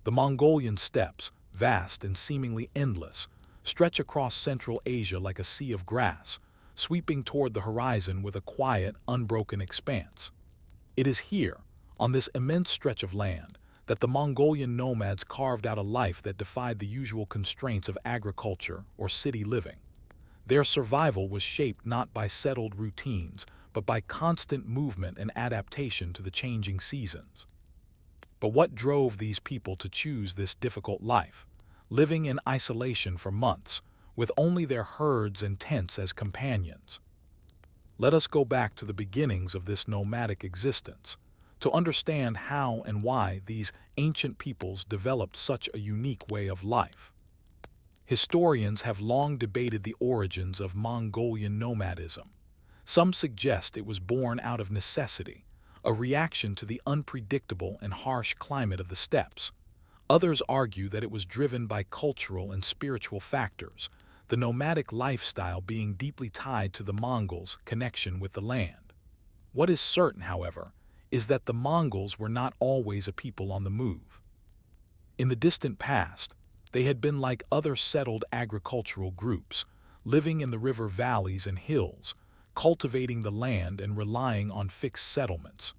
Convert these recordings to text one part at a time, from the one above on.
The Mongolian steppes, vast and seemingly endless, stretch across Central Asia like a sea of grass, sweeping toward the horizon with a quiet, unbroken expanse. It is here, on this immense stretch of land, that the Mongolian nomads carved out a life that defied the usual constraints of agriculture or city living. Their survival was shaped not by settled routines, but by constant movement and adaptation to the changing seasons. But what drove these people to choose this difficult life, living in isolation for months, with only their herds and tents as companions? Let us go back to the beginnings of this nomadic existence, to understand how and why these ancient peoples developed such a unique way of life. Historians have long debated the origins of Mongolian nomadism. Some suggest it was born out of necessity, a reaction to the unpredictable and harsh climate of the steppes. Others argue that it was driven by cultural and spiritual factors, the nomadic lifestyle being deeply tied to the Mongols' connection with the land. What is certain, however, is that the Mongols were not always a people on the move. In the distant past, they had been like other settled agricultural groups, living in the river valleys and hills, cultivating the land and relying on fixed settlements.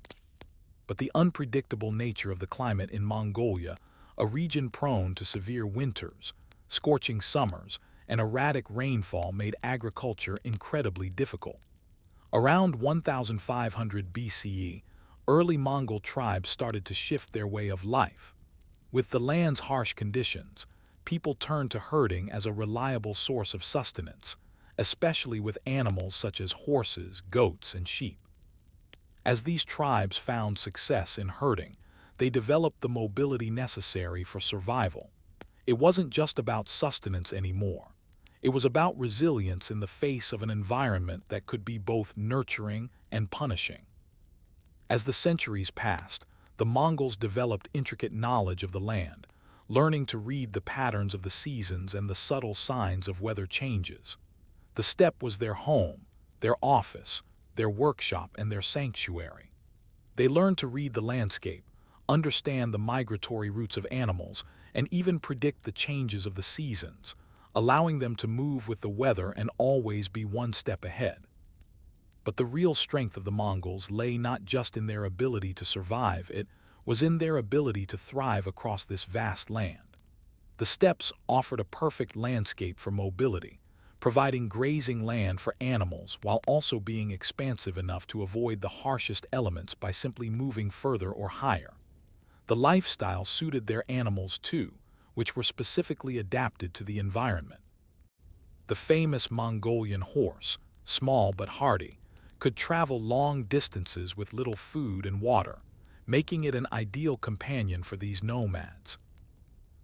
But the unpredictable nature of the climate in Mongolia, a region prone to severe winters, scorching summers, and erratic rainfall made agriculture incredibly difficult. Around 1500 BCE, early Mongol tribes started to shift their way of life. With the land's harsh conditions, people turned to herding as a reliable source of sustenance, especially with animals such as horses, goats, and sheep. As these tribes found success in herding, they developed the mobility necessary for survival. It wasn't just about sustenance anymore. It was about resilience in the face of an environment that could be both nurturing and punishing. As the centuries passed, the Mongols developed intricate knowledge of the land, learning to read the patterns of the seasons and the subtle signs of weather changes. The steppe was their home, their office, their workshop, and their sanctuary. They learned to read the landscape, understand the migratory routes of animals, and even predict the changes of the seasons, allowing them to move with the weather and always be one step ahead. But the real strength of the Mongols lay not just in their ability to survive, it was in their ability to thrive across this vast land. The steppes offered a perfect landscape for mobility, providing grazing land for animals while also being expansive enough to avoid the harshest elements by simply moving further or higher. The lifestyle suited their animals too, which were specifically adapted to the environment. The famous Mongolian horse, small but hardy, could travel long distances with little food and water, making it an ideal companion for these nomads.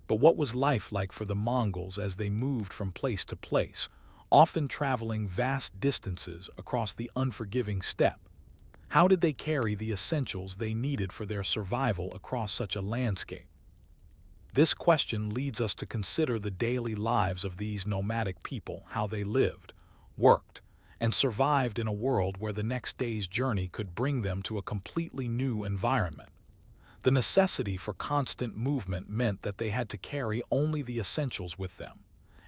But what was life like for the Mongols as they moved from place to place, often traveling vast distances across the unforgiving steppe? How did they carry the essentials they needed for their survival across such a landscape? This question leads us to consider the daily lives of these nomadic people, how they lived, worked, and survived in a world where the next day's journey could bring them to a completely new environment. The necessity for constant movement meant that they had to carry only the essentials with them,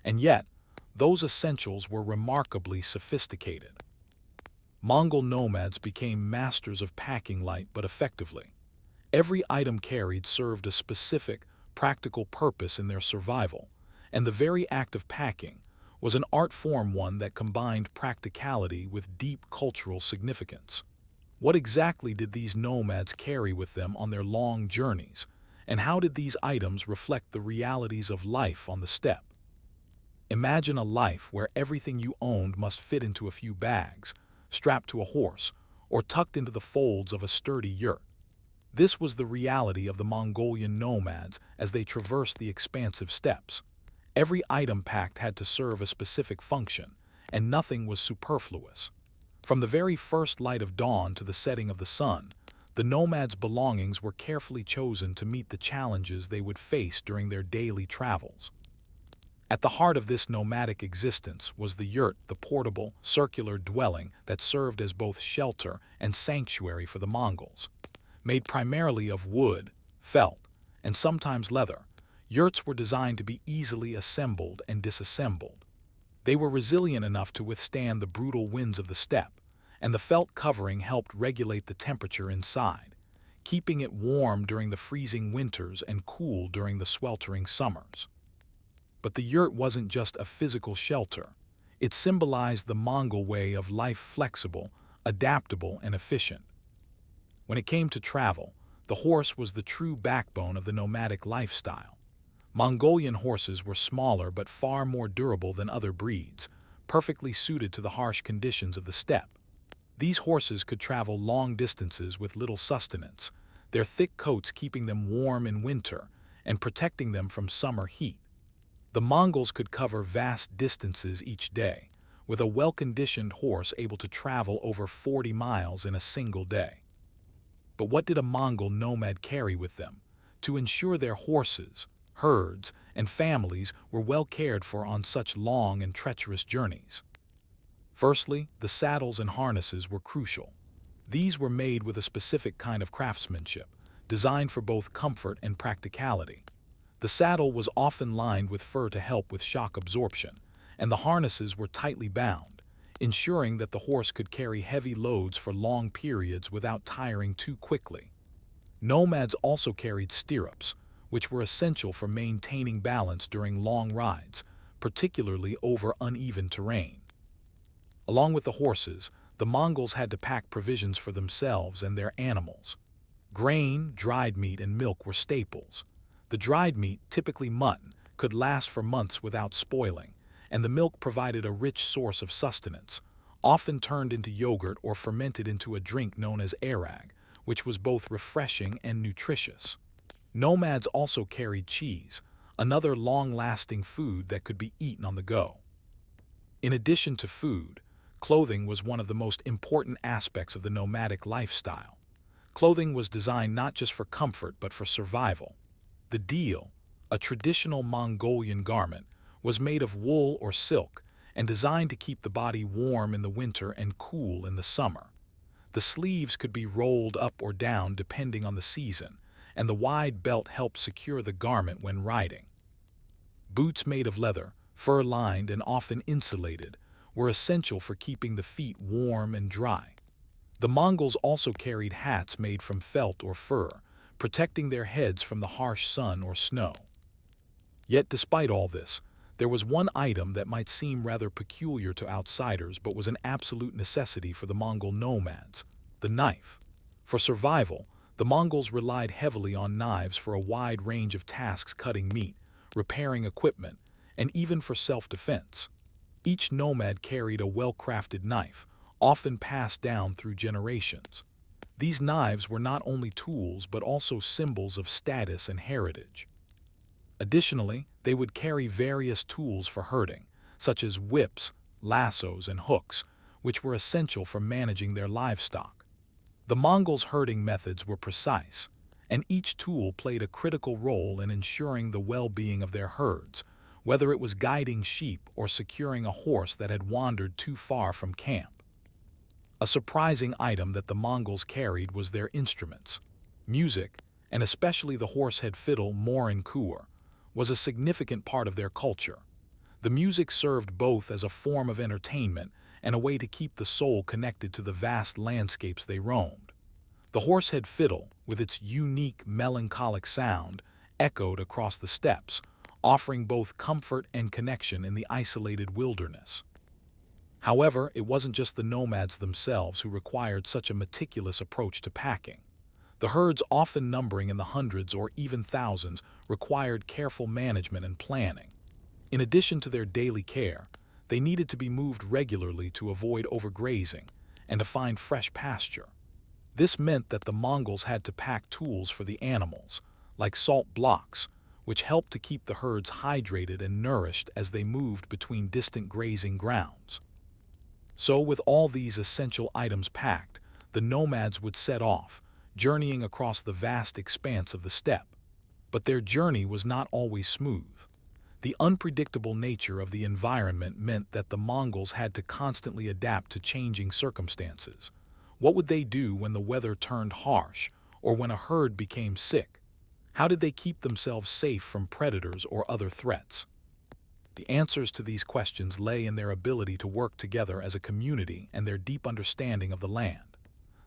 and yet, those essentials were remarkably sophisticated. Mongol nomads became masters of packing light but effectively. Every item carried served a specific, practical purpose in their survival, and the very act of packing was an art form, one that combined practicality with deep cultural significance. What exactly did these nomads carry with them on their long journeys, and how did these items reflect the realities of life on the steppe? Imagine a life where everything you owned must fit into a few bags, strapped to a horse, or tucked into the folds of a sturdy yurt. This was the reality of the Mongolian nomads as they traversed the expansive steppes. Every item packed had to serve a specific function, and nothing was superfluous. From the very first light of dawn to the setting of the sun, the nomads' belongings were carefully chosen to meet the challenges they would face during their daily travels. At the heart of this nomadic existence was the yurt, the portable, circular dwelling that served as both shelter and sanctuary for the Mongols. Made primarily of wood, felt, and sometimes leather, yurts were designed to be easily assembled and disassembled. They were resilient enough to withstand the brutal winds of the steppe, and the felt covering helped regulate the temperature inside, keeping it warm during the freezing winters and cool during the sweltering summers. But the yurt wasn't just a physical shelter. It symbolized the Mongol way of life, flexible, adaptable, and efficient. When it came to travel, the horse was the true backbone of the nomadic lifestyle. Mongolian horses were smaller but far more durable than other breeds, perfectly suited to the harsh conditions of the steppe. These horses could travel long distances with little sustenance, their thick coats keeping them warm in winter and protecting them from summer heat. The Mongols could cover vast distances each day, with a well-conditioned horse able to travel over 40 miles in a single day. But what did a Mongol nomad carry with them to ensure their horses, herds, and families were well cared for on such long and treacherous journeys? Firstly, the saddles and harnesses were crucial. These were made with a specific kind of craftsmanship, designed for both comfort and practicality. The saddle was often lined with fur to help with shock absorption, and the harnesses were tightly bound, ensuring that the horse could carry heavy loads for long periods without tiring too quickly. Nomads also carried stirrups, which were essential for maintaining balance during long rides, particularly over uneven terrain. Along with the horses, the Mongols had to pack provisions for themselves and their animals. Grain, dried meat, and milk were staples. The dried meat, typically mutton, could last for months without spoiling, and the milk provided a rich source of sustenance, often turned into yogurt or fermented into a drink known as arag, which was both refreshing and nutritious. Nomads also carried cheese, another long-lasting food that could be eaten on the go. In addition to food, clothing was one of the most important aspects of the nomadic lifestyle. Clothing was designed not just for comfort but for survival. The deel, a traditional Mongolian garment, was made of wool or silk and designed to keep the body warm in the winter and cool in the summer. The sleeves could be rolled up or down depending on the season, and the wide belt helped secure the garment when riding. Boots made of leather, fur-lined and often insulated, were essential for keeping the feet warm and dry. The Mongols also carried hats made from felt or fur, protecting their heads from the harsh sun or snow. Yet despite all this, there was one item that might seem rather peculiar to outsiders but was an absolute necessity for the Mongol nomads: the knife. For survival, the Mongols relied heavily on knives for a wide range of tasks: cutting meat, repairing equipment, and even for self-defense. Each nomad carried a well-crafted knife, often passed down through generations. These knives were not only tools but also symbols of status and heritage. Additionally, they would carry various tools for herding, such as whips, lassos, and hooks, which were essential for managing their livestock. The Mongols' herding methods were precise, and each tool played a critical role in ensuring the well-being of their herds, whether it was guiding sheep or securing a horse that had wandered too far from camp. A surprising item that the Mongols carried was their instruments. Music, and especially the horsehead fiddle morin-kur, was a significant part of their culture. The music served both as a form of entertainment and a way to keep the soul connected to the vast landscapes they roamed. The horsehead fiddle, with its unique melancholic sound, echoed across the steppes, offering both comfort and connection in the isolated wilderness. However, it wasn't just the nomads themselves who required such a meticulous approach to packing. The herds, often numbering in the hundreds or even thousands, required careful management and planning. In addition to their daily care, they needed to be moved regularly to avoid overgrazing and to find fresh pasture. This meant that the Mongols had to pack tools for the animals, like salt blocks, which helped to keep the herds hydrated and nourished as they moved between distant grazing grounds. So, with all these essential items packed, the nomads would set off, journeying across the vast expanse of the steppe. But their journey was not always smooth. The unpredictable nature of the environment meant that the Mongols had to constantly adapt to changing circumstances. What would they do when the weather turned harsh, or when a herd became sick? How did they keep themselves safe from predators or other threats? The answers to these questions lay in their ability to work together as a community and their deep understanding of the land.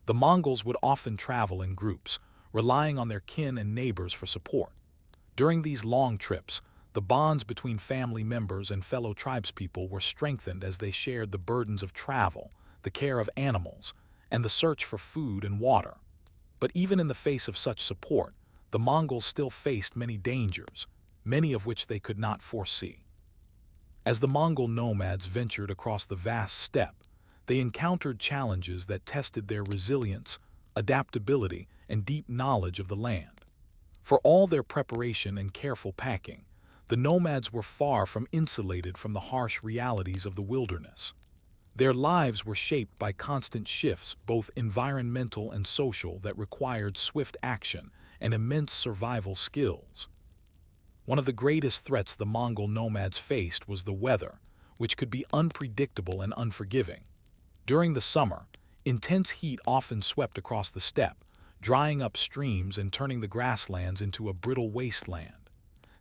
The Mongols would often travel in groups, relying on their kin and neighbors for support. During these long trips, the bonds between family members and fellow tribespeople were strengthened as they shared the burdens of travel, the care of animals, and the search for food and water. But even in the face of such support, the Mongols still faced many dangers, many of which they could not foresee. As the Mongol nomads ventured across the vast steppe, they encountered challenges that tested their resilience, adaptability, and deep knowledge of the land. For all their preparation and careful packing, the nomads were far from insulated from the harsh realities of the wilderness. Their lives were shaped by constant shifts, both environmental and social, that required swift action and immense survival skills. One of the greatest threats the Mongol nomads faced was the weather, which could be unpredictable and unforgiving. During the summer, intense heat often swept across the steppe, drying up streams and turning the grasslands into a brittle wasteland.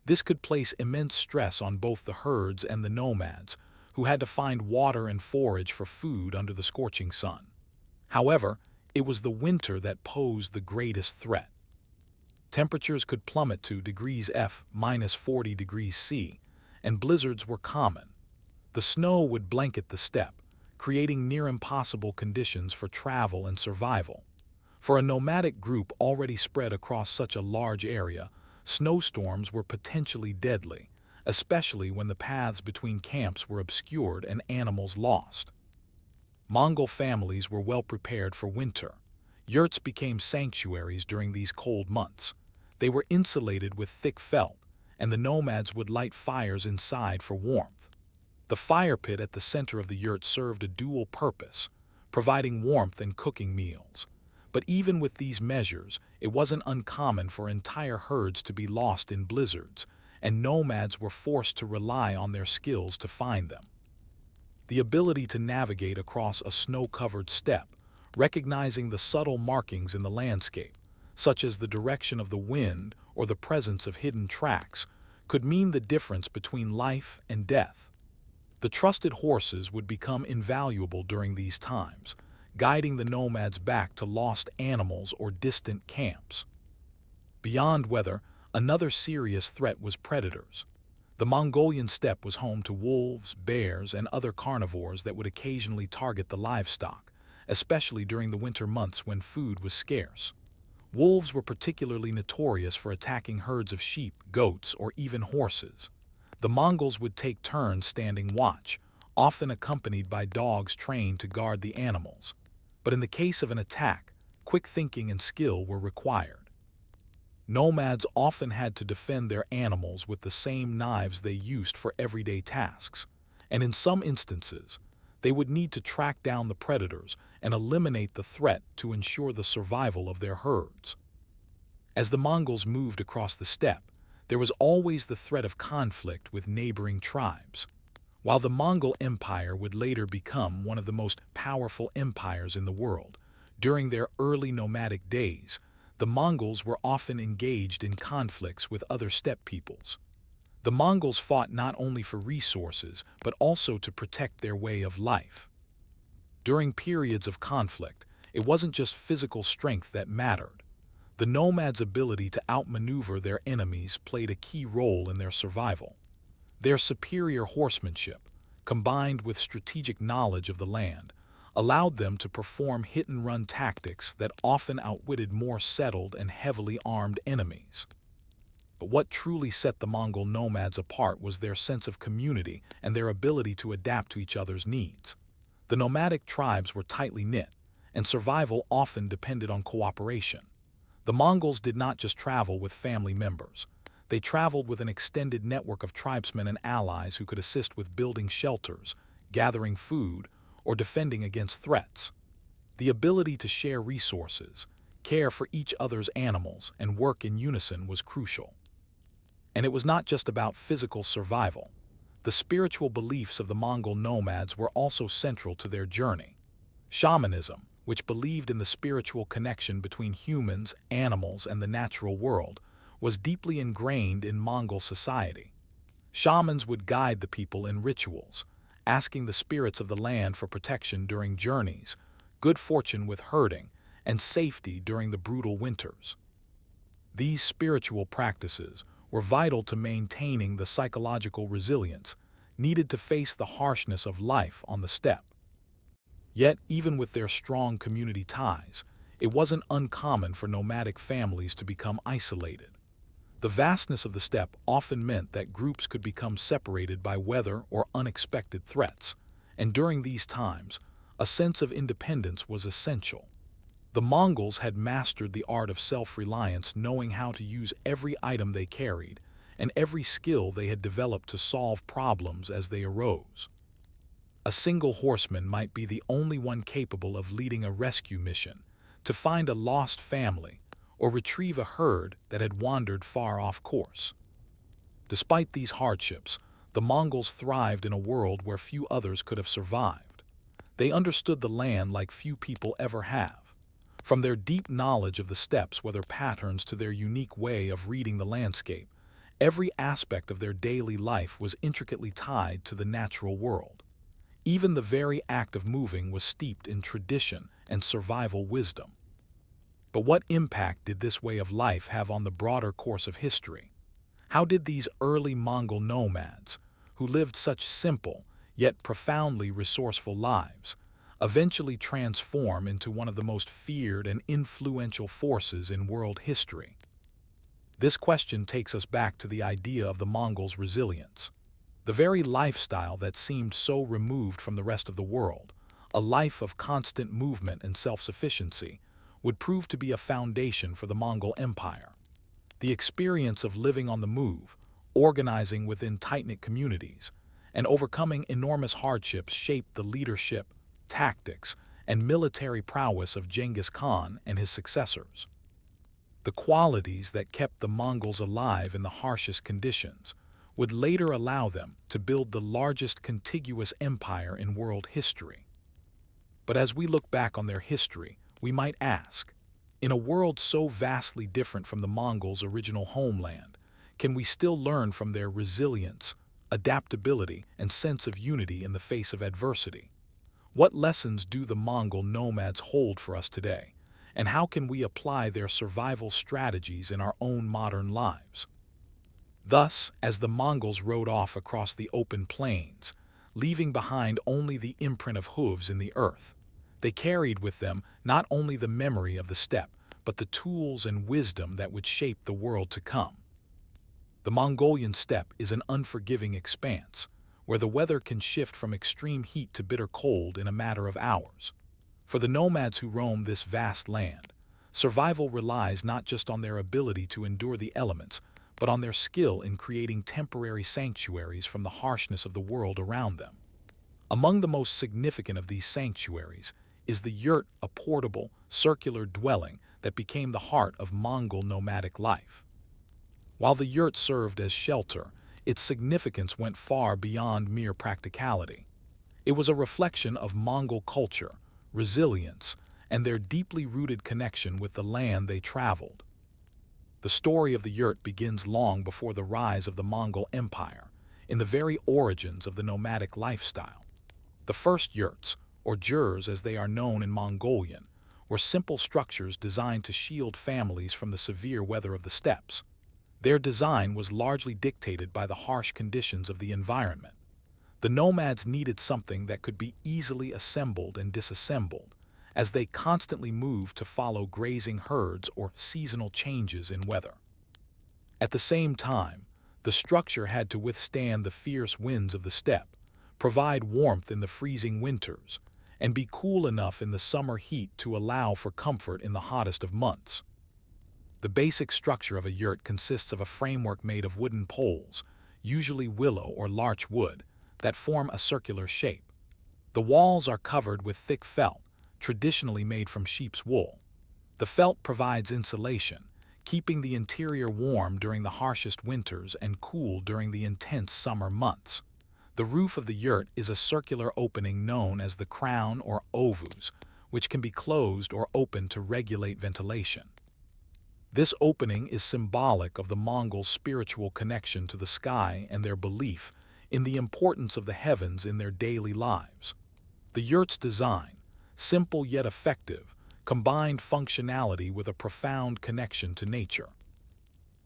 This could place immense stress on both the herds and the nomads, who had to find water and forage for food under the scorching sun. However, it was the winter that posed the greatest threat. Temperatures could plummet to degrees F minus 40 degrees C, and blizzards were common. The snow would blanket the steppe, creating near impossible conditions for travel and survival. For a nomadic group already spread across such a large area, snowstorms were potentially deadly, especially when the paths between camps were obscured and animals lost. Mongol families were well prepared for winter. Yurts became sanctuaries during these cold months. They were insulated with thick felt, and the nomads would light fires inside for warmth. The fire pit at the center of the yurt served a dual purpose, providing warmth and cooking meals. But even with these measures, it wasn't uncommon for entire herds to be lost in blizzards, and nomads were forced to rely on their skills to find them. The ability to navigate across a snow-covered steppe, recognizing the subtle markings in the landscape, such as the direction of the wind or the presence of hidden tracks, could mean the difference between life and death. The trusted horses would become invaluable during these times, guiding the nomads back to lost animals or distant camps. Beyond weather, another serious threat was predators. The Mongolian steppe was home to wolves, bears, and other carnivores that would occasionally target the livestock, especially during the winter months when food was scarce. Wolves were particularly notorious for attacking herds of sheep, goats, or even horses. The Mongols would take turns standing watch, often accompanied by dogs trained to guard the animals. But in the case of an attack, quick thinking and skill were required. Nomads often had to defend their animals with the same knives they used for everyday tasks, and in some instances, they would need to track down the predators and eliminate the threat to ensure the survival of their herds. As the Mongols moved across the steppe, there was always the threat of conflict with neighboring tribes. While the Mongol Empire would later become one of the most powerful empires in the world, during their early nomadic days, the Mongols were often engaged in conflicts with other steppe peoples. The Mongols fought not only for resources, but also to protect their way of life. During periods of conflict, it wasn't just physical strength that mattered. The nomads' ability to outmaneuver their enemies played a key role in their survival. Their superior horsemanship, combined with strategic knowledge of the land, allowed them to perform hit-and-run tactics that often outwitted more settled and heavily armed enemies. But what truly set the Mongol nomads apart was their sense of community and their ability to adapt to each other's needs. The nomadic tribes were tightly knit, and survival often depended on cooperation. The Mongols did not just travel with family members. They traveled with an extended network of tribesmen and allies who could assist with building shelters, gathering food, or defending against threats. The ability to share resources, care for each other's animals, and work in unison was crucial. And it was not just about physical survival. The spiritual beliefs of the Mongol nomads were also central to their journey. Shamanism, which believed in the spiritual connection between humans, animals, and the natural world, was deeply ingrained in Mongol society. Shamans would guide the people in rituals, asking the spirits of the land for protection during journeys, good fortune with herding, and safety during the brutal winters. These spiritual practices were vital to maintaining the psychological resilience needed to face the harshness of life on the steppe. Yet, even with their strong community ties, it wasn't uncommon for nomadic families to become isolated. The vastness of the steppe often meant that groups could become separated by weather or unexpected threats, and during these times, a sense of independence was essential. The Mongols had mastered the art of self-reliance, knowing how to use every item they carried and every skill they had developed to solve problems as they arose. A single horseman might be the only one capable of leading a rescue mission, to find a lost family, or retrieve a herd that had wandered far off course. Despite these hardships, the Mongols thrived in a world where few others could have survived. They understood the land like few people ever have. From their deep knowledge of the steppes' weather patterns to their unique way of reading the landscape, every aspect of their daily life was intricately tied to the natural world. Even the very act of moving was steeped in tradition and survival wisdom. But what impact did this way of life have on the broader course of history? How did these early Mongol nomads, who lived such simple yet profoundly resourceful lives, eventually transform into one of the most feared and influential forces in world history? This question takes us back to the idea of the Mongols' resilience. The very lifestyle that seemed so removed from the rest of the world, a life of constant movement and self-sufficiency, would prove to be a foundation for the Mongol Empire. The experience of living on the move, organizing within tight-knit communities, and overcoming enormous hardships shaped the leadership, tactics, and military prowess of Genghis Khan and his successors. The qualities that kept the Mongols alive in the harshest conditions would later allow them to build the largest contiguous empire in world history. But as we look back on their history, we might ask, in a world so vastly different from the Mongols' original homeland, can we still learn from their resilience, adaptability, and sense of unity in the face of adversity? What lessons do the Mongol nomads hold for us today, and how can we apply their survival strategies in our own modern lives? Thus, as the Mongols rode off across the open plains, leaving behind only the imprint of hooves in the earth, they carried with them not only the memory of the steppe, but the tools and wisdom that would shape the world to come. The Mongolian steppe is an unforgiving expanse, where the weather can shift from extreme heat to bitter cold in a matter of hours. For the nomads who roam this vast land, survival relies not just on their ability to endure the elements, but on their skill in creating temporary sanctuaries from the harshness of the world around them. Among the most significant of these sanctuaries is the yurt, a portable, circular dwelling that became the heart of Mongol nomadic life. While the yurt served as shelter, its significance went far beyond mere practicality. It was a reflection of Mongol culture, resilience, and their deeply rooted connection with the land they traveled. The story of the yurt begins long before the rise of the Mongol Empire, in the very origins of the nomadic lifestyle. The first yurts, or jurs as they are known in Mongolian, were simple structures designed to shield families from the severe weather of the steppes. Their design was largely dictated by the harsh conditions of the environment. The nomads needed something that could be easily assembled and disassembled, as they constantly moved to follow grazing herds or seasonal changes in weather. At the same time, the structure had to withstand the fierce winds of the steppe, provide warmth in the freezing winters, and be cool enough in the summer heat to allow for comfort in the hottest of months. The basic structure of a yurt consists of a framework made of wooden poles, usually willow or larch wood, that form a circular shape. The walls are covered with thick felt, traditionally made from sheep's wool. The felt provides insulation, keeping the interior warm during the harshest winters and cool during the intense summer months. The roof of the yurt is a circular opening known as the crown or ovus, which can be closed or opened to regulate ventilation. This opening is symbolic of the Mongols' spiritual connection to the sky and their belief in the importance of the heavens in their daily lives. The yurt's design, simple yet effective, combined functionality with a profound connection to nature.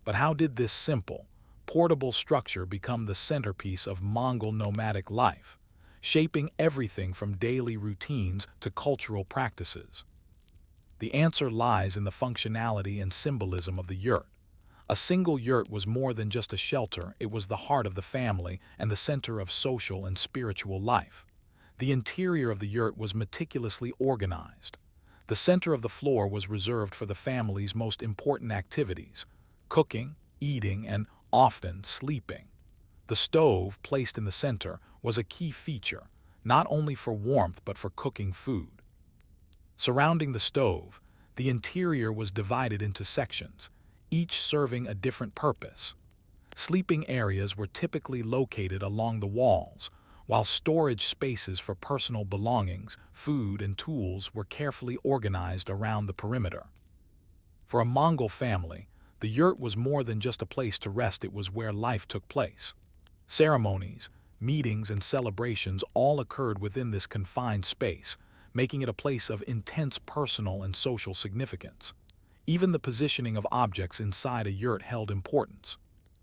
But how did this simple, portable structure become the centerpiece of Mongol nomadic life, shaping everything from daily routines to cultural practices? The answer lies in the functionality and symbolism of the yurt. A single yurt was more than just a shelter, it was the heart of the family and the center of social and spiritual life. The interior of the yurt was meticulously organized. The center of the floor was reserved for the family's most important activities: cooking, eating, and often sleeping. The stove, placed in the center, was a key feature, not only for warmth but for cooking food. Surrounding the stove, the interior was divided into sections, each serving a different purpose. Sleeping areas were typically located along the walls, while storage spaces for personal belongings, food, and tools were carefully organized around the perimeter. For a Mongol family, the yurt was more than just a place to rest, it was where life took place. Ceremonies, meetings, and celebrations all occurred within this confined space, making it a place of intense personal and social significance. Even the positioning of objects inside a yurt held importance.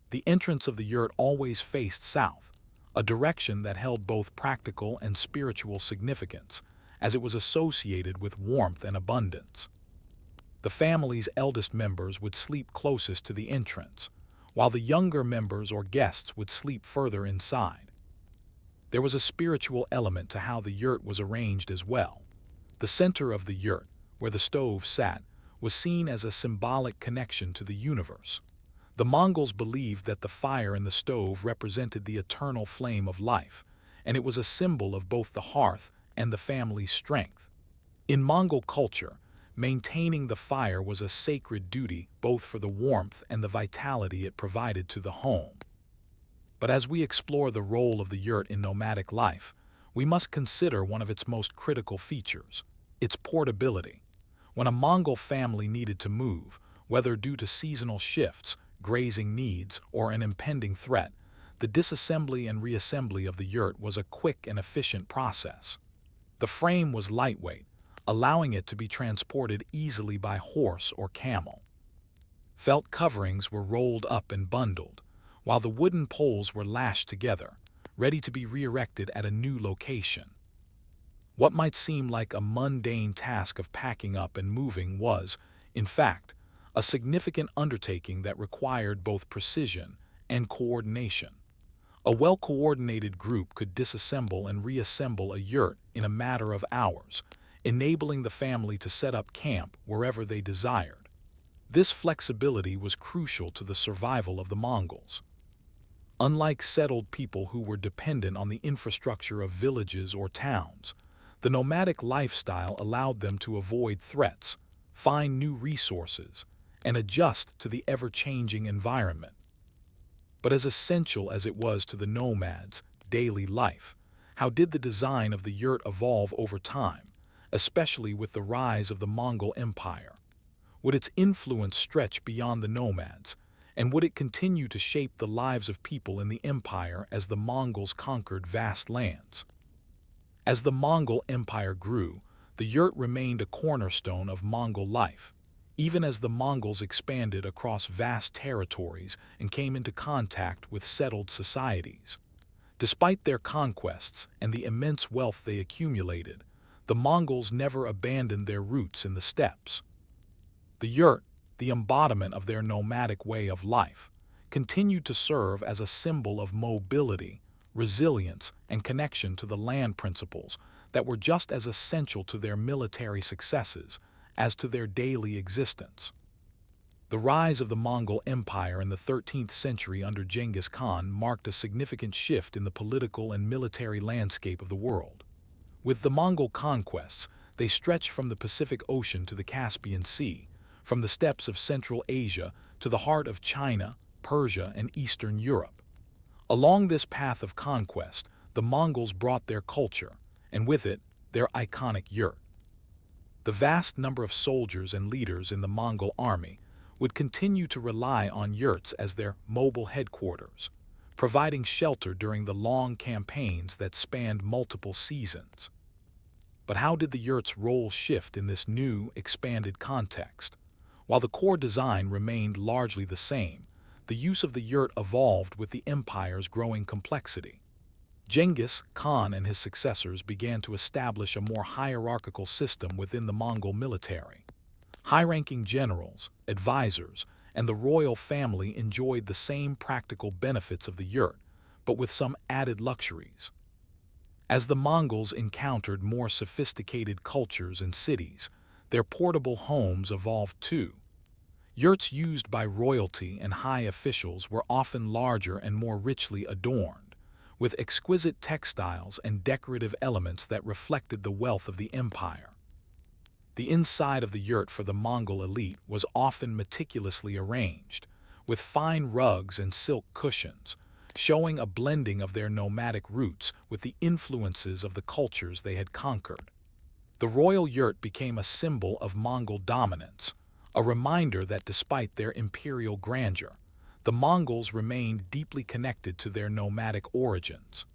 The entrance of the yurt always faced south, a direction that held both practical and spiritual significance, as it was associated with warmth and abundance. The family's eldest members would sleep closest to the entrance, while the younger members or guests would sleep further inside. There was a spiritual element to how the yurt was arranged as well. The center of the yurt, where the stove sat, was seen as a symbolic connection to the universe. The Mongols believed that the fire in the stove represented the eternal flame of life, and it was a symbol of both the hearth and the family's strength. In Mongol culture, maintaining the fire was a sacred duty both for the warmth and the vitality it provided to the home. But as we explore the role of the yurt in nomadic life, we must consider one of its most critical features: its portability. When a Mongol family needed to move, whether due to seasonal shifts, grazing needs, or an impending threat, the disassembly and reassembly of the yurt was a quick and efficient process. The frame was lightweight, allowing it to be transported easily by horse or camel. Felt coverings were rolled up and bundled, while the wooden poles were lashed together, ready to be re-erected at a new location. What might seem like a mundane task of packing up and moving was, in fact, a significant undertaking that required both precision and coordination. A well-coordinated group could disassemble and reassemble a yurt in a matter of hours, enabling the family to set up camp wherever they desired. This flexibility was crucial to the survival of the Mongols. Unlike settled people who were dependent on the infrastructure of villages or towns, the nomadic lifestyle allowed them to avoid threats, find new resources, and adjust to the ever-changing environment. But as essential as it was to the nomads' daily life, how did the design of the yurt evolve over time, especially with the rise of the Mongol Empire? Would its influence stretch beyond the nomads, and would it continue to shape the lives of people in the empire as the Mongols conquered vast lands? As the Mongol Empire grew, the yurt remained a cornerstone of Mongol life, even as the Mongols expanded across vast territories and came into contact with settled societies. Despite their conquests and the immense wealth they accumulated, the Mongols never abandoned their roots in the steppes. The yurt, the embodiment of their nomadic way of life, continued to serve as a symbol of mobility, resilience, and connection to the land principles that were just as essential to their military successes as to their daily existence. The rise of the Mongol Empire in the 13th century under Genghis Khan marked a significant shift in the political and military landscape of the world. With the Mongol conquests, they stretched from the Pacific Ocean to the Caspian Sea, from the steppes of Central Asia to the heart of China, Persia, and Eastern Europe. Along this path of conquest, the Mongols brought their culture, and with it, their iconic yurt. The vast number of soldiers and leaders in the Mongol army, would continue to rely on yurts as their mobile headquarters, providing shelter during the long campaigns that spanned multiple seasons. But how did the yurt's role shift in this new, expanded context? While the core design remained largely the same, the use of the yurt evolved with the empire's growing complexity. Genghis Khan and his successors began to establish a more hierarchical system within the Mongol military. High-ranking generals, advisors, and the royal family enjoyed the same practical benefits of the yurt, but with some added luxuries. As the Mongols encountered more sophisticated cultures and cities, their portable homes evolved too. Yurts used by royalty and high officials were often larger and more richly adorned, with exquisite textiles and decorative elements that reflected the wealth of the empire. The inside of the yurt for the Mongol elite was often meticulously arranged, with fine rugs and silk cushions, showing a blending of their nomadic roots with the influences of the cultures they had conquered. The royal yurt became a symbol of Mongol dominance, a reminder that despite their imperial grandeur, the Mongols remained deeply connected to their nomadic origins.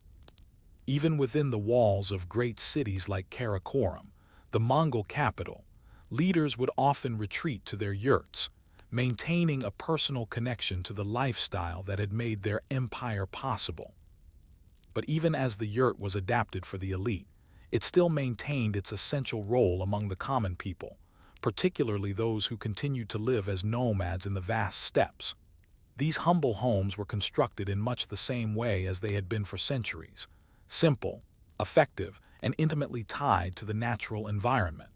Even within the walls of great cities like Karakoram, the Mongol capital, leaders would often retreat to their yurts, maintaining a personal connection to the lifestyle that had made their empire possible. But even as the yurt was adapted for the elite, it still maintained its essential role among the common people, particularly those who continued to live as nomads in the vast steppes. These humble homes were constructed in much the same way as they had been for centuries: simple, effective, and intimately tied to the natural environment.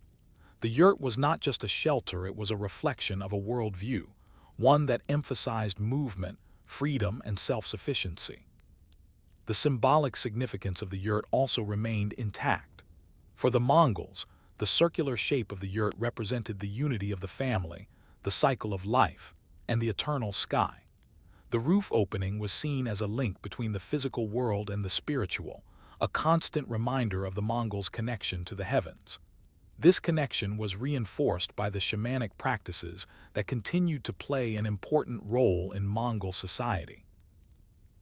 The yurt was not just a shelter, it was a reflection of a worldview, one that emphasized movement, freedom, and self-sufficiency. The symbolic significance of the yurt also remained intact. For the Mongols, the circular shape of the yurt represented the unity of the family, the cycle of life, and the eternal sky. The roof opening was seen as a link between the physical world and the spiritual, a constant reminder of the Mongols' connection to the heavens. This connection was reinforced by the shamanic practices that continued to play an important role in Mongol society.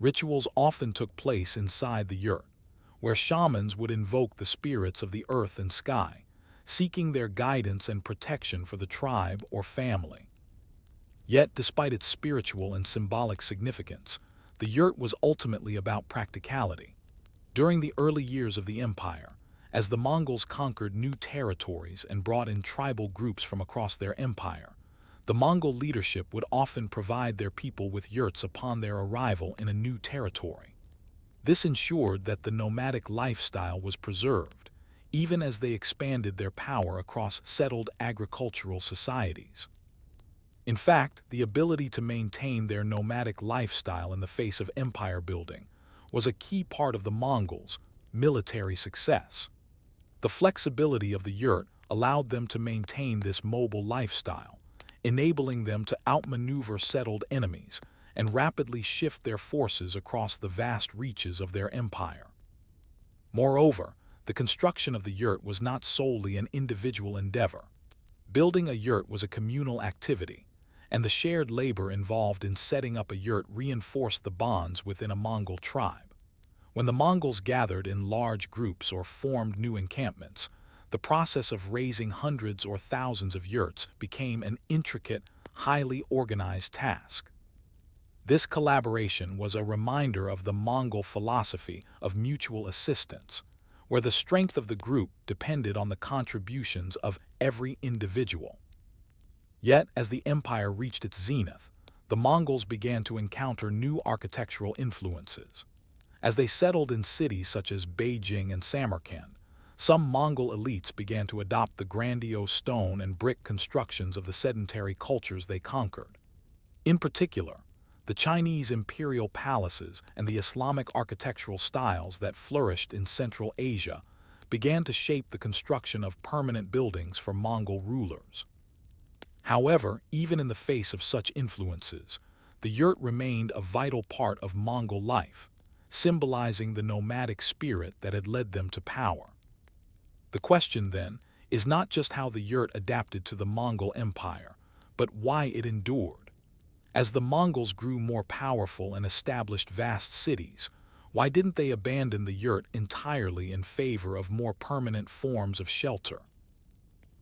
Rituals often took place inside the yurt, where shamans would invoke the spirits of the earth and sky, seeking their guidance and protection for the tribe or family. Yet, despite its spiritual and symbolic significance, the yurt was ultimately about practicality. During the early years of the empire, as the Mongols conquered new territories and brought in tribal groups from across their empire, the Mongol leadership would often provide their people with yurts upon their arrival in a new territory. This ensured that the nomadic lifestyle was preserved, even as they expanded their power across settled agricultural societies. In fact, the ability to maintain their nomadic lifestyle in the face of empire building was a key part of the Mongols' military success. The flexibility of the yurt allowed them to maintain this mobile lifestyle, enabling them to outmaneuver settled enemies and rapidly shift their forces across the vast reaches of their empire. Moreover, the construction of the yurt was not solely an individual endeavor. Building a yurt was a communal activity, and the shared labor involved in setting up a yurt reinforced the bonds within a Mongol tribe. When the Mongols gathered in large groups or formed new encampments, the process of raising hundreds or thousands of yurts became an intricate, highly organized task. This collaboration was a reminder of the Mongol philosophy of mutual assistance, where the strength of the group depended on the contributions of every individual. Yet, as the empire reached its zenith, the Mongols began to encounter new architectural influences. As they settled in cities such as Beijing and Samarkand, some Mongol elites began to adopt the grandiose stone and brick constructions of the sedentary cultures they conquered. In particular, the Chinese imperial palaces and the Islamic architectural styles that flourished in Central Asia began to shape the construction of permanent buildings for Mongol rulers. However, even in the face of such influences, the yurt remained a vital part of Mongol life, symbolizing the nomadic spirit that had led them to power. The question, then, is not just how the yurt adapted to the Mongol Empire, but why it endured. As the Mongols grew more powerful and established vast cities, why didn't they abandon the yurt entirely in favor of more permanent forms of shelter?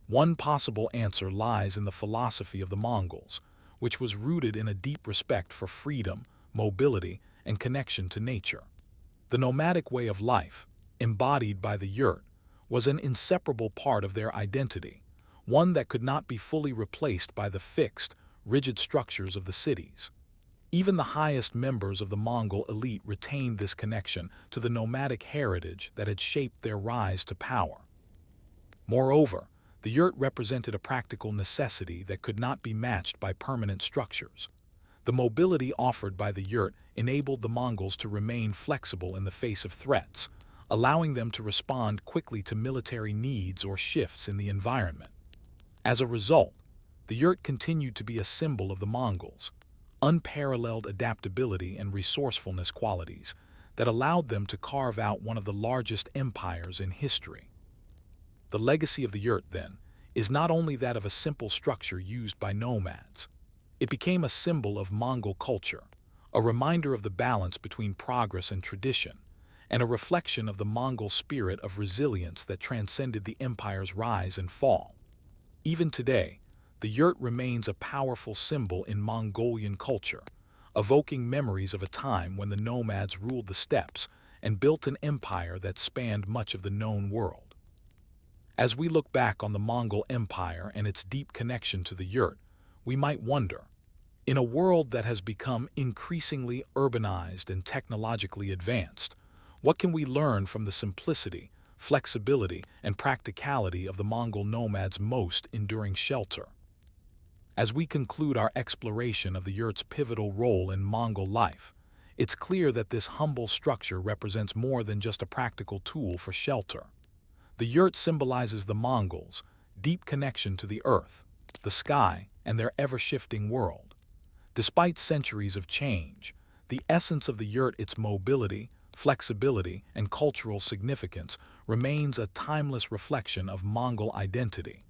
One possible answer lies in the philosophy of the Mongols, which was rooted in a deep respect for freedom, mobility, and connection to nature. The nomadic way of life, embodied by the yurt, was an inseparable part of their identity, one that could not be fully replaced by the fixed, rigid structures of the cities. Even the highest members of the Mongol elite retained this connection to the nomadic heritage that had shaped their rise to power. Moreover, the yurt represented a practical necessity that could not be matched by permanent structures. The mobility offered by the yurt enabled the Mongols to remain flexible in the face of threats, allowing them to respond quickly to military needs or shifts in the environment. As a result, the yurt continued to be a symbol of the Mongols, unparalleled adaptability and resourcefulness qualities that allowed them to carve out one of the largest empires in history. The legacy of the yurt, then, is not only that of a simple structure used by nomads. It became a symbol of Mongol culture, a reminder of the balance between progress and tradition, and a reflection of the Mongol spirit of resilience that transcended the empire's rise and fall. Even today, the yurt remains a powerful symbol in Mongolian culture, evoking memories of a time when the nomads ruled the steppes and built an empire that spanned much of the known world. As we look back on the Mongol Empire and its deep connection to the yurt, we might wonder, in a world that has become increasingly urbanized and technologically advanced, what can we learn from the simplicity, flexibility, and practicality of the Mongol nomads' most enduring shelter? As we conclude our exploration of the yurt's pivotal role in Mongol life, it's clear that this humble structure represents more than just a practical tool for shelter. The yurt symbolizes the Mongols' deep connection to the earth, the sky, and their ever-shifting world. Despite centuries of change, the essence of the yurt, its mobility, flexibility, and cultural significance, remains a timeless reflection of Mongol identity.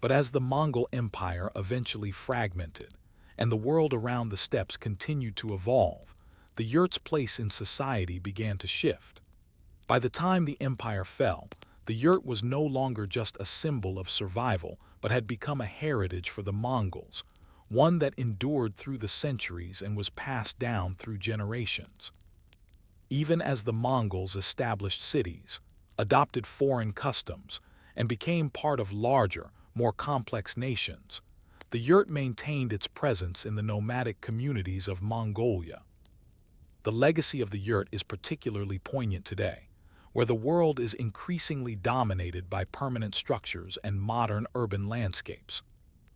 But as the Mongol Empire eventually fragmented, and the world around the steppes continued to evolve, the yurt's place in society began to shift. By the time the empire fell, the yurt was no longer just a symbol of survival, but had become a heritage for the Mongols, one that endured through the centuries and was passed down through generations. Even as the Mongols established cities, adopted foreign customs, and became part of larger, more complex nations, the yurt maintained its presence in the nomadic communities of Mongolia. The legacy of the yurt is particularly poignant today, where the world is increasingly dominated by permanent structures and modern urban landscapes.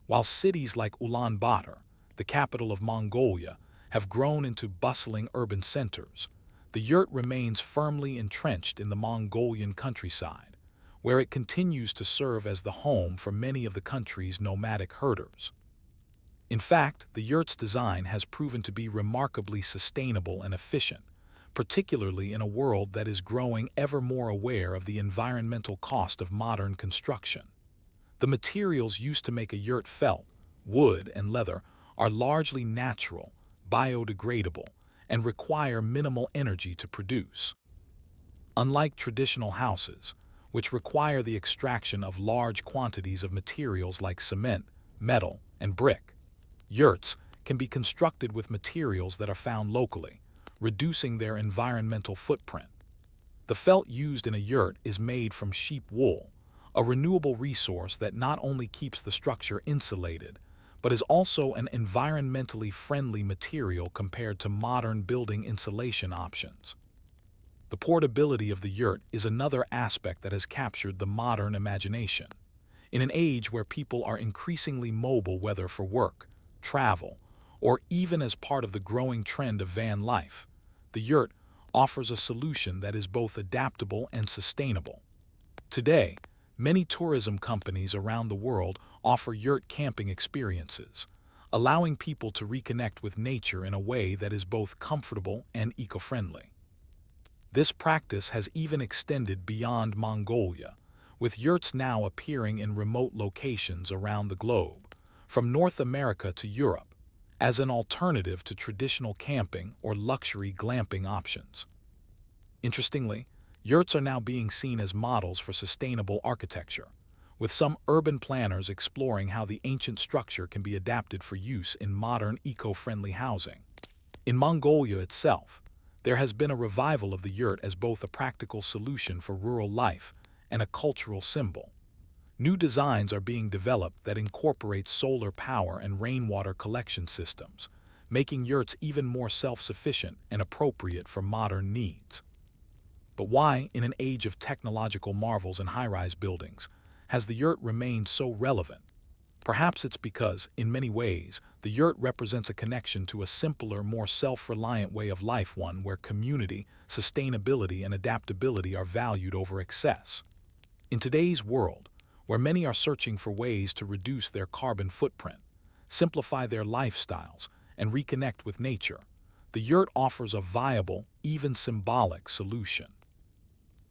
While cities like Ulaanbaatar, the capital of Mongolia, have grown into bustling urban centers, the yurt remains firmly entrenched in the Mongolian countryside, where it continues to serve as the home for many of the country's nomadic herders. In fact, the yurt's design has proven to be remarkably sustainable and efficient, particularly in a world that is growing ever more aware of the environmental cost of modern construction. The materials used to make a yurt, felt, wood, and leather, are largely natural, biodegradable, and require minimal energy to produce. Unlike traditional houses, which require the extraction of large quantities of materials like cement, metal, and brick, yurts can be constructed with materials that are found locally, reducing their environmental footprint. The felt used in a yurt is made from sheep wool, a renewable resource that not only keeps the structure insulated, but is also an environmentally friendly material compared to modern building insulation options. The portability of the yurt is another aspect that has captured the modern imagination. In an age where people are increasingly mobile, whether for work, travel, or even as part of the growing trend of van life, the yurt offers a solution that is both adaptable and sustainable. Today, many tourism companies around the world offer yurt camping experiences, allowing people to reconnect with nature in a way that is both comfortable and eco-friendly. This practice has even extended beyond Mongolia, with yurts now appearing in remote locations around the globe, from North America to Europe, as an alternative to traditional camping or luxury glamping options. Interestingly, yurts are now being seen as models for sustainable architecture, with some urban planners exploring how the ancient structure can be adapted for use in modern eco-friendly housing. In Mongolia itself, there has been a revival of the yurt as both a practical solution for rural life and a cultural symbol. New designs are being developed that incorporate solar power and rainwater collection systems, making yurts even more self-sufficient and appropriate for modern needs. But why, in an age of technological marvels and high-rise buildings, has the yurt remained so relevant? Perhaps it's because, in many ways, the yurt represents a connection to a simpler, more self-reliant way of life, one where community, sustainability, and adaptability are valued over excess. In today's world, where many are searching for ways to reduce their carbon footprint, simplify their lifestyles, and reconnect with nature, the yurt offers a viable, even symbolic solution.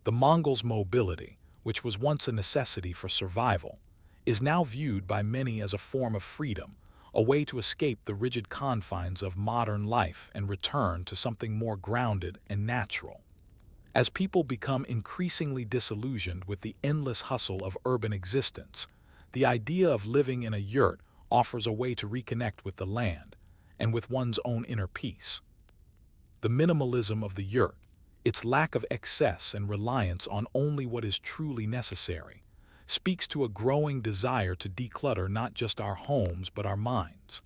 The Mongols' mobility, which was once a necessity for survival, is now viewed by many as a form of freedom, a way to escape the rigid confines of modern life and return to something more grounded and natural. As people become increasingly disillusioned with the endless hustle of urban existence, the idea of living in a yurt offers a way to reconnect with the land and with one's own inner peace. The minimalism of the yurt, its lack of excess and reliance on only what is truly necessary, speaks to a growing desire to declutter not just our homes but our minds.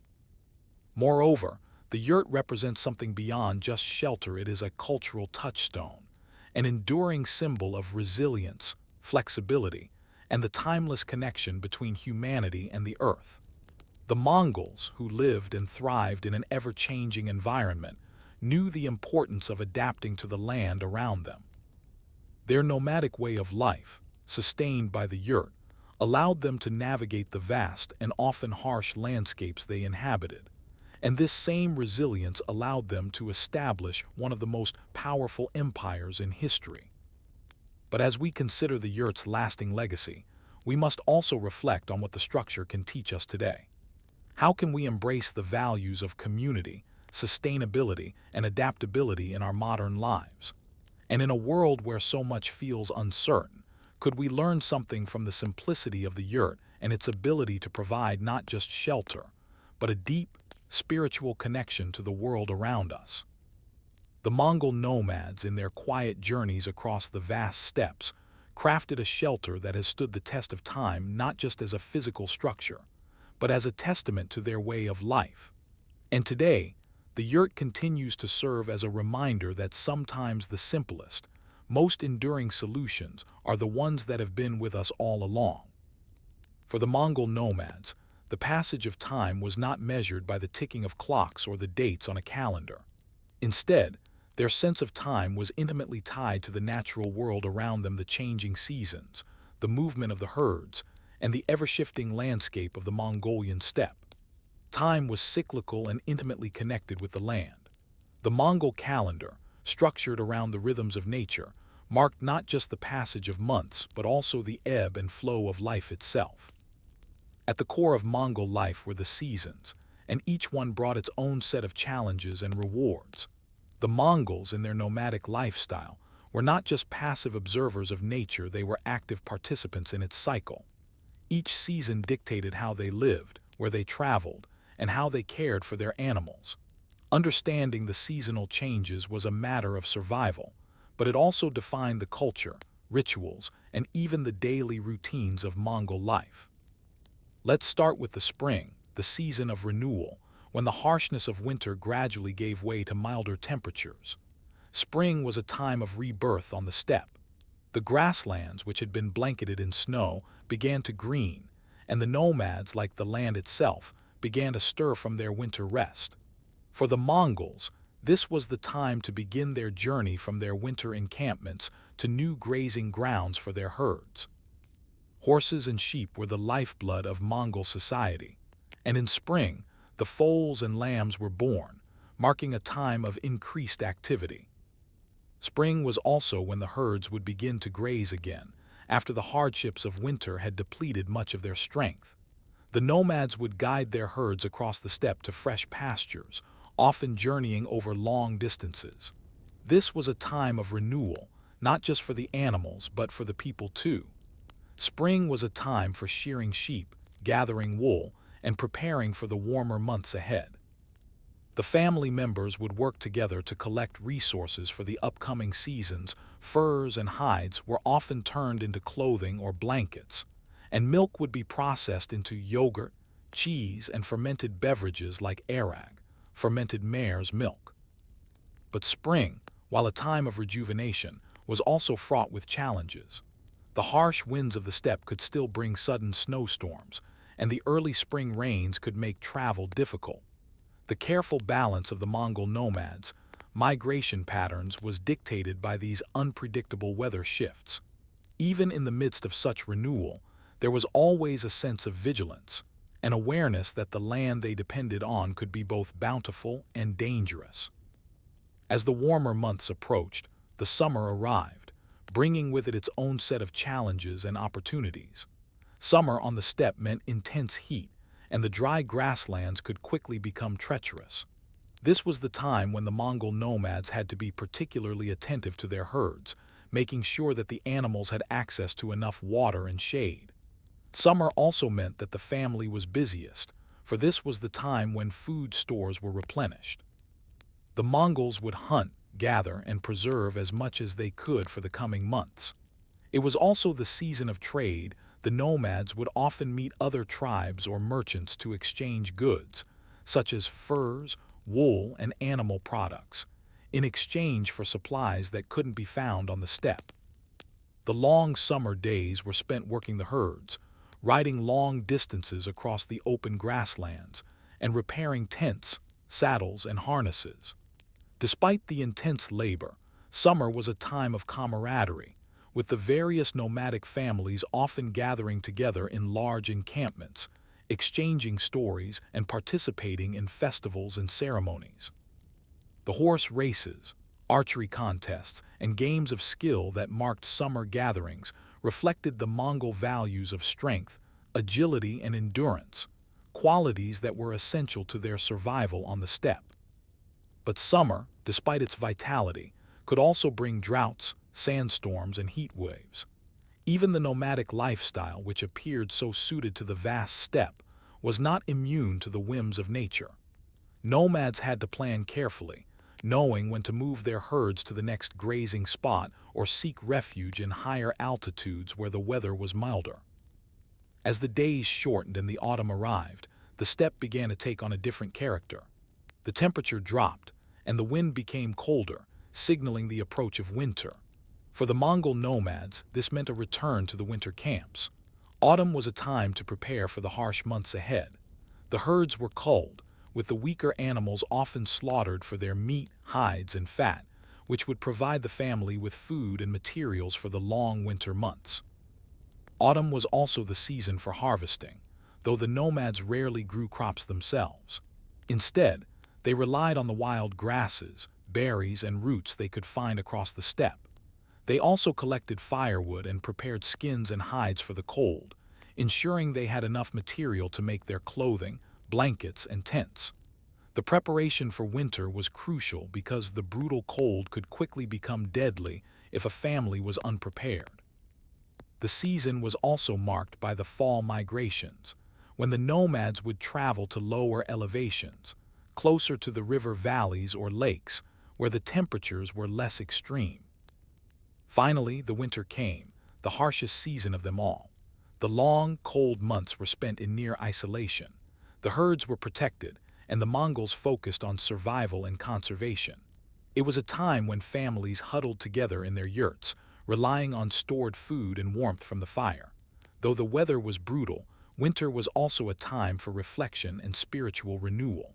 Moreover, the yurt represents something beyond just shelter. It is a cultural touchstone, an enduring symbol of resilience, flexibility, and the timeless connection between humanity and the earth. The Mongols, who lived and thrived in an ever-changing environment, knew the importance of adapting to the land around them. Their nomadic way of life, sustained by the yurt, allowed them to navigate the vast and often harsh landscapes they inhabited, and this same resilience allowed them to establish one of the most powerful empires in history. But as we consider the yurt's lasting legacy, we must also reflect on what the structure can teach us today. How can we embrace the values of community, sustainability, and adaptability in our modern lives? And in a world where so much feels uncertain, could we learn something from the simplicity of the yurt and its ability to provide not just shelter, but a deep, spiritual connection to the world around us? The Mongol nomads, in their quiet journeys across the vast steppes, crafted a shelter that has stood the test of time not just as a physical structure, but as a testament to their way of life. And today, the yurt continues to serve as a reminder that sometimes the simplest, most enduring solutions are the ones that have been with us all along. For the Mongol nomads, the passage of time was not measured by the ticking of clocks or the dates on a calendar. Instead, their sense of time was intimately tied to the natural world around them, the changing seasons, the movement of the herds, and the ever-shifting landscape of the Mongolian steppe. Time was cyclical and intimately connected with the land. The Mongol calendar, structured around the rhythms of nature, marked not just the passage of months but also the ebb and flow of life itself. At the core of Mongol life were the seasons, and each one brought its own set of challenges and rewards. The Mongols, in their nomadic lifestyle, were not just passive observers of nature, they were active participants in its cycle. Each season dictated how they lived, where they traveled, and how they cared for their animals. Understanding the seasonal changes was a matter of survival, but it also defined the culture, rituals, and even the daily routines of Mongol life. Let's start with the spring, the season of renewal, when the harshness of winter gradually gave way to milder temperatures. Spring was a time of rebirth on the steppe. The grasslands, which had been blanketed in snow, began to green, and the nomads, like the land itself, began to stir from their winter rest. For the Mongols, this was the time to begin their journey from their winter encampments to new grazing grounds for their herds. Horses and sheep were the lifeblood of Mongol society, and in spring, the foals and lambs were born, marking a time of increased activity. Spring was also when the herds would begin to graze again, after the hardships of winter had depleted much of their strength. The nomads would guide their herds across the steppe to fresh pastures, often journeying over long distances. This was a time of renewal, not just for the animals but for the people too. Spring was a time for shearing sheep, gathering wool, and preparing for the warmer months ahead. The family members would work together to collect resources for the upcoming seasons. Furs and hides were often turned into clothing or blankets, and milk would be processed into yogurt, cheese, and fermented beverages like arag, fermented mare's milk. But spring, while a time of rejuvenation, was also fraught with challenges. The harsh winds of the steppe could still bring sudden snowstorms, and the early spring rains could make travel difficult. The careful balance of the Mongol nomads' migration patterns was dictated by these unpredictable weather shifts. Even in the midst of such renewal, there was always a sense of vigilance, an awareness that the land they depended on could be both bountiful and dangerous. As the warmer months approached, the summer arrived, bringing with it its own set of challenges and opportunities. Summer on the steppe meant intense heat, and the dry grasslands could quickly become treacherous. This was the time when the Mongol nomads had to be particularly attentive to their herds, making sure that the animals had access to enough water and shade. Summer also meant that the family was busiest, for this was the time when food stores were replenished. The Mongols would hunt, gather, and preserve as much as they could for the coming months. It was also the season of trade. The nomads would often meet other tribes or merchants to exchange goods, such as furs, wool, and animal products, in exchange for supplies that couldn't be found on the steppe. The long summer days were spent working the herds, riding long distances across the open grasslands, and repairing tents, saddles, and harnesses. Despite the intense labor, summer was a time of camaraderie, with the various nomadic families often gathering together in large encampments, exchanging stories and participating in festivals and ceremonies. The horse races, archery contests, and games of skill that marked summer gatherings reflected the Mongol values of strength, agility, and endurance, qualities that were essential to their survival on the steppe. But summer, despite its vitality, could also bring droughts, sandstorms, and heat waves. Even the nomadic lifestyle, which appeared so suited to the vast steppe, was not immune to the whims of nature. Nomads had to plan carefully, knowing when to move their herds to the next grazing spot or seek refuge in higher altitudes where the weather was milder. As the days shortened and the autumn arrived, the steppe began to take on a different character. The temperature dropped, and the wind became colder, signaling the approach of winter. For the Mongol nomads, this meant a return to the winter camps. Autumn was a time to prepare for the harsh months ahead. The herds were culled, with the weaker animals often slaughtered for their meat, hides, and fat, which would provide the family with food and materials for the long winter months. Autumn was also the season for harvesting, though the nomads rarely grew crops themselves. Instead, they relied on the wild grasses, berries, and roots they could find across the steppe. They also collected firewood and prepared skins and hides for the cold, ensuring they had enough material to make their clothing, blankets, and tents. The preparation for winter was crucial because the brutal cold could quickly become deadly if a family was unprepared. The season was also marked by the fall migrations, when the nomads would travel to lower elevations, closer to the river valleys or lakes, where the temperatures were less extreme. Finally, the winter came, the harshest season of them all. The long, cold months were spent in near isolation. The herds were protected, and the Mongols focused on survival and conservation. It was a time when families huddled together in their yurts, relying on stored food and warmth from the fire. Though the weather was brutal, winter was also a time for reflection and spiritual renewal.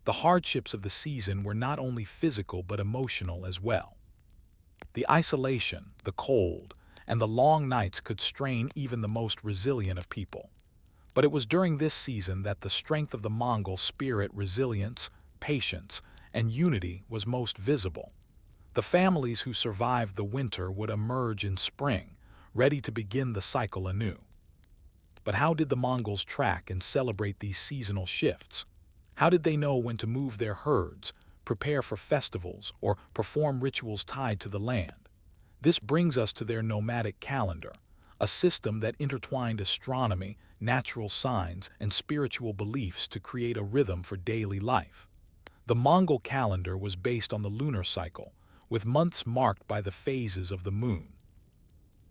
The hardships of the season were not only physical but emotional as well. The isolation, the cold, and the long nights could strain even the most resilient of people. But it was during this season that the strength of the Mongol spirit, resilience, patience, and unity was most visible. The families who survived the winter would emerge in spring, ready to begin the cycle anew. But how did the Mongols track and celebrate these seasonal shifts? How did they know when to move their herds, prepare for festivals, or perform rituals tied to the land? This brings us to their nomadic calendar, a system that intertwined astronomy, natural signs, and spiritual beliefs to create a rhythm for daily life. The Mongol calendar was based on the lunar cycle, with months marked by the phases of the moon.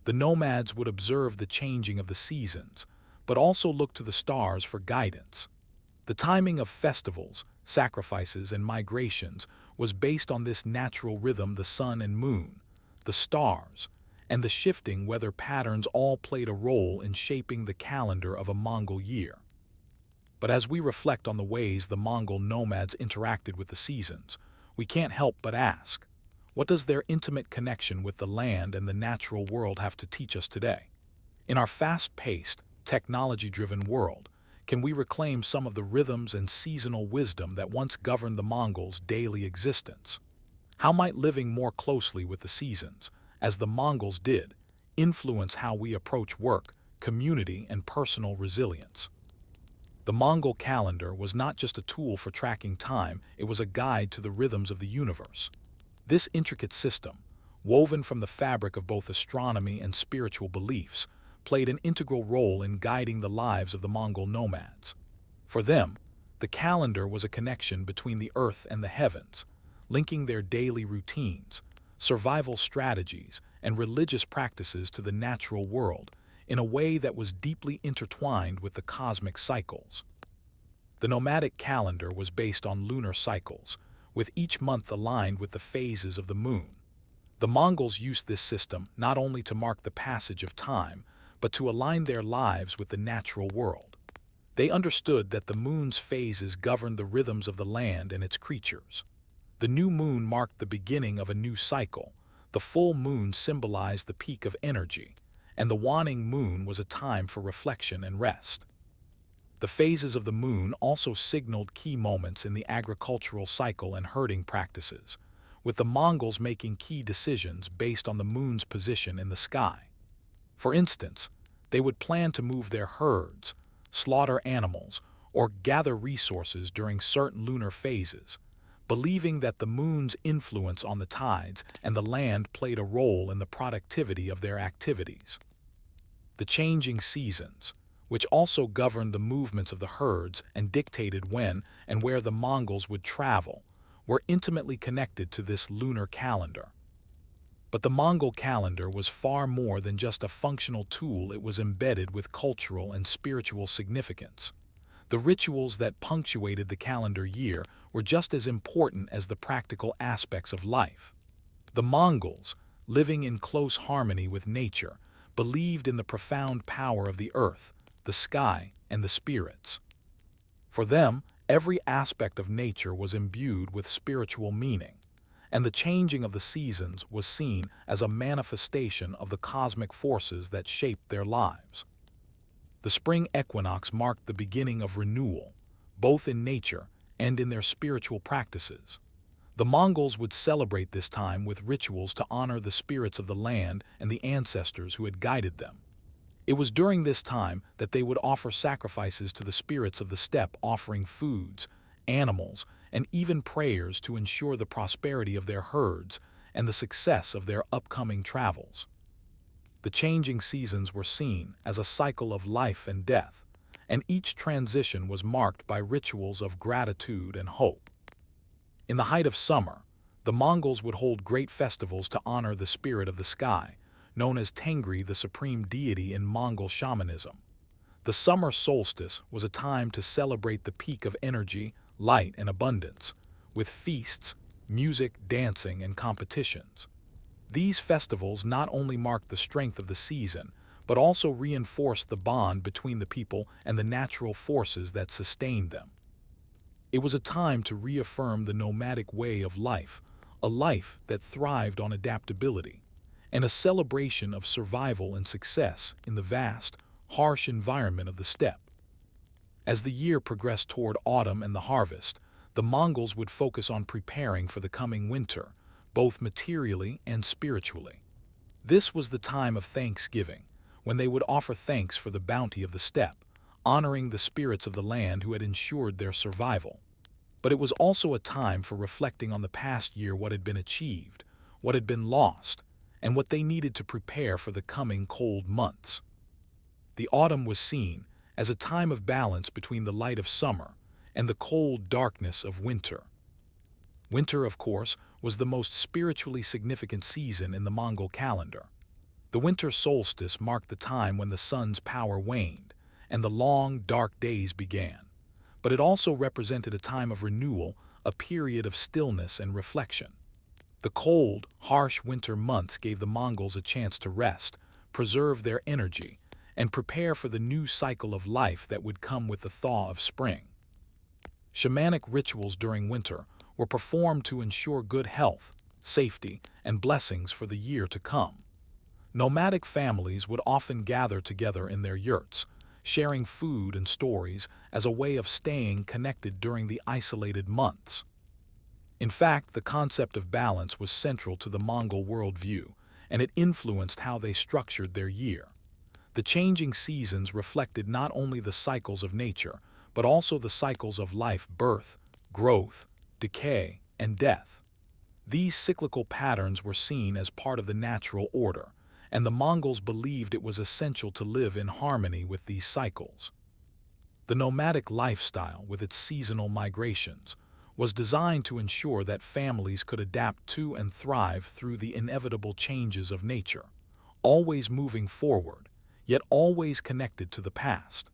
The nomads would observe the changing of the seasons, but also look to the stars for guidance. The timing of festivals, sacrifices, and migrations was based on this natural rhythm. The sun and moon, the stars, and the shifting weather patterns all played a role in shaping the calendar of a Mongol year. But as we reflect on the ways the Mongol nomads interacted with the seasons, we can't help but ask, what does their intimate connection with the land and the natural world have to teach us today? In our fast-paced, technology-driven world, can we reclaim some of the rhythms and seasonal wisdom that once governed the Mongols' daily existence? How might living more closely with the seasons, as the Mongols did, influence how we approach work, community, and personal resilience? The Mongol calendar was not just a tool for tracking time, it was a guide to the rhythms of the universe. This intricate system, woven from the fabric of both astronomy and spiritual beliefs, played an integral role in guiding the lives of the Mongol nomads. For them, the calendar was a connection between the earth and the heavens, linking their daily routines, survival strategies, and religious practices to the natural world in a way that was deeply intertwined with the cosmic cycles. The nomadic calendar was based on lunar cycles, with each month aligned with the phases of the moon. The Mongols used this system not only to mark the passage of time, but to align their lives with the natural world. They understood that the moon's phases governed the rhythms of the land and its creatures. The new moon marked the beginning of a new cycle, the full moon symbolized the peak of energy, and the waning moon was a time for reflection and rest. The phases of the moon also signaled key moments in the agricultural cycle and herding practices, with the Mongols making key decisions based on the moon's position in the sky. For instance, they would plan to move their herds, slaughter animals, or gather resources during certain lunar phases, believing that the moon's influence on the tides and the land played a role in the productivity of their activities. The changing seasons, which also governed the movements of the herds and dictated when and where the Mongols would travel, were intimately connected to this lunar calendar. But the Mongol calendar was far more than just a functional tool. It was embedded with cultural and spiritual significance. The rituals that punctuated the calendar year were just as important as the practical aspects of life. The Mongols, living in close harmony with nature, believed in the profound power of the earth, the sky, and the spirits. For them, every aspect of nature was imbued with spiritual meaning, and the changing of the seasons was seen as a manifestation of the cosmic forces that shaped their lives. The spring equinox marked the beginning of renewal, both in nature and in their spiritual practices. The Mongols would celebrate this time with rituals to honor the spirits of the land and the ancestors who had guided them. It was during this time that they would offer sacrifices to the spirits of the steppe, offering foods, animals, and even prayers to ensure the prosperity of their herds and the success of their upcoming travels. The changing seasons were seen as a cycle of life and death, and each transition was marked by rituals of gratitude and hope. In the height of summer, the Mongols would hold great festivals to honor the spirit of the sky, known as Tengri, the supreme deity in Mongol shamanism. The summer solstice was a time to celebrate the peak of energy, light, and abundance, with feasts, music, dancing, and competitions. These festivals not only marked the strength of the season, but also reinforced the bond between the people and the natural forces that sustained them. It was a time to reaffirm the nomadic way of life, a life that thrived on adaptability, and a celebration of survival and success in the vast, harsh environment of the steppe. As the year progressed toward autumn and the harvest, the Mongols would focus on preparing for the coming winter, both materially and spiritually. This was the time of Thanksgiving, when they would offer thanks for the bounty of the steppe, honoring the spirits of the land who had ensured their survival. But it was also a time for reflecting on the past year, what had been achieved, what had been lost, and what they needed to prepare for the coming cold months. The autumn was seen as a time of balance between the light of summer and the cold darkness of winter. Winter, of course, was the most spiritually significant season in the Mongol calendar. The winter solstice marked the time when the sun's power waned and the long, dark days began. But it also represented a time of renewal, a period of stillness and reflection. The cold, harsh winter months gave the Mongols a chance to rest, preserve their energy, and prepare for the new cycle of life that would come with the thaw of spring. Shamanic rituals during winter were performed to ensure good health, safety, and blessings for the year to come. Nomadic families would often gather together in their yurts, sharing food and stories as a way of staying connected during the isolated months. In fact, the concept of balance was central to the Mongol worldview, and it influenced how they structured their year. The changing seasons reflected not only the cycles of nature, but also the cycles of life: birth, growth, decay, and death. These cyclical patterns were seen as part of the natural order, and the Mongols believed it was essential to live in harmony with these cycles. The nomadic lifestyle, with its seasonal migrations, was designed to ensure that families could adapt to and thrive through the inevitable changes of nature, always moving forward, yet always connected to the past.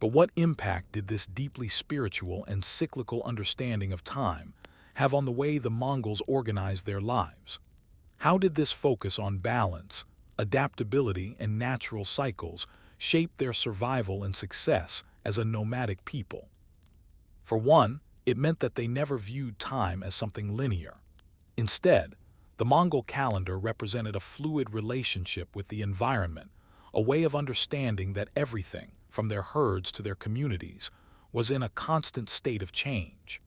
But what impact did this deeply spiritual and cyclical understanding of time have on the way the Mongols organized their lives? How did this focus on balance, adaptability, and natural cycles shape their survival and success as a nomadic people? For one, it meant that they never viewed time as something linear. Instead, the Mongol calendar represented a fluid relationship with the environment, a way of understanding that everything, from their herds to their communities, was in a constant state of change.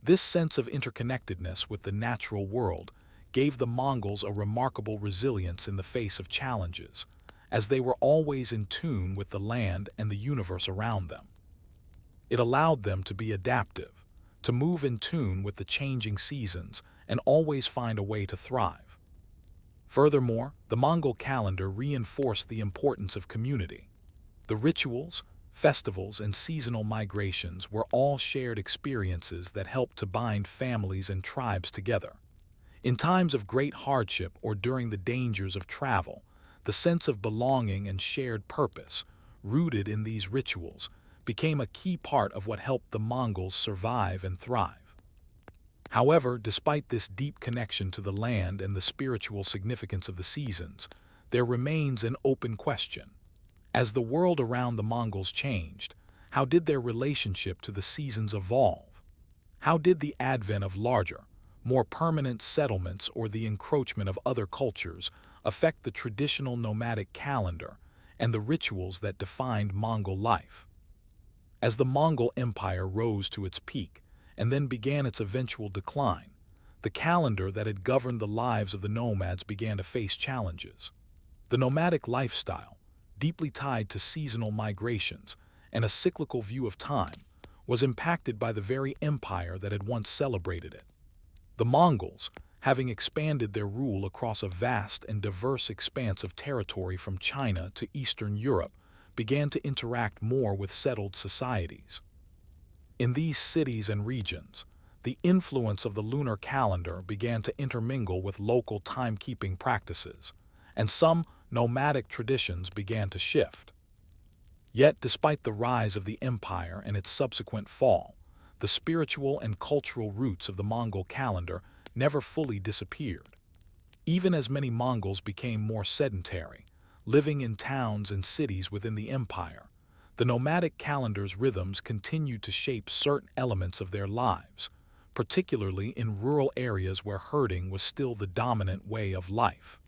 This sense of interconnectedness with the natural world gave the Mongols a remarkable resilience in the face of challenges, as they were always in tune with the land and the universe around them. It allowed them to be adaptive, to move in tune with the changing seasons, and always find a way to thrive. Furthermore, the Mongol calendar reinforced the importance of community. The rituals, festivals, and seasonal migrations were all shared experiences that helped to bind families and tribes together. In times of great hardship or during the dangers of travel, the sense of belonging and shared purpose, rooted in these rituals, became a key part of what helped the Mongols survive and thrive. However, despite this deep connection to the land and the spiritual significance of the seasons, there remains an open question. As the world around the Mongols changed, how did their relationship to the seasons evolve? How did the advent of larger, more permanent settlements or the encroachment of other cultures affect the traditional nomadic calendar and the rituals that defined Mongol life? As the Mongol Empire rose to its peak and then began its eventual decline, the calendar that had governed the lives of the nomads began to face challenges. The nomadic lifestyle, deeply tied to seasonal migrations and a cyclical view of time, was impacted by the very empire that had once celebrated it. The Mongols, having expanded their rule across a vast and diverse expanse of territory from China to Eastern Europe, began to interact more with settled societies. In these cities and regions, the influence of the lunar calendar began to intermingle with local timekeeping practices, and some nomadic traditions began to shift. Yet, despite the rise of the empire and its subsequent fall, the spiritual and cultural roots of the Mongol calendar never fully disappeared. Even as many Mongols became more sedentary, living in towns and cities within the empire, the nomadic calendar's rhythms continued to shape certain elements of their lives, particularly in rural areas where herding was still the dominant way of life.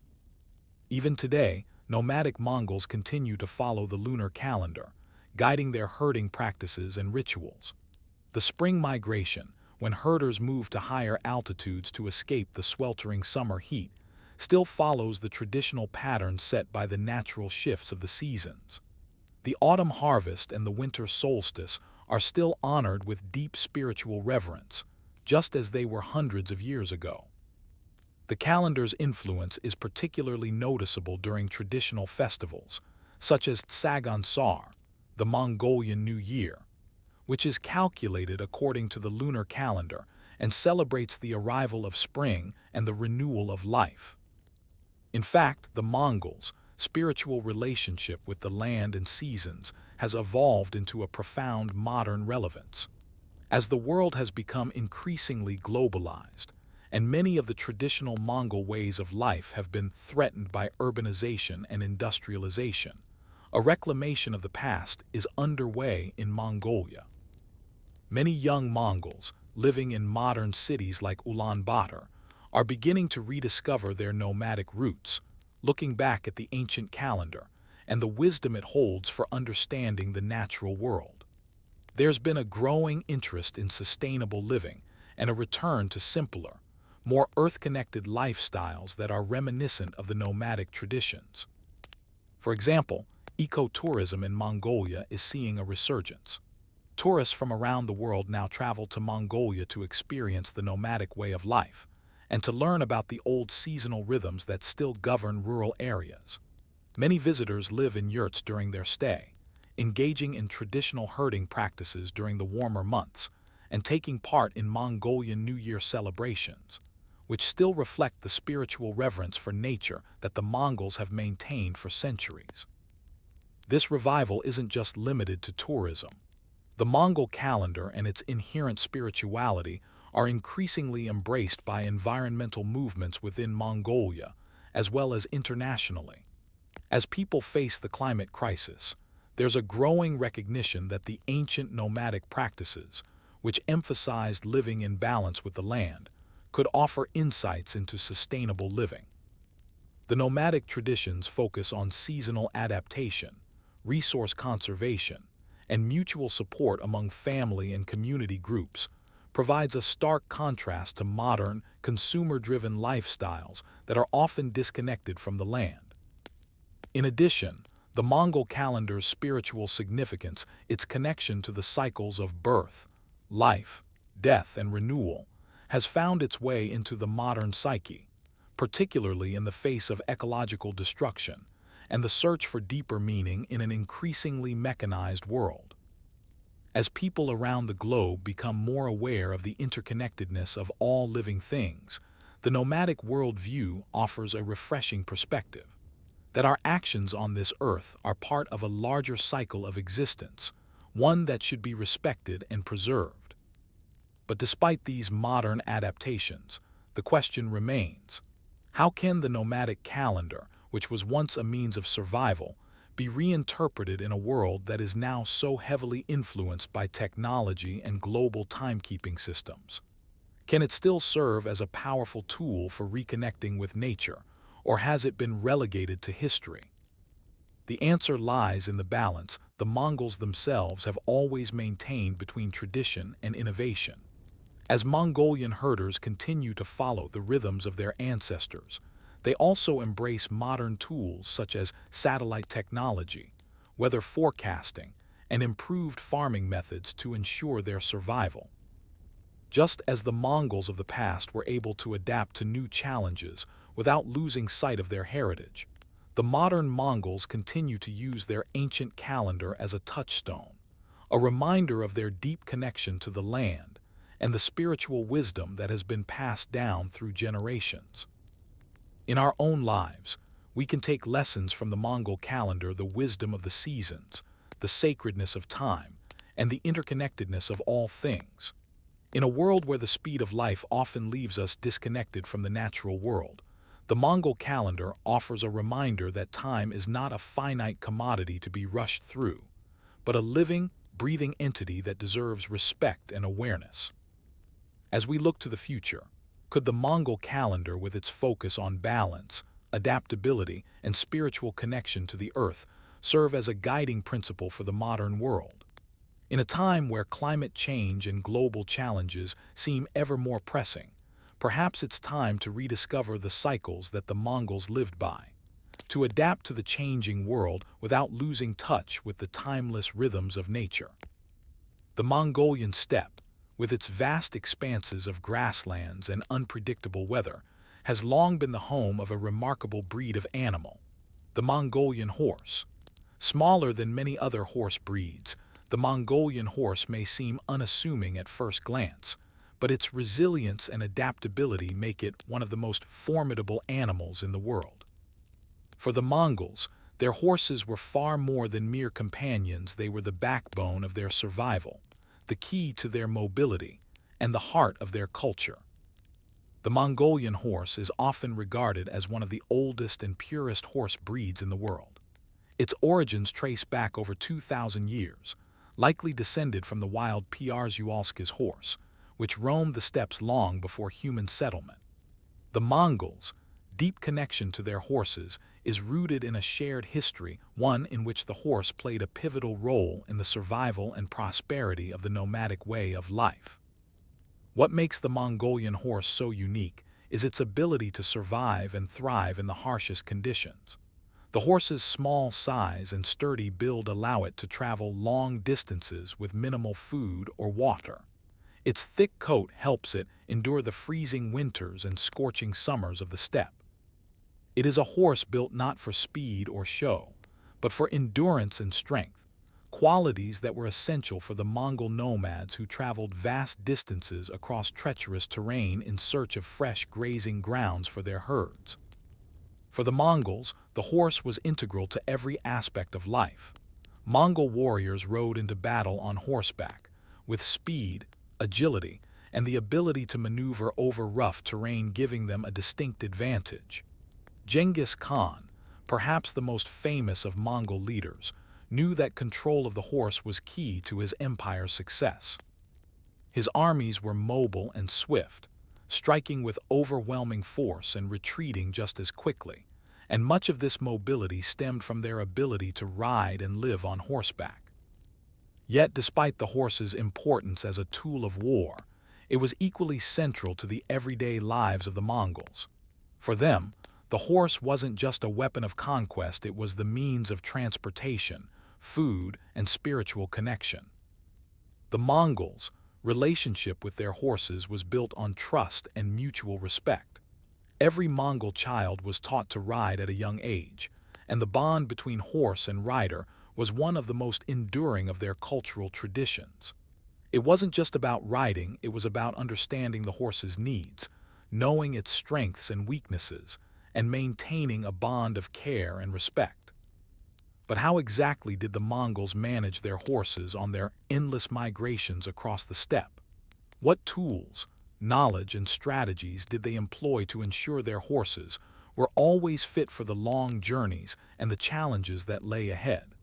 Even today, nomadic Mongols continue to follow the lunar calendar, guiding their herding practices and rituals. The spring migration, when herders move to higher altitudes to escape the sweltering summer heat, still follows the traditional pattern set by the natural shifts of the seasons. The autumn harvest and the winter solstice are still honored with deep spiritual reverence, just as they were hundreds of years ago. The calendar's influence is particularly noticeable during traditional festivals, such as Tsagan Sar, the Mongolian New Year, which is calculated according to the lunar calendar and celebrates the arrival of spring and the renewal of life. In fact, the Mongols' spiritual relationship with the land and seasons has evolved into a profound modern relevance. As the world has become increasingly globalized, and many of the traditional Mongol ways of life have been threatened by urbanization and industrialization, a reclamation of the past is underway in Mongolia. Many young Mongols, living in modern cities like Ulaanbaatar, are beginning to rediscover their nomadic roots, looking back at the ancient calendar and the wisdom it holds for understanding the natural world. There's been a growing interest in sustainable living and a return to simpler, more earth-connected lifestyles that are reminiscent of the nomadic traditions. For example, ecotourism in Mongolia is seeing a resurgence. Tourists from around the world now travel to Mongolia to experience the nomadic way of life and to learn about the old seasonal rhythms that still govern rural areas. Many visitors live in yurts during their stay, engaging in traditional herding practices during the warmer months and taking part in Mongolian New Year celebrations, which still reflect the spiritual reverence for nature that the Mongols have maintained for centuries. This revival isn't just limited to tourism. The Mongol calendar and its inherent spirituality are increasingly embraced by environmental movements within Mongolia, as well as internationally. As people face the climate crisis, there's a growing recognition that the ancient nomadic practices, which emphasized living in balance with the land, could offer insights into sustainable living. The nomadic traditions focus on seasonal adaptation, resource conservation, and mutual support among family and community groups, provides a stark contrast to modern, consumer-driven lifestyles that are often disconnected from the land. In addition, the Mongol calendar's spiritual significance, its connection to the cycles of birth, life, death, and renewal, has found its way into the modern psyche, particularly in the face of ecological destruction and the search for deeper meaning in an increasingly mechanized world. As people around the globe become more aware of the interconnectedness of all living things, the nomadic worldview offers a refreshing perspective that our actions on this earth are part of a larger cycle of existence, one that should be respected and preserved. But despite these modern adaptations, the question remains: how can the nomadic calendar, which was once a means of survival, be reinterpreted in a world that is now so heavily influenced by technology and global timekeeping systems? Can it still serve as a powerful tool for reconnecting with nature, or has it been relegated to history? The answer lies in the balance the Mongols themselves have always maintained between tradition and innovation. As Mongolian herders continue to follow the rhythms of their ancestors, they also embrace modern tools such as satellite technology, weather forecasting, and improved farming methods to ensure their survival. Just as the Mongols of the past were able to adapt to new challenges without losing sight of their heritage, the modern Mongols continue to use their ancient calendar as a touchstone, a reminder of their deep connection to the land and the spiritual wisdom that has been passed down through generations. In our own lives, we can take lessons from the Mongol calendar: the wisdom of the seasons, the sacredness of time, and the interconnectedness of all things. In a world where the speed of life often leaves us disconnected from the natural world, the Mongol calendar offers a reminder that time is not a finite commodity to be rushed through, but a living, breathing entity that deserves respect and awareness. As we look to the future, could the Mongol calendar, with its focus on balance, adaptability, and spiritual connection to the earth, serve as a guiding principle for the modern world? In a time where climate change and global challenges seem ever more pressing, perhaps it's time to rediscover the cycles that the Mongols lived by, to adapt to the changing world without losing touch with the timeless rhythms of nature. The Mongolian steppe, with its vast expanses of grasslands and unpredictable weather, has long been the home of a remarkable breed of animal, the Mongolian horse. Smaller than many other horse breeds, the Mongolian horse may seem unassuming at first glance, but its resilience and adaptability make it one of the most formidable animals in the world. For the Mongols, their horses were far more than mere companions. They were the backbone of their survival, the key to their mobility, and the heart of their culture. The Mongolian horse is often regarded as one of the oldest and purest horse breeds in the world. Its origins trace back over 2,000 years, likely descended from the wild Przualsky's horse, which roamed the steppes long before human settlement. The Mongols' deep connection to their horses is rooted in a shared history, one in which the horse played a pivotal role in the survival and prosperity of the nomadic way of life. What makes the Mongolian horse so unique is its ability to survive and thrive in the harshest conditions. The horse's small size and sturdy build allow it to travel long distances with minimal food or water. Its thick coat helps it endure the freezing winters and scorching summers of the steppe. It is a horse built not for speed or show, but for endurance and strength, qualities that were essential for the Mongol nomads who traveled vast distances across treacherous terrain in search of fresh grazing grounds for their herds. For the Mongols, the horse was integral to every aspect of life. Mongol warriors rode into battle on horseback, with speed, agility, and the ability to maneuver over rough terrain giving them a distinct advantage. Genghis Khan, perhaps the most famous of Mongol leaders, knew that control of the horse was key to his empire's success. His armies were mobile and swift, striking with overwhelming force and retreating just as quickly, and much of this mobility stemmed from their ability to ride and live on horseback. Yet, despite the horse's importance as a tool of war, it was equally central to the everyday lives of the Mongols. For them, the horse wasn't just a weapon of conquest, it was the means of transportation, food, and spiritual connection. The Mongols' relationship with their horses was built on trust and mutual respect. Every Mongol child was taught to ride at a young age, and the bond between horse and rider was one of the most enduring of their cultural traditions. It wasn't just about riding, it was about understanding the horse's needs, knowing its strengths and weaknesses, and maintaining a bond of care and respect. But how exactly did the Mongols manage their horses on their endless migrations across the steppe? What tools, knowledge, and strategies did they employ to ensure their horses were always fit for the long journeys and the challenges that lay ahead?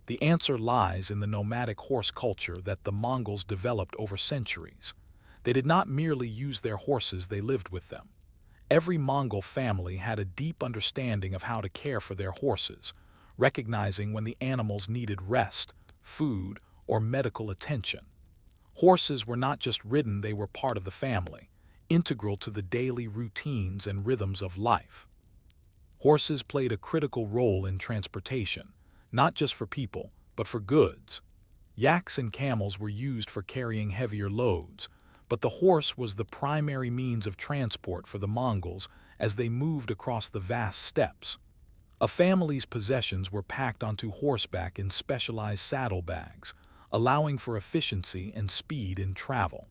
The answer lies in the nomadic horse culture that the Mongols developed over centuries. They did not merely use their horses, they lived with them. Every Mongol family had a deep understanding of how to care for their horses, recognizing when the animals needed rest, food, or medical attention. Horses were not just ridden, they were part of the family, integral to the daily routines and rhythms of life. Horses played a critical role in transportation, not just for people, but for goods. Yaks and camels were used for carrying heavier loads, but the horse was the primary means of transport for the Mongols as they moved across the vast steppes. A family's possessions were packed onto horseback in specialized saddlebags, allowing for efficiency and speed in travel.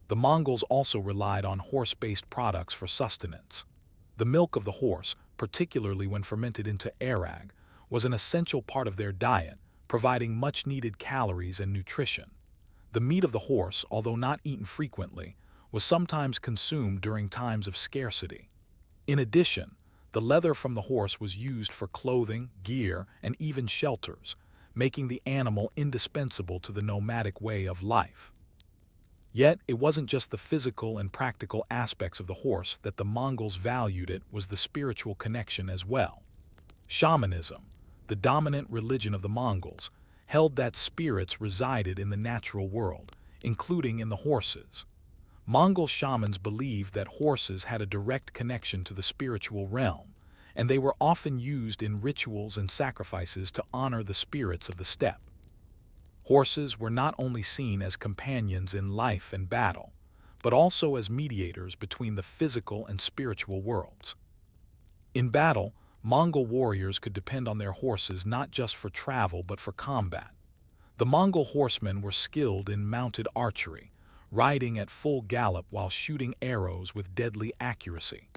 The Mongols also relied on horse-based products for sustenance. The milk of the horse, particularly when fermented into arag, was an essential part of their diet, providing much-needed calories and nutrition. The meat of the horse, although not eaten frequently, was sometimes consumed during times of scarcity. In addition, the leather from the horse was used for clothing, gear, and even shelters, making the animal indispensable to the nomadic way of life. Yet, it wasn't just the physical and practical aspects of the horse that the Mongols valued, it was the spiritual connection as well. Shamanism, the dominant religion of the Mongols, held that spirits resided in the natural world, including in the horses. Mongol shamans believed that horses had a direct connection to the spiritual realm, and they were often used in rituals and sacrifices to honor the spirits of the steppe. Horses were not only seen as companions in life and battle, but also as mediators between the physical and spiritual worlds. In battle, Mongol warriors could depend on their horses not just for travel but for combat. The Mongol horsemen were skilled in mounted archery, riding at full gallop while shooting arrows with deadly accuracy.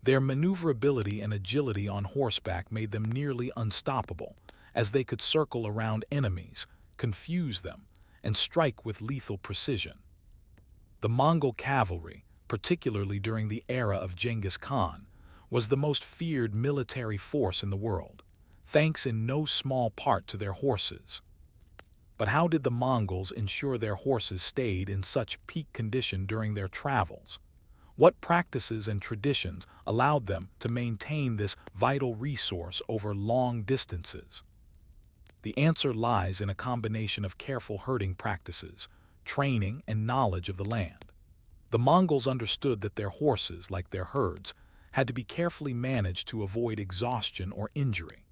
Their maneuverability and agility on horseback made them nearly unstoppable, as they could circle around enemies, confuse them, and strike with lethal precision. The Mongol cavalry, particularly during the era of Genghis Khan, was the most feared military force in the world, thanks in no small part to their horses. But how did the Mongols ensure their horses stayed in such peak condition during their travels? What practices and traditions allowed them to maintain this vital resource over long distances? The answer lies in a combination of careful herding practices, training, and knowledge of the land. The Mongols understood that their horses, like their herds, had to be carefully managed to avoid exhaustion or injury.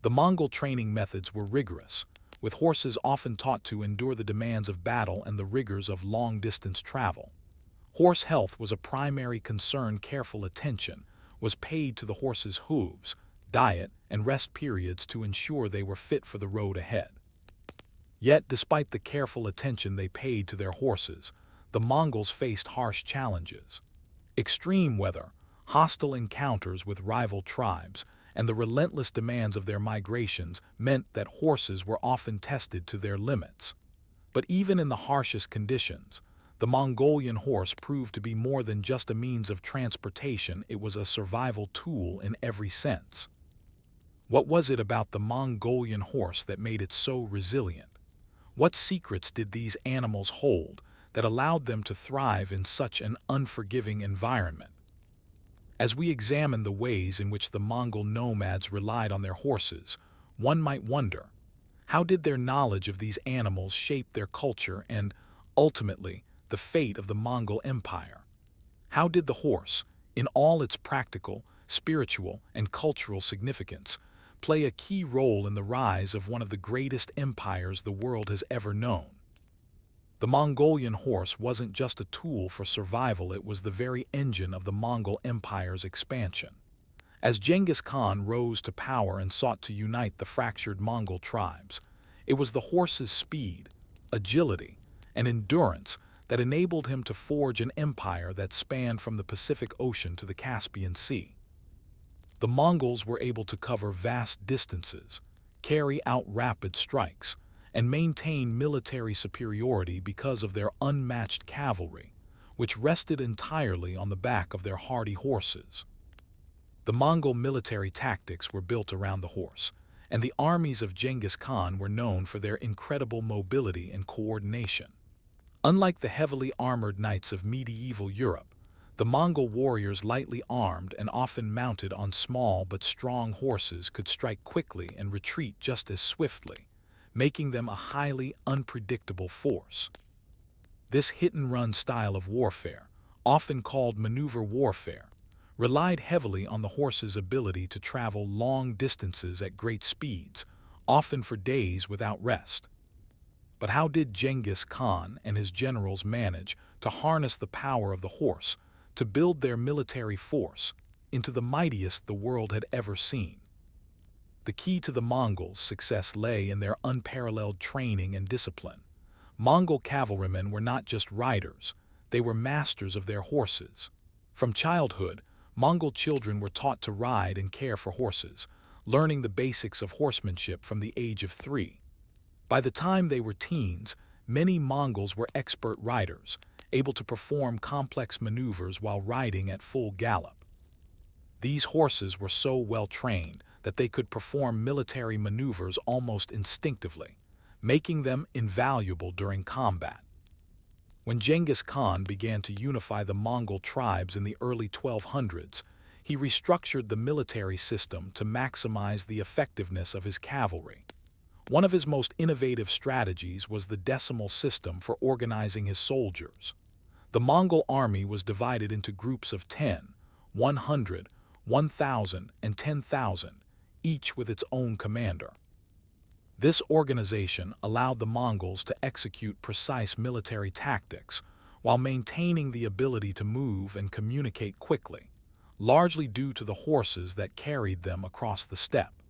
The Mongol training methods were rigorous, with horses often taught to endure the demands of battle and the rigors of long-distance travel. Horse health was a primary concern. Careful attention was paid to the horse's hooves, diet, and rest periods to ensure they were fit for the road ahead. Yet, despite the careful attention they paid to their horses, the Mongols faced harsh challenges. Extreme weather, hostile encounters with rival tribes, and the relentless demands of their migrations meant that horses were often tested to their limits. But even in the harshest conditions, the Mongolian horse proved to be more than just a means of transportation. It was a survival tool in every sense. What was it about the Mongolian horse that made it so resilient? What secrets did these animals hold that allowed them to thrive in such an unforgiving environment? As we examine the ways in which the Mongol nomads relied on their horses, one might wonder, how did their knowledge of these animals shape their culture and, ultimately, the fate of the Mongol Empire? How did the horse, in all its practical, spiritual, and cultural significance, play a key role in the rise of one of the greatest empires the world has ever known? The Mongolian horse wasn't just a tool for survival, it was the very engine of the Mongol Empire's expansion. As Genghis Khan rose to power and sought to unite the fractured Mongol tribes, it was the horse's speed, agility, and endurance that enabled him to forge an empire that spanned from the Pacific Ocean to the Caspian Sea. The Mongols were able to cover vast distances, carry out rapid strikes, and maintain military superiority because of their unmatched cavalry, which rested entirely on the back of their hardy horses. The Mongol military tactics were built around the horse, and the armies of Genghis Khan were known for their incredible mobility and coordination. Unlike the heavily armored knights of medieval Europe, the Mongol warriors, lightly armed and often mounted on small but strong horses, could strike quickly and retreat just as swiftly, making them a highly unpredictable force. This hit-and-run style of warfare, often called maneuver warfare, relied heavily on the horse's ability to travel long distances at great speeds, often for days without rest. But how did Genghis Khan and his generals manage to harness the power of the horse to build their military force into the mightiest the world had ever seen? The key to the Mongols' success lay in their unparalleled training and discipline. Mongol cavalrymen were not just riders, they were masters of their horses. From childhood, Mongol children were taught to ride and care for horses, learning the basics of horsemanship from the age of 3. By the time they were teens, many Mongols were expert riders, able to perform complex maneuvers while riding at full gallop. These horses were so well trained that they could perform military maneuvers almost instinctively, making them invaluable during combat. When Genghis Khan began to unify the Mongol tribes in the early 1200s, he restructured the military system to maximize the effectiveness of his cavalry. One of his most innovative strategies was the decimal system for organizing his soldiers. The Mongol army was divided into groups of 10, 100, 1,000, and 10,000, each with its own commander. This organization allowed the Mongols to execute precise military tactics while maintaining the ability to move and communicate quickly, largely due to the horses that carried them across the steppe.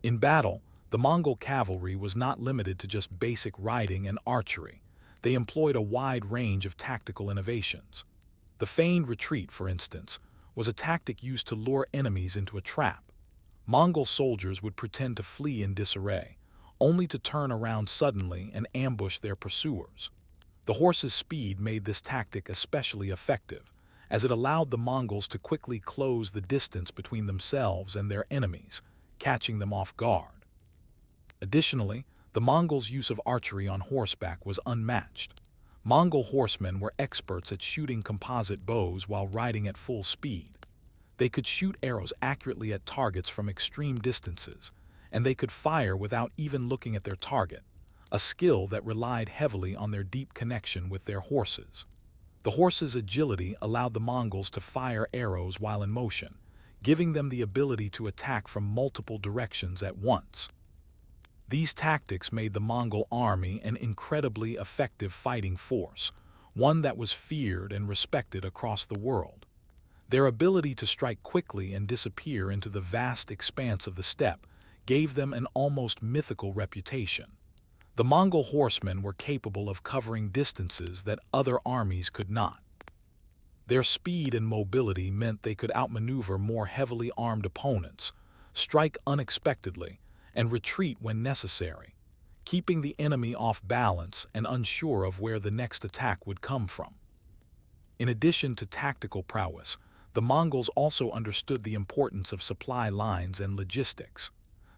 In battle, the Mongol cavalry was not limited to just basic riding and archery. They employed a wide range of tactical innovations. The feigned retreat, for instance, was a tactic used to lure enemies into a trap. Mongol soldiers would pretend to flee in disarray, only to turn around suddenly and ambush their pursuers. The horse's speed made this tactic especially effective, as it allowed the Mongols to quickly close the distance between themselves and their enemies, catching them off guard. Additionally, the Mongols' use of archery on horseback was unmatched. Mongol horsemen were experts at shooting composite bows while riding at full speed. They could shoot arrows accurately at targets from extreme distances, and they could fire without even looking at their target, a skill that relied heavily on their deep connection with their horses. The horses' agility allowed the Mongols to fire arrows while in motion, giving them the ability to attack from multiple directions at once. These tactics made the Mongol army an incredibly effective fighting force, one that was feared and respected across the world. Their ability to strike quickly and disappear into the vast expanse of the steppe gave them an almost mythical reputation. The Mongol horsemen were capable of covering distances that other armies could not. Their speed and mobility meant they could outmaneuver more heavily armed opponents, strike unexpectedly, and retreat when necessary, keeping the enemy off balance and unsure of where the next attack would come from. In addition to tactical prowess, the Mongols also understood the importance of supply lines and logistics.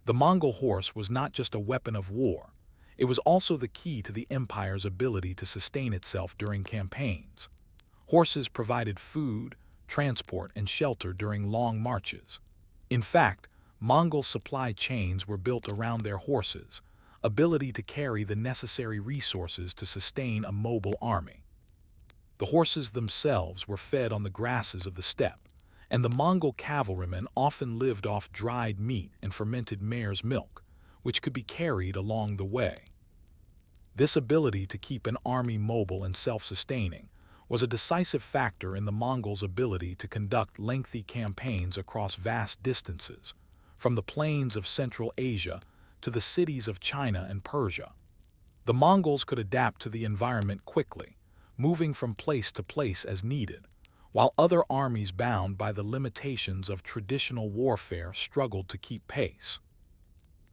The Mongol horse was not just a weapon of war, it was also the key to the empire's ability to sustain itself during campaigns. Horses provided food, transport, and shelter during long marches. In fact, Mongol supply chains were built around their horses' ability to carry the necessary resources to sustain a mobile army. The horses themselves were fed on the grasses of the steppe, and the Mongol cavalrymen often lived off dried meat and fermented mare's milk, which could be carried along the way. This ability to keep an army mobile and self-sustaining was a decisive factor in the Mongols' ability to conduct lengthy campaigns across vast distances, from the plains of Central Asia to the cities of China and Persia. The Mongols could adapt to the environment quickly, moving from place to place as needed, while other armies bound by the limitations of traditional warfare struggled to keep pace.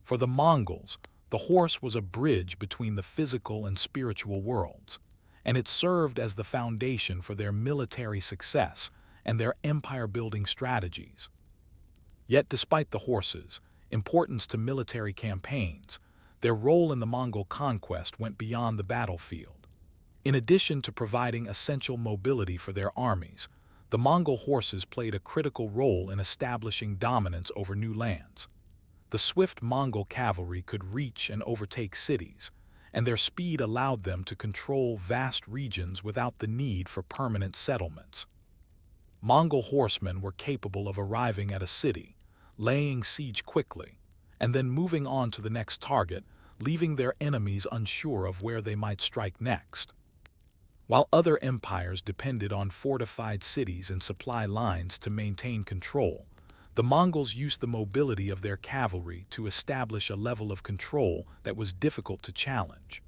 For the Mongols, the horse was a bridge between the physical and spiritual worlds, and it served as the foundation for their military success and their empire-building strategies. Yet despite the horses' importance to military campaigns, their role in the Mongol conquest went beyond the battlefield. In addition to providing essential mobility for their armies, the Mongol horses played a critical role in establishing dominance over new lands. The swift Mongol cavalry could reach and overtake cities, and their speed allowed them to control vast regions without the need for permanent settlements. Mongol horsemen were capable of arriving at a city, laying siege quickly, and then moving on to the next target, leaving their enemies unsure of where they might strike next. While other empires depended on fortified cities and supply lines to maintain control, the Mongols used the mobility of their cavalry to establish a level of control that was difficult to challenge.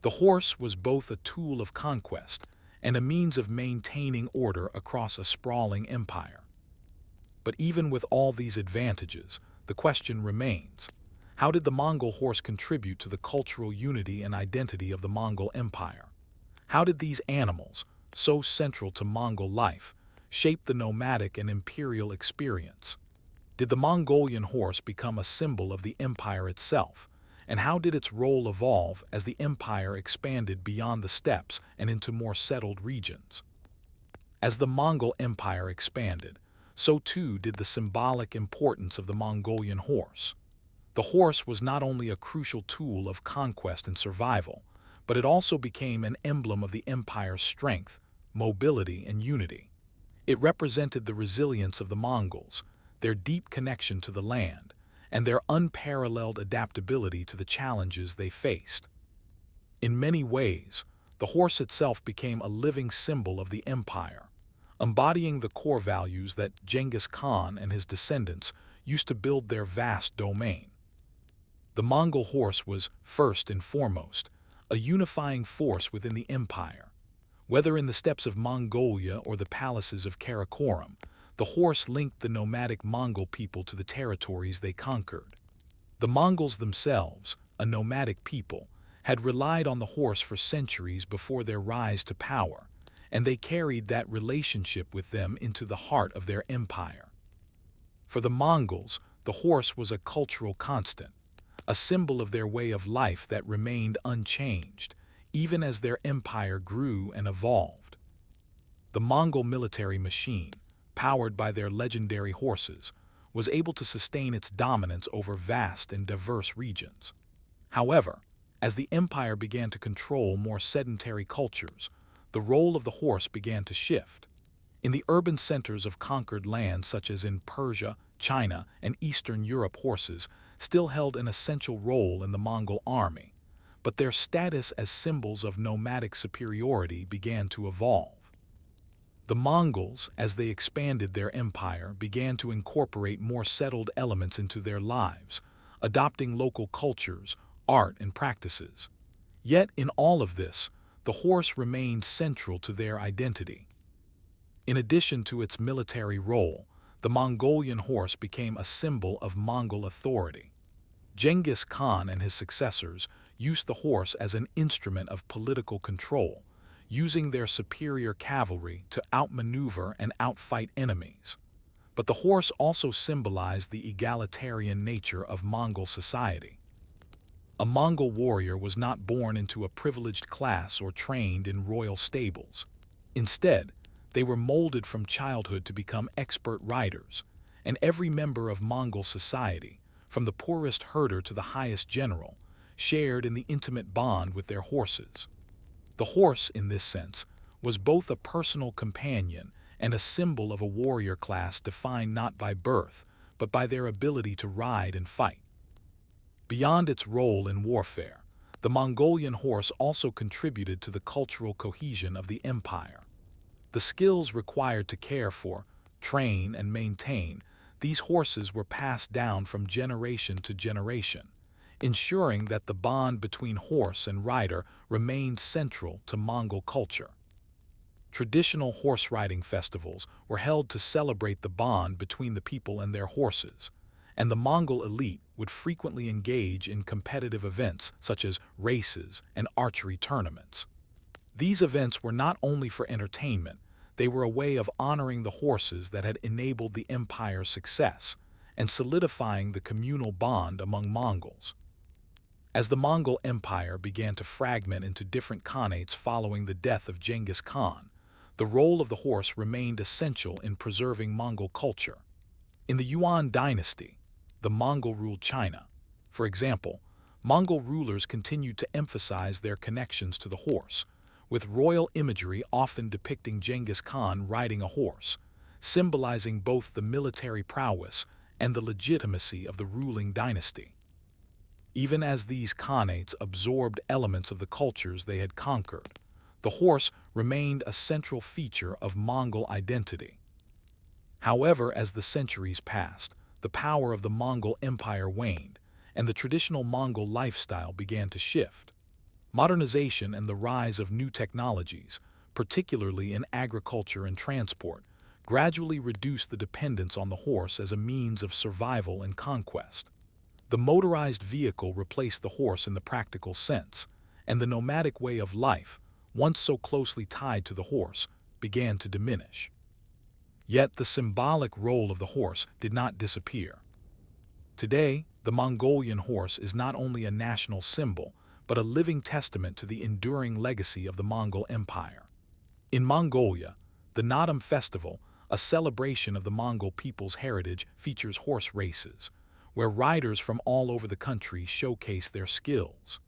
The horse was both a tool of conquest and a means of maintaining order across a sprawling empire. But even with all these advantages, the question remains: how did the Mongol horse contribute to the cultural unity and identity of the Mongol Empire? How did these animals, so central to Mongol life, shape the nomadic and imperial experience? Did the Mongolian horse become a symbol of the empire itself? And how did its role evolve as the empire expanded beyond the steppes and into more settled regions? As the Mongol Empire expanded, so too did the symbolic importance of the Mongolian horse. The horse was not only a crucial tool of conquest and survival, but it also became an emblem of the empire's strength, mobility, and unity. It represented the resilience of the Mongols, their deep connection to the land, and their unparalleled adaptability to the challenges they faced. In many ways, the horse itself became a living symbol of the empire, embodying the core values that Genghis Khan and his descendants used to build their vast domain. The Mongol horse was, first and foremost, a unifying force within the empire. Whether in the steppes of Mongolia or the palaces of Karakoram, the horse linked the nomadic Mongol people to the territories they conquered. The Mongols themselves, a nomadic people, had relied on the horse for centuries before their rise to power, and they carried that relationship with them into the heart of their empire. For the Mongols, the horse was a cultural constant, a symbol of their way of life that remained unchanged, even as their empire grew and evolved. The Mongol military machine, powered by their legendary horses, was able to sustain its dominance over vast and diverse regions. However, as the empire began to control more sedentary cultures, the role of the horse began to shift. In the urban centers of conquered lands such as in Persia, China, and Eastern Europe, horses still held an essential role in the Mongol army, but their status as symbols of nomadic superiority began to evolve. The Mongols, as they expanded their empire, began to incorporate more settled elements into their lives, adopting local cultures, art, and practices. Yet, in all of this, the horse remained central to their identity. In addition to its military role, the Mongolian horse became a symbol of Mongol authority. Genghis Khan and his successors used the horse as an instrument of political control, using their superior cavalry to outmaneuver and outfight enemies. But the horse also symbolized the egalitarian nature of Mongol society. A Mongol warrior was not born into a privileged class or trained in royal stables. Instead, they were molded from childhood to become expert riders, and every member of Mongol society, from the poorest herder to the highest general, shared in the intimate bond with their horses. The horse, in this sense, was both a personal companion and a symbol of a warrior class defined not by birth, but by their ability to ride and fight. Beyond its role in warfare, the Mongolian horse also contributed to the cultural cohesion of the empire. The skills required to care for, train, and maintain these horses were passed down from generation to generation, ensuring that the bond between horse and rider remained central to Mongol culture. Traditional horse riding festivals were held to celebrate the bond between the people and their horses, and the Mongol elite would frequently engage in competitive events such as races and archery tournaments. These events were not only for entertainment, they were a way of honoring the horses that had enabled the empire's success and solidifying the communal bond among Mongols. As the Mongol Empire began to fragment into different khanates following the death of Genghis Khan, the role of the horse remained essential in preserving Mongol culture. In the Yuan dynasty, the Mongol ruled China. For example, Mongol rulers continued to emphasize their connections to the horse, with royal imagery often depicting Genghis Khan riding a horse, symbolizing both the military prowess and the legitimacy of the ruling dynasty. Even as these khanates absorbed elements of the cultures they had conquered, the horse remained a central feature of Mongol identity. However, as the centuries passed, the power of the Mongol Empire waned, and the traditional Mongol lifestyle began to shift. Modernization and the rise of new technologies, particularly in agriculture and transport, gradually reduced the dependence on the horse as a means of survival and conquest. The motorized vehicle replaced the horse in the practical sense, and the nomadic way of life, once so closely tied to the horse, began to diminish. Yet the symbolic role of the horse did not disappear. Today, the Mongolian horse is not only a national symbol, but a living testament to the enduring legacy of the Mongol Empire. In Mongolia, the Naadam Festival, a celebration of the Mongol people's heritage, features horse races, where riders from all over the country showcase their skills.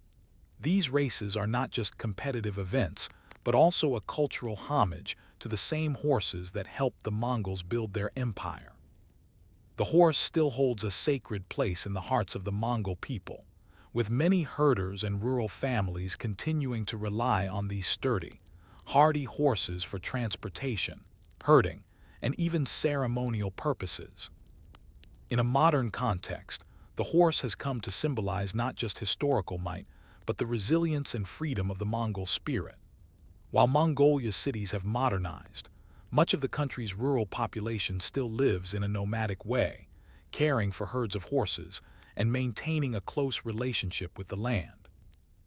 These races are not just competitive events, but also a cultural homage to the same horses that helped the Mongols build their empire. The horse still holds a sacred place in the hearts of the Mongol people, with many herders and rural families continuing to rely on these sturdy, hardy horses for transportation, herding, and even ceremonial purposes. In a modern context, the horse has come to symbolize not just historical might, but the resilience and freedom of the Mongol spirit. While Mongolia's cities have modernized, much of the country's rural population still lives in a nomadic way, caring for herds of horses and maintaining a close relationship with the land.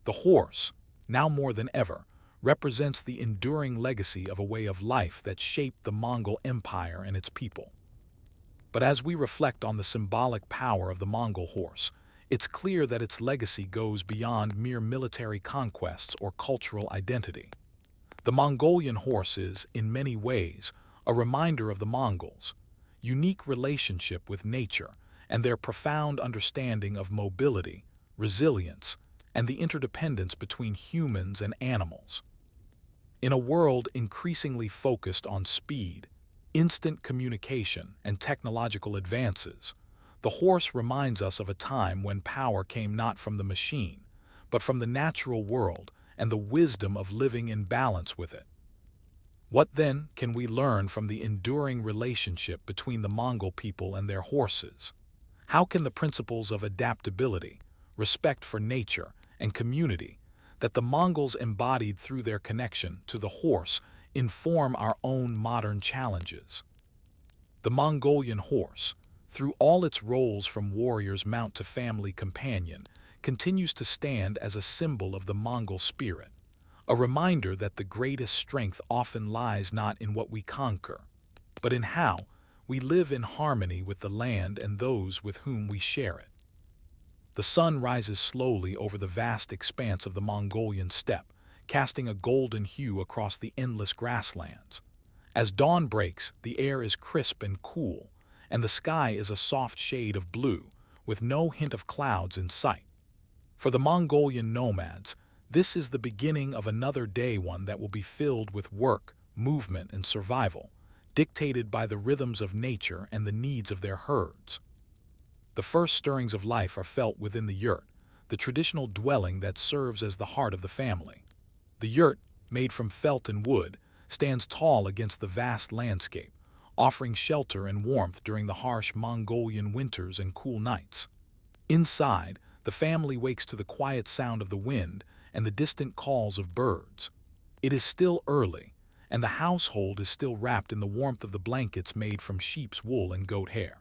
The horse, now more than ever, represents the enduring legacy of a way of life that shaped the Mongol Empire and its people. But as we reflect on the symbolic power of the Mongol horse, it's clear that its legacy goes beyond mere military conquests or cultural identity. The Mongolian horse is, in many ways, a reminder of the Mongols' unique relationship with nature and their profound understanding of mobility, resilience, and the interdependence between humans and animals. In a world increasingly focused on speed, instant communication, and technological advances, the horse reminds us of a time when power came not from the machine, but from the natural world and the wisdom of living in balance with it. What then can we learn from the enduring relationship between the Mongol people and their horses? How can the principles of adaptability, respect for nature, and community that the Mongols embodied through their connection to the horse inform our own modern challenges? The Mongolian horse, through all its roles from warrior's mount to family companion, continues to stand as a symbol of the Mongol spirit, a reminder that the greatest strength often lies not in what we conquer, but in how we live in harmony with the land and those with whom we share it. The sun rises slowly over the vast expanse of the Mongolian steppe, casting a golden hue across the endless grasslands. As dawn breaks, the air is crisp and cool, and the sky is a soft shade of blue, with no hint of clouds in sight. For the Mongolian nomads, this is the beginning of another day, one that will be filled with work, movement, and survival, dictated by the rhythms of nature and the needs of their herds. The first stirrings of life are felt within the yurt, the traditional dwelling that serves as the heart of the family. The yurt, made from felt and wood, stands tall against the vast landscape, offering shelter and warmth during the harsh Mongolian winters and cool nights. Inside, the family wakes to the quiet sound of the wind and the distant calls of birds. It is still early, and the household is still wrapped in the warmth of the blankets made from sheep's wool and goat hair.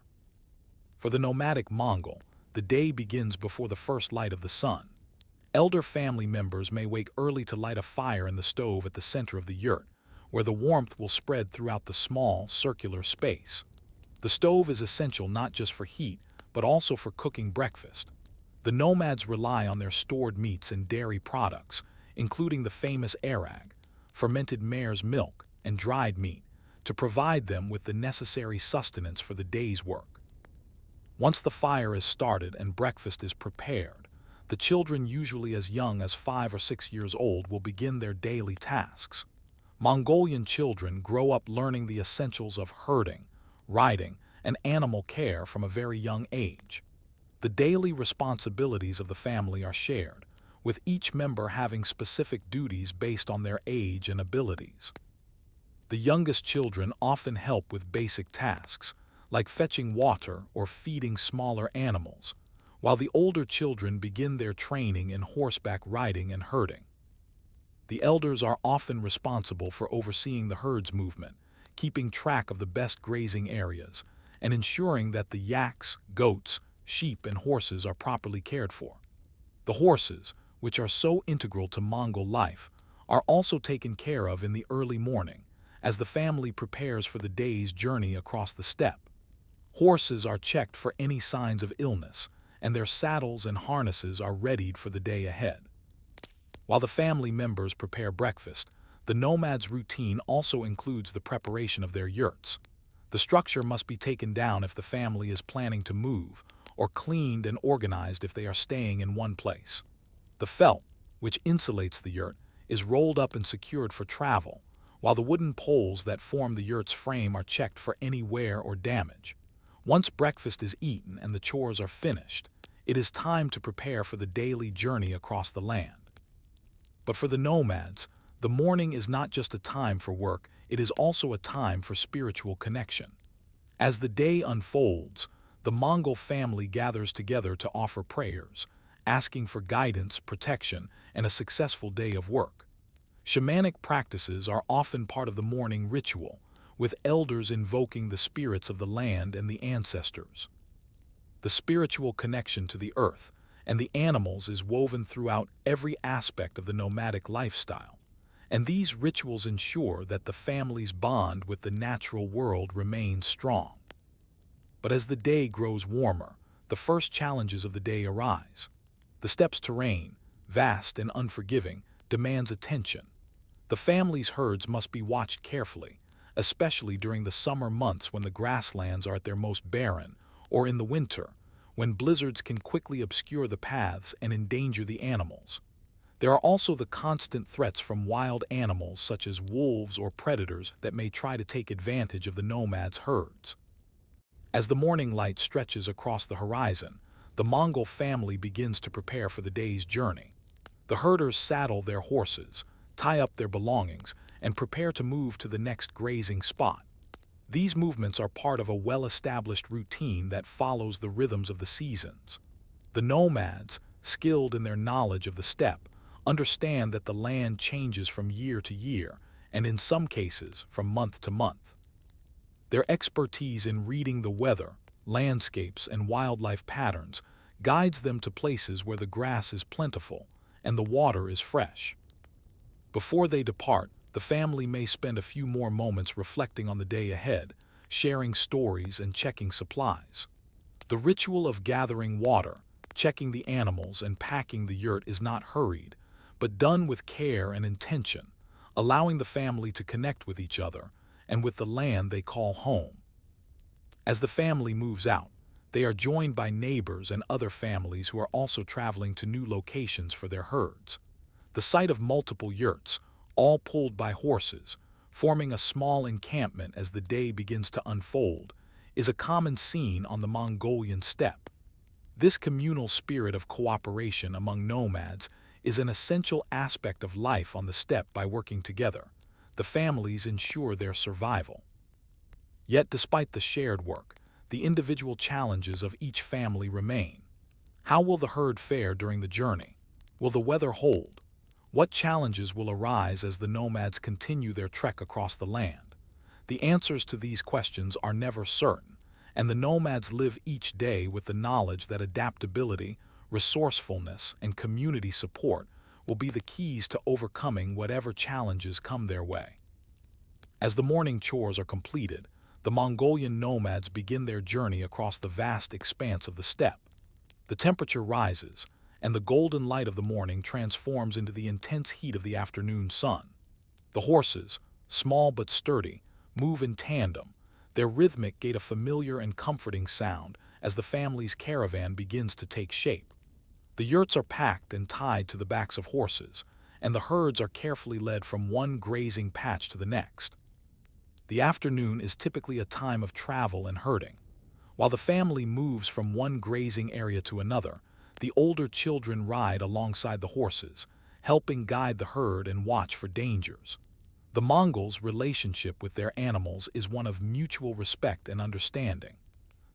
For the nomadic Mongol, the day begins before the first light of the sun. Elder family members may wake early to light a fire in the stove at the center of the yurt, where the warmth will spread throughout the small, circular space. The stove is essential not just for heat, but also for cooking breakfast. The nomads rely on their stored meats and dairy products, including the famous arag, fermented mare's milk, and dried meat, to provide them with the necessary sustenance for the day's work. Once the fire is started and breakfast is prepared, the children, usually as young as 5 or 6 years old, will begin their daily tasks. Mongolian children grow up learning the essentials of herding, riding, and animal care from a very young age. The daily responsibilities of the family are shared, with each member having specific duties based on their age and abilities. The youngest children often help with basic tasks, like fetching water or feeding smaller animals, while the older children begin their training in horseback riding and herding. The elders are often responsible for overseeing the herd's movement, keeping track of the best grazing areas, and ensuring that the yaks, goats, sheep, and horses are properly cared for. The horses, which are so integral to Mongol life, are also taken care of in the early morning, as the family prepares for the day's journey across the steppe. Horses are checked for any signs of illness, and their saddles and harnesses are readied for the day ahead. While the family members prepare breakfast, the nomads' routine also includes the preparation of their yurts. The structure must be taken down if the family is planning to move, or cleaned and organized if they are staying in one place. The felt, which insulates the yurt, is rolled up and secured for travel, while the wooden poles that form the yurt's frame are checked for any wear or damage. Once breakfast is eaten and the chores are finished, it is time to prepare for the daily journey across the land. But for the nomads, the morning is not just a time for work, it is also a time for spiritual connection. As the day unfolds, the Mongol family gathers together to offer prayers, asking for guidance, protection, and a successful day of work. Shamanic practices are often part of the morning ritual, with elders invoking the spirits of the land and the ancestors. The spiritual connection to the earth and the animals is woven throughout every aspect of the nomadic lifestyle, and these rituals ensure that the family's bond with the natural world remains strong. But as the day grows warmer, the first challenges of the day arise. The steppe's terrain, vast and unforgiving, demands attention. The family's herds must be watched carefully, especially during the summer months when the grasslands are at their most barren, or in the winter, when blizzards can quickly obscure the paths and endanger the animals. There are also the constant threats from wild animals such as wolves or predators that may try to take advantage of the nomads' herds. As the morning light stretches across the horizon, the Mongol family begins to prepare for the day's journey. The herders saddle their horses, tie up their belongings, and prepare to move to the next grazing spot. These movements are part of a well-established routine that follows the rhythms of the seasons. The nomads, skilled in their knowledge of the steppe, understand that the land changes from year to year, and in some cases, from month to month. Their expertise in reading the weather, landscapes, and wildlife patterns guides them to places where the grass is plentiful and the water is fresh. Before they depart, the family may spend a few more moments reflecting on the day ahead, sharing stories and checking supplies. The ritual of gathering water, checking the animals, and packing the yurt is not hurried, but done with care and intention, allowing the family to connect with each other and with the land they call home. As the family moves out, they are joined by neighbors and other families who are also traveling to new locations for their herds. The sight of multiple yurts, all pulled by horses, forming a small encampment as the day begins to unfold, is a common scene on the Mongolian steppe. This communal spirit of cooperation among nomads is an essential aspect of life on the steppe. By working together, the families ensure their survival. Yet despite the shared work, the individual challenges of each family remain. How will the herd fare during the journey? Will the weather hold? What challenges will arise as the nomads continue their trek across the land? The answers to these questions are never certain, and the nomads live each day with the knowledge that adaptability, resourcefulness, and community support will be the keys to overcoming whatever challenges come their way. As the morning chores are completed, the Mongolian nomads begin their journey across the vast expanse of the steppe. The temperature rises, and the golden light of the morning transforms into the intense heat of the afternoon sun. The horses, small but sturdy, move in tandem, their rhythmic gait a familiar and comforting sound as the family's caravan begins to take shape. The yurts are packed and tied to the backs of horses, and the herds are carefully led from one grazing patch to the next. The afternoon is typically a time of travel and herding. While the family moves from one grazing area to another, the older children ride alongside the horses, helping guide the herd and watch for dangers. The Mongols' relationship with their animals is one of mutual respect and understanding.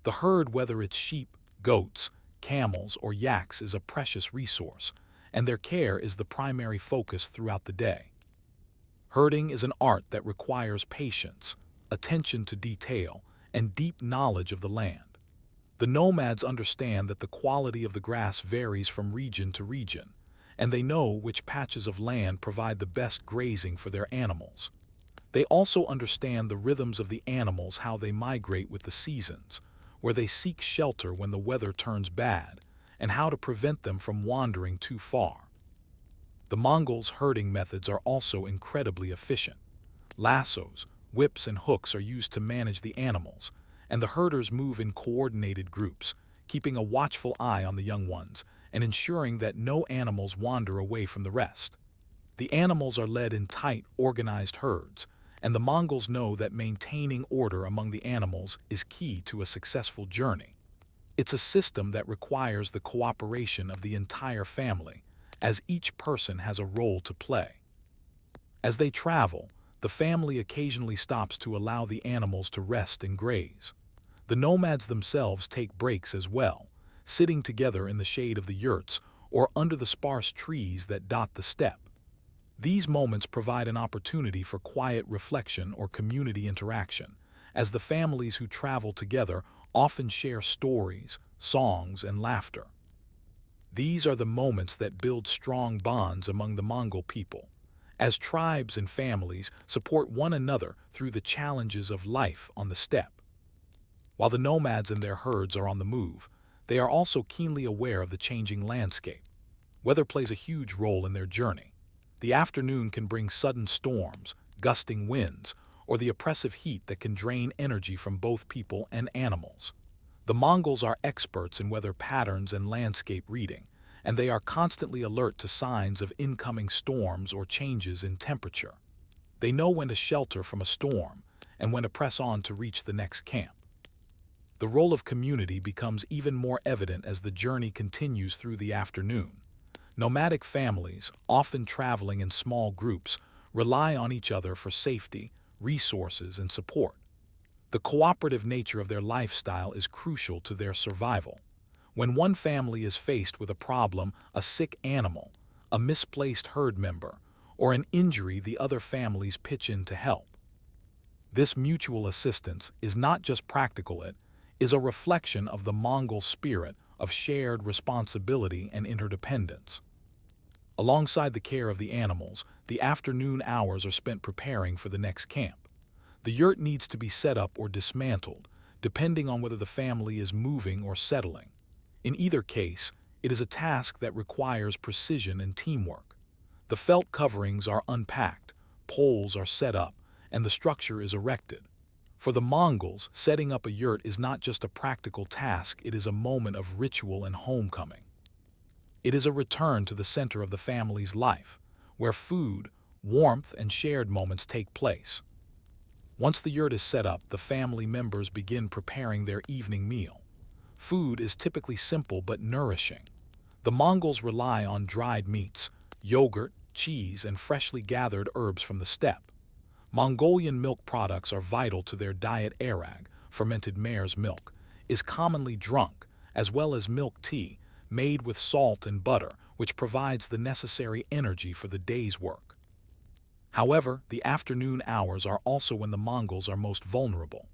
The herd, whether it's sheep, goats, camels, or yaks, is a precious resource, and their care is the primary focus throughout the day. Herding is an art that requires patience, attention to detail, and deep knowledge of the land. The nomads understand that the quality of the grass varies from region to region, and they know which patches of land provide the best grazing for their animals. They also understand the rhythms of the animals, how they migrate with the seasons, where they seek shelter when the weather turns bad, and how to prevent them from wandering too far. The Mongols' herding methods are also incredibly efficient. Lassos, whips, and hooks are used to manage the animals, and the herders move in coordinated groups, keeping a watchful eye on the young ones and ensuring that no animals wander away from the rest. The animals are led in tight, organized herds, and the Mongols know that maintaining order among the animals is key to a successful journey. It's a system that requires the cooperation of the entire family, as each person has a role to play. As they travel, the family occasionally stops to allow the animals to rest and graze. The nomads themselves take breaks as well, sitting together in the shade of the yurts or under the sparse trees that dot the steppe. These moments provide an opportunity for quiet reflection or community interaction, as the families who travel together often share stories, songs, and laughter. These are the moments that build strong bonds among the Mongol people, as tribes and families support one another through the challenges of life on the steppe. While the nomads and their herds are on the move, they are also keenly aware of the changing landscape. Weather plays a huge role in their journey. The afternoon can bring sudden storms, gusting winds, or the oppressive heat that can drain energy from both people and animals. The Mongols are experts in weather patterns and landscape reading, and they are constantly alert to signs of incoming storms or changes in temperature. They know when to shelter from a storm and when to press on to reach the next camp. The role of community becomes even more evident as the journey continues through the afternoon. Nomadic families, often traveling in small groups, rely on each other for safety, resources, and support. The cooperative nature of their lifestyle is crucial to their survival. When one family is faced with a problem, a sick animal, a misplaced herd member, or an injury, the other families pitch in to help. This mutual assistance is not just practical, it is a reflection of the Mongol spirit of shared responsibility and interdependence. Alongside the care of the animals, the afternoon hours are spent preparing for the next camp. The yurt needs to be set up or dismantled, depending on whether the family is moving or settling. In either case, it is a task that requires precision and teamwork. The felt coverings are unpacked, poles are set up, and the structure is erected. For the Mongols, setting up a yurt is not just a practical task, it is a moment of ritual and homecoming. It is a return to the center of the family's life, where food, warmth, and shared moments take place. Once the yurt is set up, the family members begin preparing their evening meal. Food is typically simple but nourishing. The Mongols rely on dried meats, yogurt, cheese, and freshly gathered herbs from the steppe. Mongolian milk products are vital to their diet. Arag, fermented mare's milk, is commonly drunk, as well as milk tea, made with salt and butter, which provides the necessary energy for the day's work. However, the afternoon hours are also when the Mongols are most vulnerable.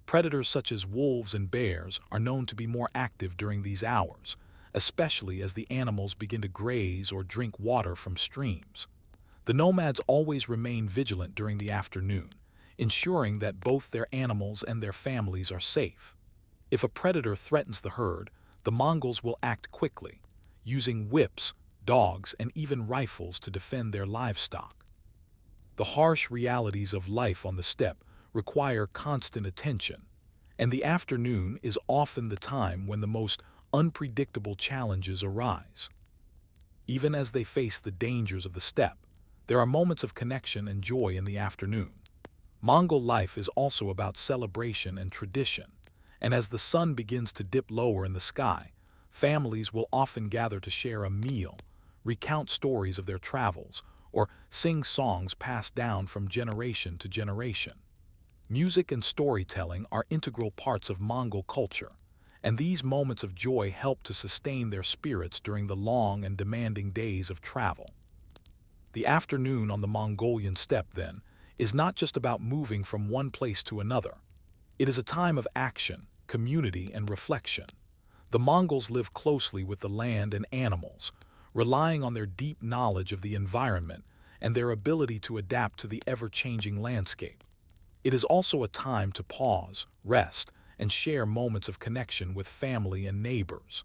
Predators such as wolves and bears are known to be more active during these hours, especially as the animals begin to graze or drink water from streams. The nomads always remain vigilant during the afternoon, ensuring that both their animals and their families are safe. If a predator threatens the herd, the Mongols will act quickly, using whips, dogs, and even rifles to defend their livestock. The harsh realities of life on the steppe require constant attention, and the afternoon is often the time when the most unpredictable challenges arise. Even as they face the dangers of the steppe, there are moments of connection and joy in the afternoon. Mongol life is also about celebration and tradition, and as the sun begins to dip lower in the sky, families will often gather to share a meal, recount stories of their travels, or sing songs passed down from generation to generation. Music and storytelling are integral parts of Mongol culture, and these moments of joy help to sustain their spirits during the long and demanding days of travel. The afternoon on the Mongolian steppe, then, is not just about moving from one place to another. It is a time of action, community, and reflection. The Mongols live closely with the land and animals, relying on their deep knowledge of the environment and their ability to adapt to the ever-changing landscape. It is also a time to pause, rest, and share moments of connection with family and neighbors.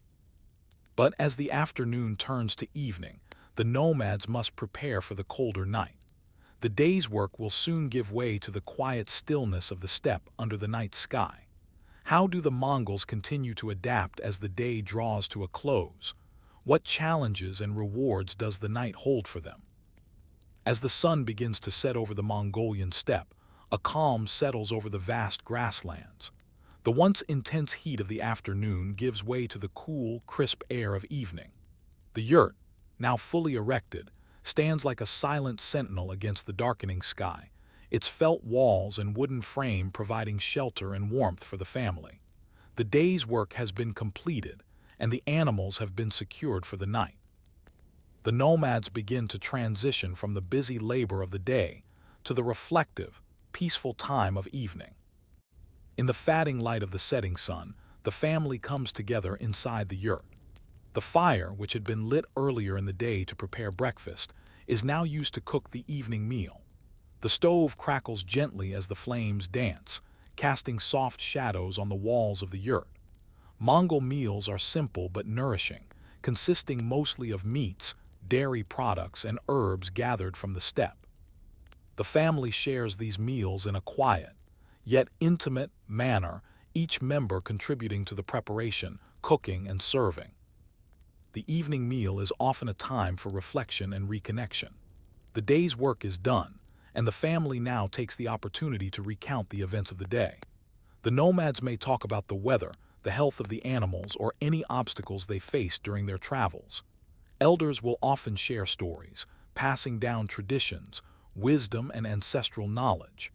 But as the afternoon turns to evening, the nomads must prepare for the colder night. The day's work will soon give way to the quiet stillness of the steppe under the night sky. How do the Mongols continue to adapt as the day draws to a close? What challenges and rewards does the night hold for them? As the sun begins to set over the Mongolian steppe, a calm settles over the vast grasslands. The once intense heat of the afternoon gives way to the cool, crisp air of evening. The yurt, now fully erected, stands like a silent sentinel against the darkening sky, its felt walls and wooden frame providing shelter and warmth for the family. The day's work has been completed, and the animals have been secured for the night. The nomads begin to transition from the busy labor of the day to the reflective, peaceful time of evening. In the fatting light of the setting sun, the family comes together inside the yurt. The fire, which had been lit earlier in the day to prepare breakfast, is now used to cook the evening meal. The stove crackles gently as the flames dance, casting soft shadows on the walls of the yurt. Mongol meals are simple but nourishing, consisting mostly of meats, dairy products, and herbs gathered from the steppe. The family shares these meals in a quiet, yet intimate manner, each member contributing to the preparation, cooking, and serving. The evening meal is often a time for reflection and reconnection. The day's work is done, and the family now takes the opportunity to recount the events of the day. The nomads may talk about the weather, the health of the animals, or any obstacles they faced during their travels. Elders will often share stories, passing down traditions, wisdom, and ancestral knowledge.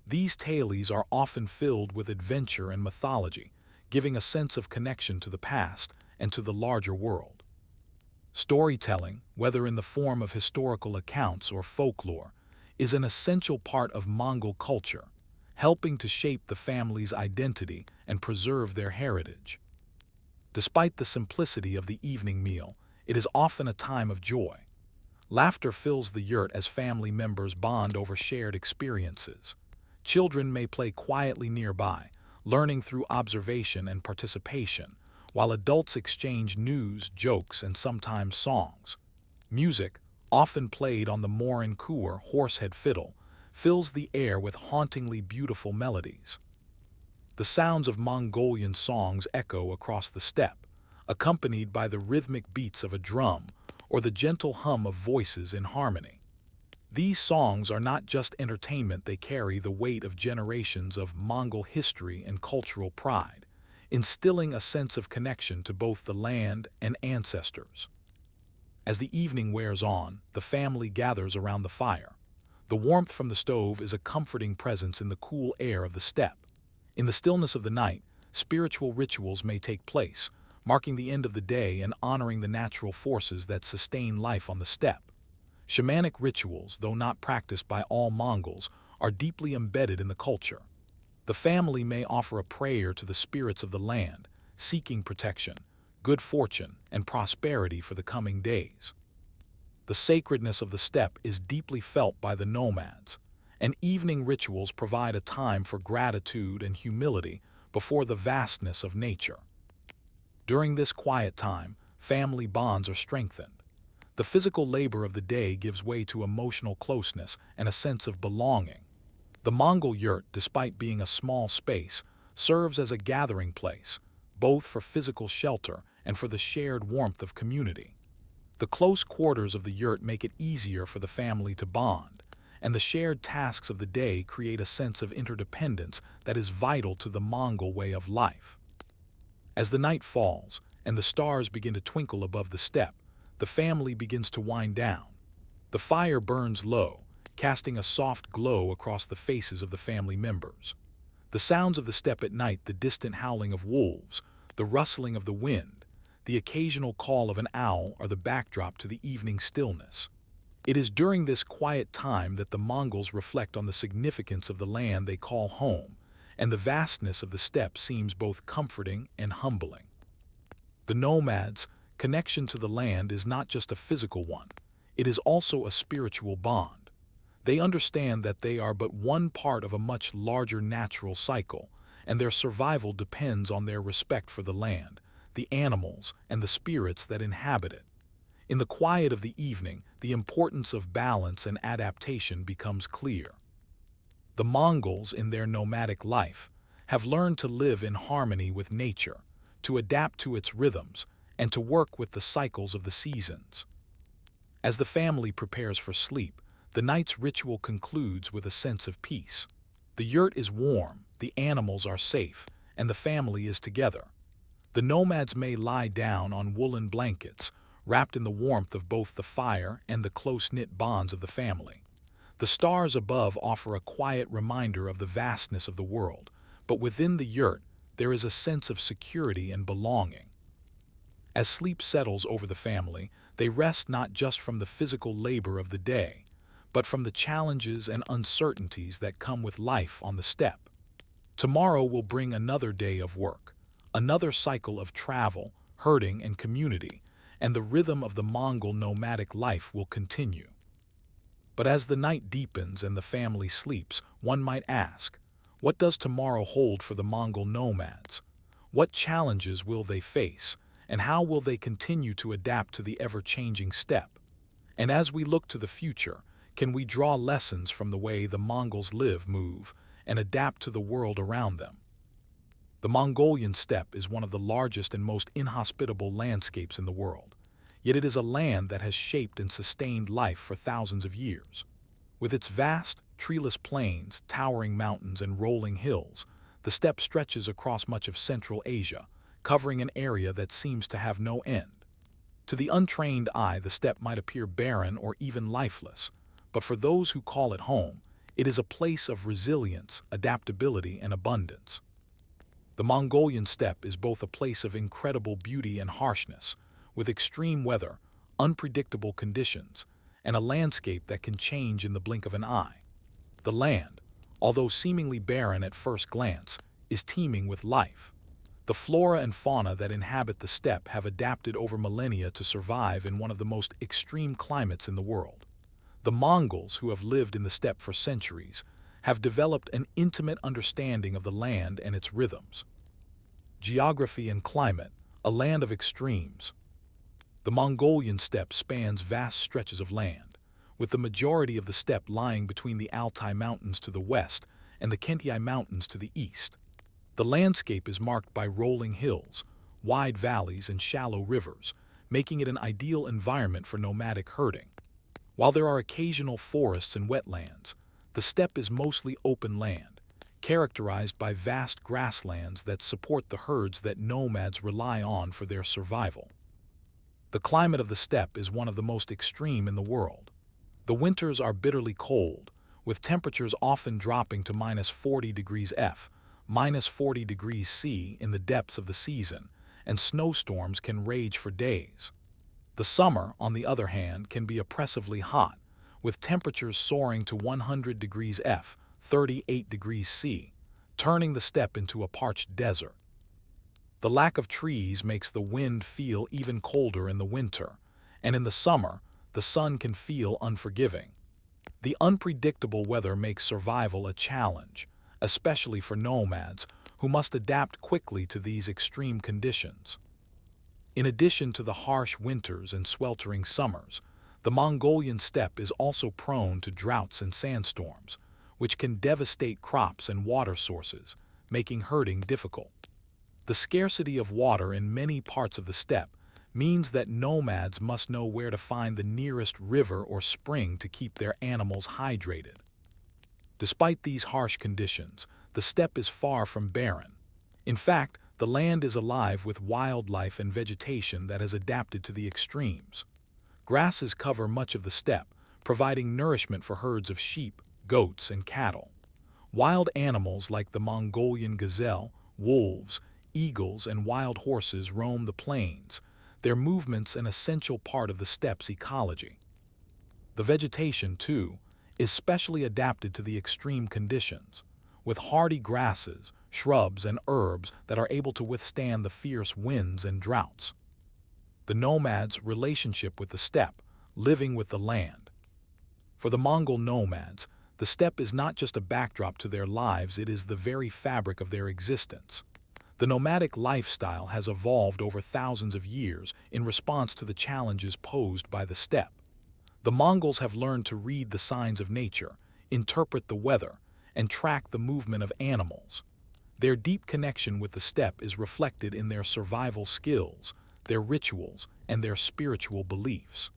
These tales are often filled with adventure and mythology, giving a sense of connection to the past and to the larger world. Storytelling, whether in the form of historical accounts or folklore, is an essential part of Mongol culture, helping to shape the family's identity and preserve their heritage. Despite the simplicity of the evening meal, it is often a time of joy. Laughter fills the yurt as family members bond over shared experiences. Children may play quietly nearby, learning through observation and participation, while adults exchange news, jokes, and sometimes songs. Music, often played on the morin kur horsehead fiddle, fills the air with hauntingly beautiful melodies. The sounds of Mongolian songs echo across the steppe, accompanied by the rhythmic beats of a drum or the gentle hum of voices in harmony. These songs are not just entertainment, they carry the weight of generations of Mongol history and cultural pride, instilling a sense of connection to both the land and ancestors. As the evening wears on, the family gathers around the fire. The warmth from the stove is a comforting presence in the cool air of the steppe. In the stillness of the night, spiritual rituals may take place, marking the end of the day and honoring the natural forces that sustain life on the steppe. Shamanic rituals, though not practiced by all Mongols, are deeply embedded in the culture. The family may offer a prayer to the spirits of the land, seeking protection, good fortune, and prosperity for the coming days. The sacredness of the steppe is deeply felt by the nomads, and evening rituals provide a time for gratitude and humility before the vastness of nature. During this quiet time, family bonds are strengthened. The physical labor of the day gives way to emotional closeness and a sense of belonging. The Mongol yurt, despite being a small space, serves as a gathering place, both for physical shelter and for the shared warmth of community. The close quarters of the yurt make it easier for the family to bond, and the shared tasks of the day create a sense of interdependence that is vital to the Mongol way of life. As the night falls and the stars begin to twinkle above the steppe, the family begins to wind down. The fire burns low, casting a soft glow across the faces of the family members. The sounds of the steppe at night, the distant howling of wolves, the rustling of the wind, the occasional call of an owl are the backdrop to the evening stillness. It is during this quiet time that the Mongols reflect on the significance of the land they call home, and the vastness of the steppe seems both comforting and humbling. The nomads' connection to the land is not just a physical one, it is also a spiritual bond. They understand that they are but one part of a much larger natural cycle, and their survival depends on their respect for the land, the animals, and the spirits that inhabit it. In the quiet of the evening, the importance of balance and adaptation becomes clear. The Mongols, in their nomadic life, have learned to live in harmony with nature, to adapt to its rhythms, and to work with the cycles of the seasons. As the family prepares for sleep, the night's ritual concludes with a sense of peace. The yurt is warm, the animals are safe, and the family is together. The nomads may lie down on woolen blankets, wrapped in the warmth of both the fire and the close-knit bonds of the family. The stars above offer a quiet reminder of the vastness of the world, but within the yurt there is a sense of security and belonging. As sleep settles over the family, they rest not just from the physical labor of the day, but from the challenges and uncertainties that come with life on the steppe. Tomorrow will bring another day of work, another cycle of travel, herding, and community, and the rhythm of the Mongol nomadic life will continue. But as the night deepens and the family sleeps, one might ask, what does tomorrow hold for the Mongol nomads? What challenges will they face, and how will they continue to adapt to the ever-changing steppe? And as we look to the future, can we draw lessons from the way the Mongols live, move, and adapt to the world around them? The Mongolian steppe is one of the largest and most inhospitable landscapes in the world, yet it is a land that has shaped and sustained life for thousands of years. With its vast, treeless plains, towering mountains, and rolling hills, the steppe stretches across much of Central Asia, covering an area that seems to have no end. To the untrained eye, the steppe might appear barren or even lifeless, but for those who call it home, it is a place of resilience, adaptability, and abundance. The Mongolian steppe is both a place of incredible beauty and harshness, with extreme weather, unpredictable conditions, and a landscape that can change in the blink of an eye. The land, although seemingly barren at first glance, is teeming with life. The flora and fauna that inhabit the steppe have adapted over millennia to survive in one of the most extreme climates in the world. The Mongols, who have lived in the steppe for centuries, have developed an intimate understanding of the land and its rhythms. Geography and climate, a land of extremes. The Mongolian steppe spans vast stretches of land, with the majority of the steppe lying between the Altai Mountains to the west and the Khentai Mountains to the east. The landscape is marked by rolling hills, wide valleys, and shallow rivers, making it an ideal environment for nomadic herding. While there are occasional forests and wetlands, the steppe is mostly open land, characterized by vast grasslands that support the herds that nomads rely on for their survival. The climate of the steppe is one of the most extreme in the world. The winters are bitterly cold, with temperatures often dropping to -40 degrees F, -40 degrees C in the depths of the season, and snowstorms can rage for days. The summer, on the other hand, can be oppressively hot, with temperatures soaring to 100 degrees F, 38 degrees C, turning the steppe into a parched desert. The lack of trees makes the wind feel even colder in the winter, and in the summer, the sun can feel unforgiving. The unpredictable weather makes survival a challenge, especially for nomads who must adapt quickly to these extreme conditions. In addition to the harsh winters and sweltering summers, the Mongolian steppe is also prone to droughts and sandstorms, which can devastate crops and water sources, making herding difficult. The scarcity of water in many parts of the steppe means that nomads must know where to find the nearest river or spring to keep their animals hydrated. Despite these harsh conditions, the steppe is far from barren. In fact, the land is alive with wildlife and vegetation that has adapted to the extremes. Grasses cover much of the steppe, providing nourishment for herds of sheep, goats, and cattle. Wild animals like the Mongolian gazelle, wolves, eagles, and wild horses roam the plains, their movements an essential part of the steppe's ecology. The vegetation, too, is specially adapted to the extreme conditions, with hardy grasses, shrubs, and herbs that are able to withstand the fierce winds and droughts. The nomads' relationship with the steppe, living with the land. For the Mongol nomads, the steppe is not just a backdrop to their lives, it is the very fabric of their existence. The nomadic lifestyle has evolved over thousands of years in response to the challenges posed by the steppe. The Mongols have learned to read the signs of nature, interpret the weather, and track the movement of animals. Their deep connection with the steppe is reflected in their survival skills, their rituals, and their spiritual beliefs.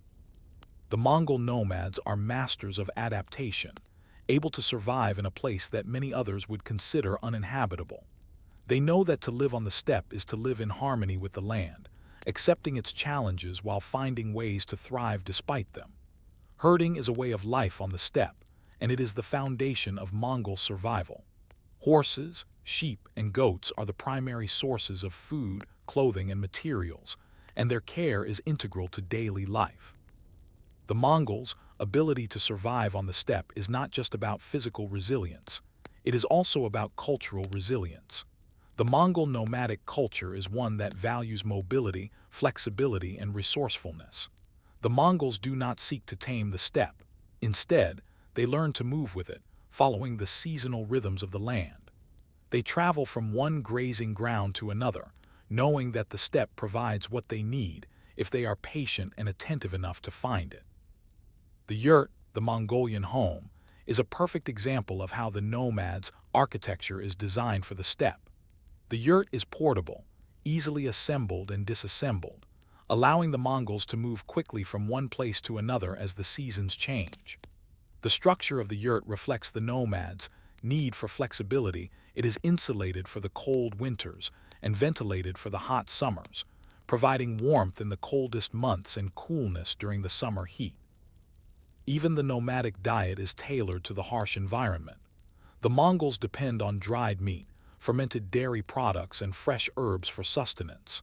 The Mongol nomads are masters of adaptation, able to survive in a place that many others would consider uninhabitable. They know that to live on the steppe is to live in harmony with the land, accepting its challenges while finding ways to thrive despite them. Herding is a way of life on the steppe, and it is the foundation of Mongol survival. Horses, sheep, and goats are the primary sources of food, clothing, and materials, and their care is integral to daily life. The Mongols' ability to survive on the steppe is not just about physical resilience, it is also about cultural resilience. The Mongol nomadic culture is one that values mobility, flexibility, and resourcefulness. The Mongols do not seek to tame the steppe. Instead, they learn to move with it, following the seasonal rhythms of the land. They travel from one grazing ground to another, knowing that the steppe provides what they need if they are patient and attentive enough to find it. The yurt, the Mongolian home, is a perfect example of how the nomad's architecture is designed for the steppe. The yurt is portable, easily assembled and disassembled, allowing the Mongols to move quickly from one place to another as the seasons change. The structure of the yurt reflects the nomad's need for flexibility. It is insulated for the cold winters and ventilated for the hot summers, providing warmth in the coldest months and coolness during the summer heat. Even the nomadic diet is tailored to the harsh environment. The Mongols depend on dried meat, fermented dairy products, and fresh herbs for sustenance.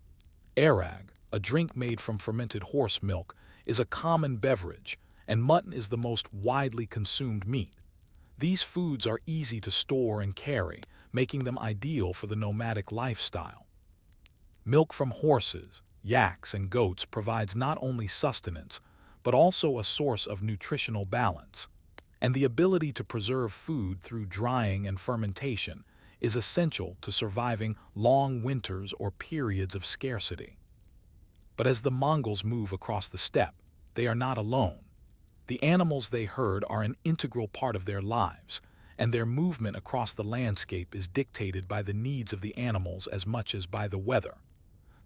Arag, a drink made from fermented horse milk, is a common beverage, and mutton is the most widely consumed meat. These foods are easy to store and carry, making them ideal for the nomadic lifestyle. Milk from horses, yaks, and goats provides not only sustenance, but also a source of nutritional balance. And the ability to preserve food through drying and fermentation is essential to surviving long winters or periods of scarcity. But as the Mongols move across the steppe, they are not alone. The animals they herd are an integral part of their lives, and their movement across the landscape is dictated by the needs of the animals as much as by the weather.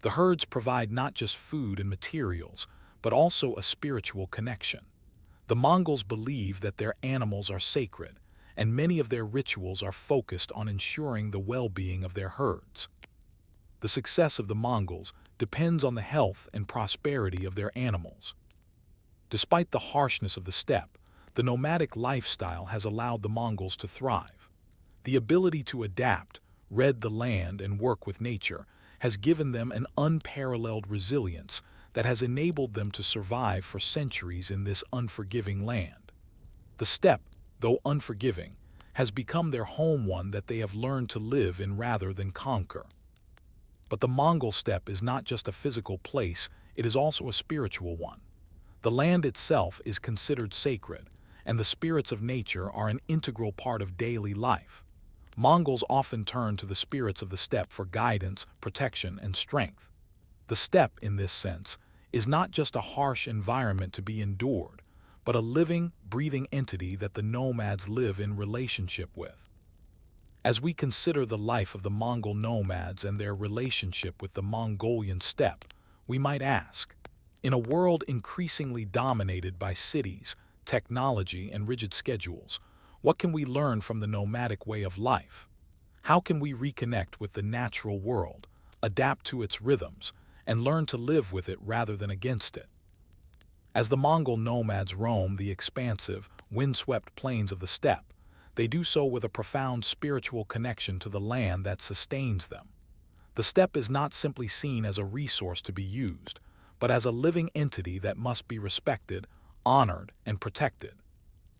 The herds provide not just food and materials, but also a spiritual connection. The Mongols believe that their animals are sacred, and many of their rituals are focused on ensuring the well-being of their herds. The success of the Mongols depends on the health and prosperity of their animals. Despite the harshness of the steppe, the nomadic lifestyle has allowed the Mongols to thrive. The ability to adapt, red the land, and work with nature has given them an unparalleled resilience that has enabled them to survive for centuries in this unforgiving land. The steppe, though unforgiving, has become their home, one that they have learned to live in rather than conquer. But the Mongol steppe is not just a physical place, it is also a spiritual one. The land itself is considered sacred, and the spirits of nature are an integral part of daily life. Mongols often turn to the spirits of the steppe for guidance, protection, and strength. The steppe, in this sense, is not just a harsh environment to be endured, but a living, breathing entity that the nomads live in relationship with. As we consider the life of the Mongol nomads and their relationship with the Mongolian steppe, we might ask, in a world increasingly dominated by cities, technology, and rigid schedules, what can we learn from the nomadic way of life? How can we reconnect with the natural world, adapt to its rhythms, and learn to live with it rather than against it? As the Mongol nomads roam the expansive, windswept plains of the steppe, they do so with a profound spiritual connection to the land that sustains them. The steppe is not simply seen as a resource to be used, but as a living entity that must be respected, honored, and protected.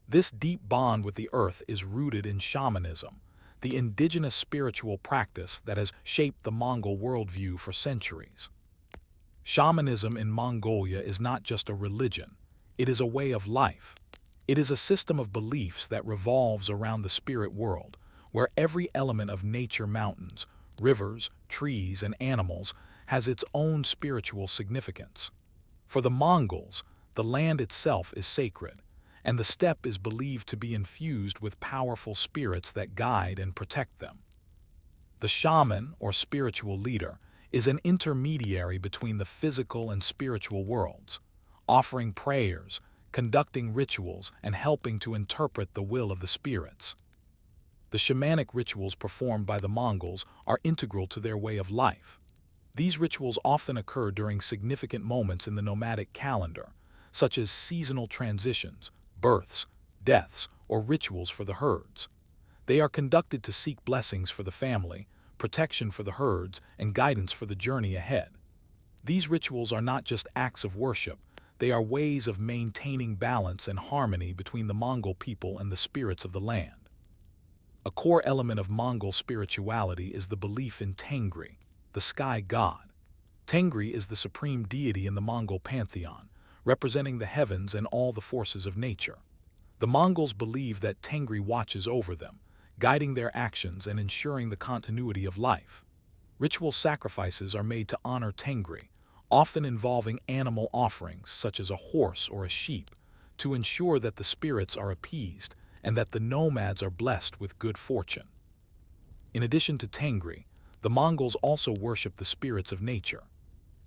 This deep bond with the earth is rooted in shamanism, the indigenous spiritual practice that has shaped the Mongol worldview for centuries. Shamanism in Mongolia is not just a religion, it is a way of life. It is a system of beliefs that revolves around the spirit world, where every element of nature, mountains, rivers, trees, and animals has its own spiritual significance. For the Mongols, the land itself is sacred, and the steppe is believed to be infused with powerful spirits that guide and protect them. The shaman, or spiritual leader, is an intermediary between the physical and spiritual worlds, offering prayers, conducting rituals and helping to interpret the will of the spirits. The shamanic rituals performed by the Mongols are integral to their way of life. These rituals often occur during significant moments in the nomadic calendar, such as seasonal transitions, births, deaths, or rituals for the herds. They are conducted to seek blessings for the family, protection for the herds, and guidance for the journey ahead. These rituals are not just acts of worship, they are ways of maintaining balance and harmony between the Mongol people and the spirits of the land. A core element of Mongol spirituality is the belief in Tengri, the sky god. Tengri is the supreme deity in the Mongol pantheon, representing the heavens and all the forces of nature. The Mongols believe that Tengri watches over them, guiding their actions and ensuring the continuity of life. Ritual sacrifices are made to honor Tengri, often involving animal offerings such as a horse or a sheep, to ensure that the spirits are appeased and that the nomads are blessed with good fortune. In addition to Tengri, the Mongols also worship the spirits of nature.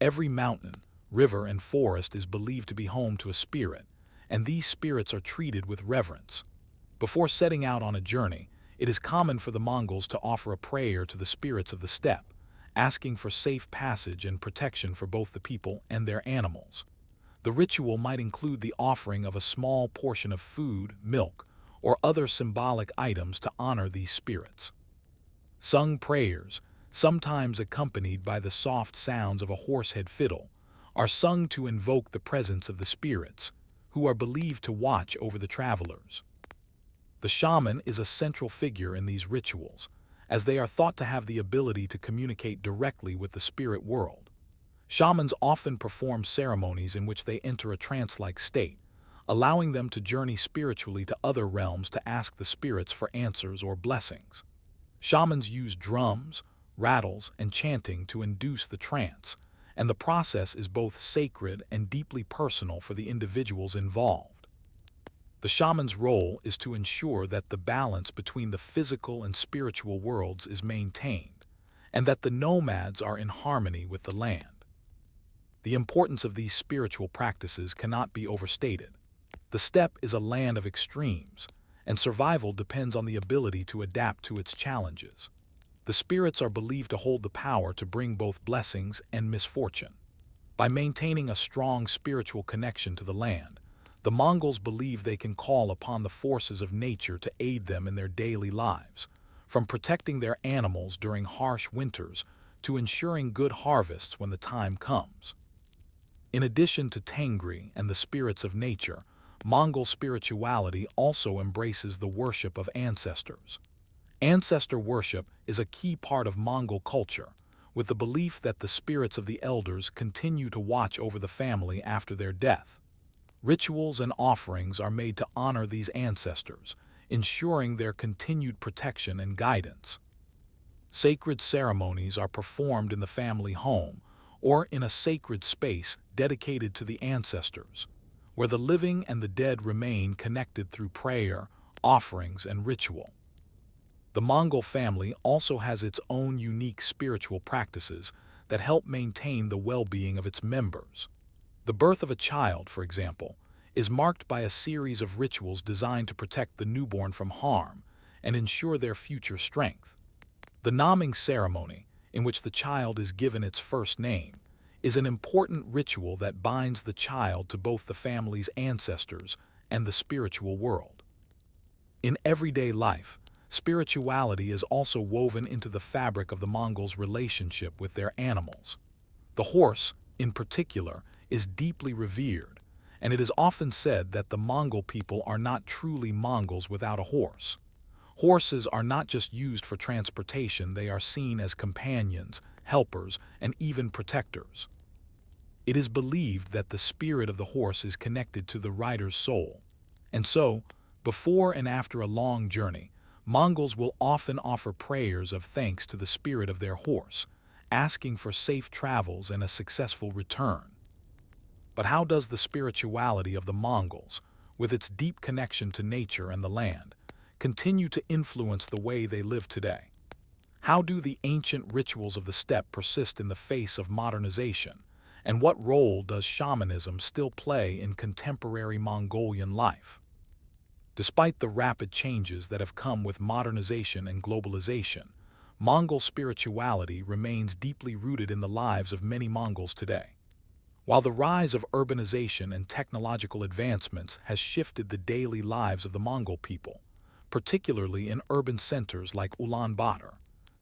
Every mountain, river, and forest is believed to be home to a spirit, and these spirits are treated with reverence. Before setting out on a journey, it is common for the Mongols to offer a prayer to the spirits of the steppe, asking for safe passage and protection for both the people and their animals. The ritual might include the offering of a small portion of food, milk, or other symbolic items to honor these spirits. Sung prayers, sometimes accompanied by the soft sounds of a horsehead fiddle, are sung to invoke the presence of the spirits, who are believed to watch over the travelers. The shaman is a central figure in these rituals, as they are thought to have the ability to communicate directly with the spirit world. Shamans often perform ceremonies in which they enter a trance-like state, allowing them to journey spiritually to other realms to ask the spirits for answers or blessings. Shamans use drums, rattles, and chanting to induce the trance, and the process is both sacred and deeply personal for the individuals involved. The shaman's role is to ensure that the balance between the physical and spiritual worlds is maintained, and that the nomads are in harmony with the land. The importance of these spiritual practices cannot be overstated. The steppe is a land of extremes, and survival depends on the ability to adapt to its challenges. The spirits are believed to hold the power to bring both blessings and misfortune. By maintaining a strong spiritual connection to the land, the Mongols believe they can call upon the forces of nature to aid them in their daily lives, from protecting their animals during harsh winters to ensuring good harvests when the time comes. In addition to Tengri and the spirits of nature, Mongol spirituality also embraces the worship of ancestors. Ancestor worship is a key part of Mongol culture, with the belief that the spirits of the elders continue to watch over the family after their death. Rituals and offerings are made to honor these ancestors, ensuring their continued protection and guidance. Sacred ceremonies are performed in the family home or in a sacred space dedicated to the ancestors, where the living and the dead remain connected through prayer, offerings, and ritual. The Mongol family also has its own unique spiritual practices that help maintain the well-being of its members. The birth of a child, for example, is marked by a series of rituals designed to protect the newborn from harm and ensure their future strength. The naming ceremony, in which the child is given its first name, is an important ritual that binds the child to both the family's ancestors and the spiritual world. In everyday life, spirituality is also woven into the fabric of the Mongols' relationship with their animals. The horse, in particular, is deeply revered, and it is often said that the Mongol people are not truly Mongols without a horse. Horses are not just used for transportation, they are seen as companions, helpers, and even protectors. It is believed that the spirit of the horse is connected to the rider's soul, and so, before and after a long journey, Mongols will often offer prayers of thanks to the spirit of their horse, asking for safe travels and a successful return. But how does the spirituality of the Mongols, with its deep connection to nature and the land, continue to influence the way they live today? How do the ancient rituals of the steppe persist in the face of modernization, And what role does shamanism still play in contemporary Mongolian life? Despite the rapid changes that have come with modernization and globalization, Mongol spirituality remains deeply rooted in the lives of many Mongols today. While the rise of urbanization and technological advancements has shifted the daily lives of the Mongol people, particularly in urban centers like Ulaanbaatar,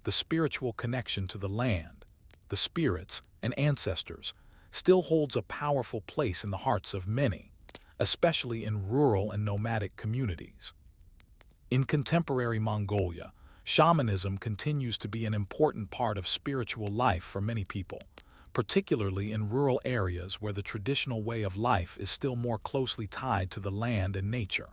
the spiritual connection to the land, the spirits, and ancestors still holds a powerful place in the hearts of many, especially in rural and nomadic communities. In contemporary Mongolia, shamanism continues to be an important part of spiritual life for many people, particularly in rural areas where the traditional way of life is still more closely tied to the land and nature.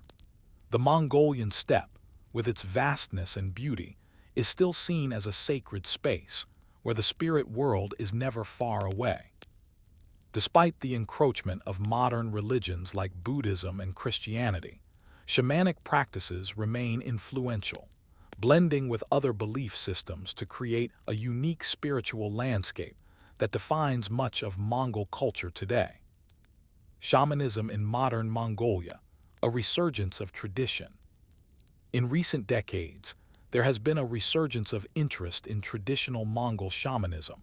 The Mongolian steppe, with its vastness and beauty, is still seen as a sacred space, where the spirit world is never far away. Despite the encroachment of modern religions like Buddhism and Christianity, shamanic practices remain influential, blending with other belief systems to create a unique spiritual landscape that defines much of Mongol culture today. Shamanism in modern Mongolia, a resurgence of tradition. In recent decades, there has been a resurgence of interest in traditional Mongol shamanism.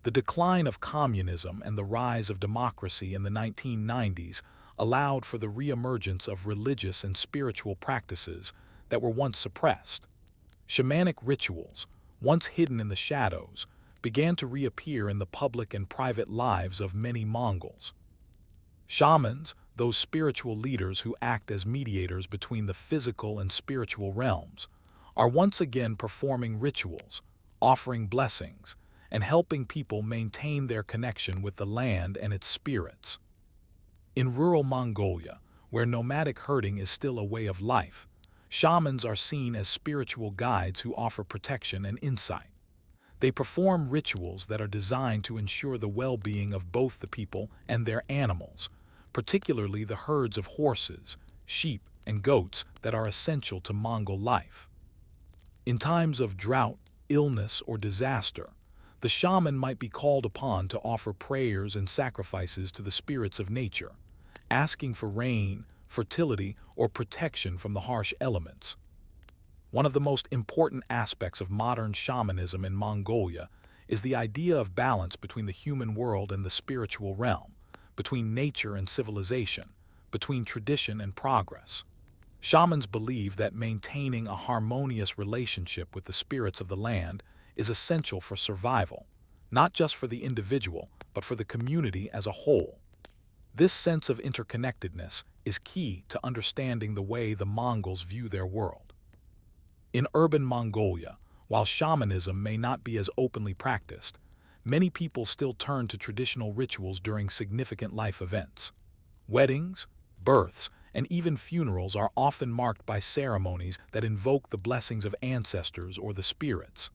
The decline of communism and the rise of democracy in the 1990s allowed for the reemergence of religious and spiritual practices that were once suppressed. Shamanic rituals, once hidden in the shadows, began to reappear in the public and private lives of many Mongols. Shamans, those spiritual leaders who act as mediators between the physical and spiritual realms, are once again performing rituals, offering blessings, and helping people maintain their connection with the land and its spirits. In rural Mongolia, where nomadic herding is still a way of life, shamans are seen as spiritual guides who offer protection and insight. They perform rituals that are designed to ensure the well-being of both the people and their animals, particularly the herds of horses, sheep, and goats that are essential to Mongol life. In times of drought, illness, or disaster, the shaman might be called upon to offer prayers and sacrifices to the spirits of nature, asking for rain, fertility, or protection from the harsh elements. One of the most important aspects of modern shamanism in Mongolia is the idea of balance between the human world and the spiritual realm, between nature and civilization, between tradition and progress. Shamans believe that maintaining a harmonious relationship with the spirits of the land is essential for survival, not just for the individual, but for the community as a whole. This sense of interconnectedness is key to understanding the way the Mongols view their world. In urban Mongolia, while shamanism may not be as openly practiced, many people still turn to traditional rituals during significant life events. Weddings, births, and even funerals are often marked by ceremonies that invoke the blessings of ancestors or the spirits.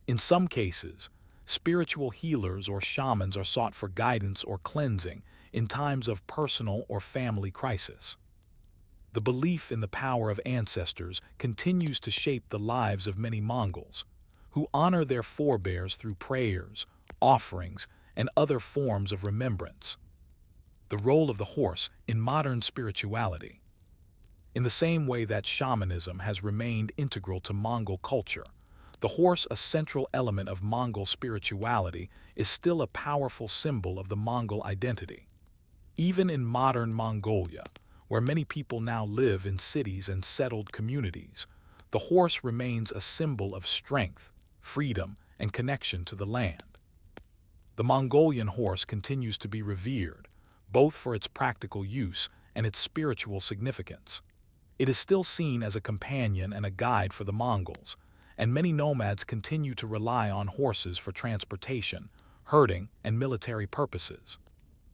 In some cases, spiritual healers or shamans are sought for guidance or cleansing in times of personal or family crisis. The belief in the power of ancestors continues to shape the lives of many Mongols, who honor their forebears through prayers, offerings, and other forms of remembrance. The role of the horse in modern spirituality. In the same way that shamanism has remained integral to Mongol culture, the horse, a central element of Mongol spirituality, is still a powerful symbol of the Mongol identity. Even in modern Mongolia, where many people now live in cities and settled communities, the horse remains a symbol of strength, freedom, and connection to the land. The Mongolian horse continues to be revered, both for its practical use and its spiritual significance. It is still seen as a companion and a guide for the Mongols, and many nomads continue to rely on horses for transportation, herding, and military purposes.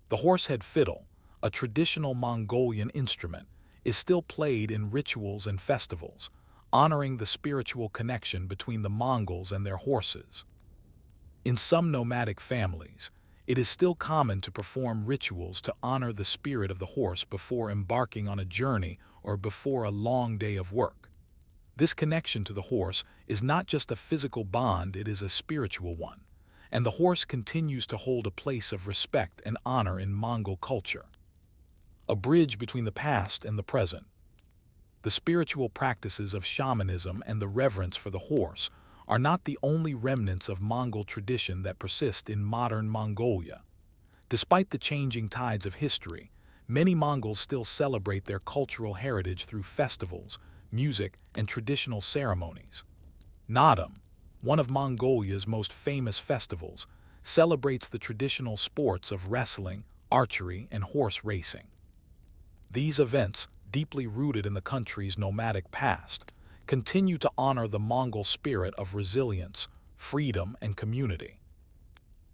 The horsehead fiddle, a traditional Mongolian instrument, is still played in rituals and festivals, honoring the spiritual connection between the Mongols and their horses. In some nomadic families, it is still common to perform rituals to honor the spirit of the horse before embarking on a journey or before a long day of work. This connection to the horse is not just a physical bond, it is a spiritual one, and the horse continues to hold a place of respect and honor in Mongol culture. A bridge between the past and the present. The spiritual practices of shamanism and the reverence for the horse are not the only remnants of Mongol tradition that persist in modern Mongolia. Despite the changing tides of history, many Mongols still celebrate their cultural heritage through festivals, music, and traditional ceremonies. Naadam, one of Mongolia's most famous festivals, celebrates the traditional sports of wrestling, archery, and horse racing. These events, deeply rooted in the country's nomadic past, continue to honor the Mongol spirit of resilience, freedom, and community.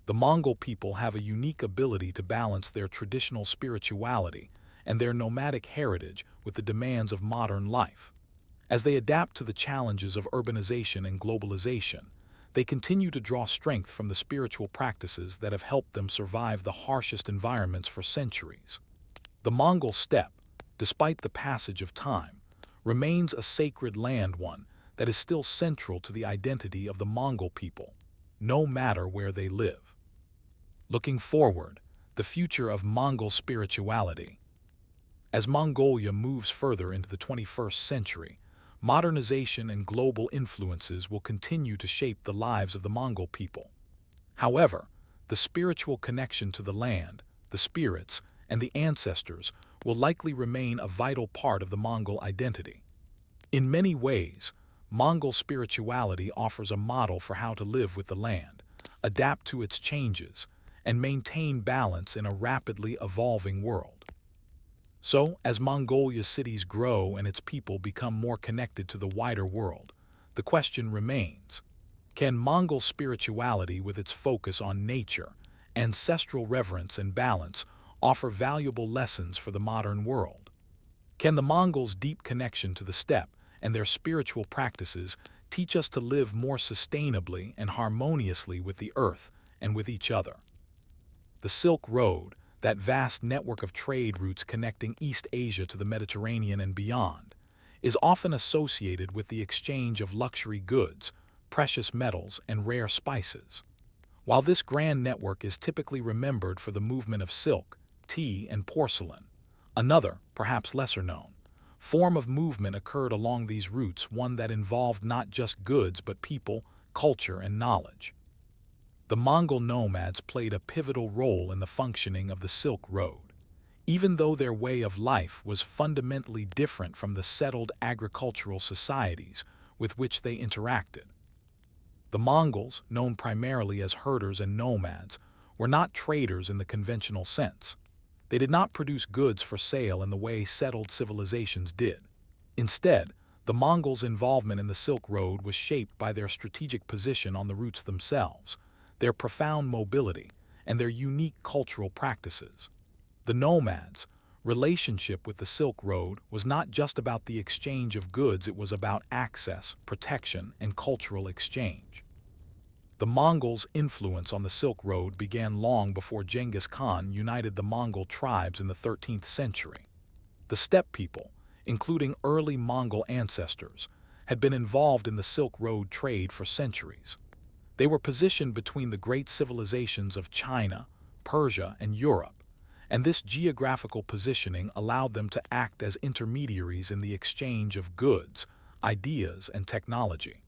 The Mongol people have a unique ability to balance their traditional spirituality and their nomadic heritage with the demands of modern life. As they adapt to the challenges of urbanization and globalization, they continue to draw strength from the spiritual practices that have helped them survive the harshest environments for centuries. The Mongol steppe, despite the passage of time, remains a sacred land, one that is still central to the identity of the Mongol people, no matter where they live. Looking forward, the future of Mongol spirituality. As Mongolia moves further into the 21st century, modernization and global influences will continue to shape the lives of the Mongol people. However, the spiritual connection to the land, the spirits, and the ancestors will likely remain a vital part of the Mongol identity. In many ways, Mongol spirituality offers a model for how to live with the land, adapt to its changes, and maintain balance in a rapidly evolving world. So, as Mongolia's cities grow and its people become more connected to the wider world, the question remains: can Mongol spirituality, with its focus on nature, ancestral reverence, and balance, offer valuable lessons for the modern world? Can the Mongols' deep connection to the steppe and their spiritual practices teach us to live more sustainably and harmoniously with the earth and with each other? The Silk Road, that vast network of trade routes connecting East Asia to the Mediterranean and beyond, is often associated with the exchange of luxury goods, precious metals, and rare spices. While this grand network is typically remembered for the movement of silk, tea, and porcelain, another, perhaps lesser known, form of movement occurred along these routes, one that involved not just goods but people, culture, and knowledge. The Mongol nomads played a pivotal role in the functioning of the Silk Road, even though their way of life was fundamentally different from the settled agricultural societies with which they interacted. The Mongols, known primarily as herders and nomads, were not traders in the conventional sense. They did not produce goods for sale in the way settled civilizations did. Instead, the Mongols' involvement in the Silk Road was shaped by their strategic position on the routes themselves, their profound mobility, and their unique cultural practices. The nomads' relationship with the Silk Road was not just about the exchange of goods, it was about access, protection, and cultural exchange. The Mongols' influence on the Silk Road began long before Genghis Khan united the Mongol tribes in the 13th century. The steppe people, including early Mongol ancestors, had been involved in the Silk Road trade for centuries. They were positioned between the great civilizations of China, Persia, and Europe, and this geographical positioning allowed them to act as intermediaries in the exchange of goods, ideas, and technology.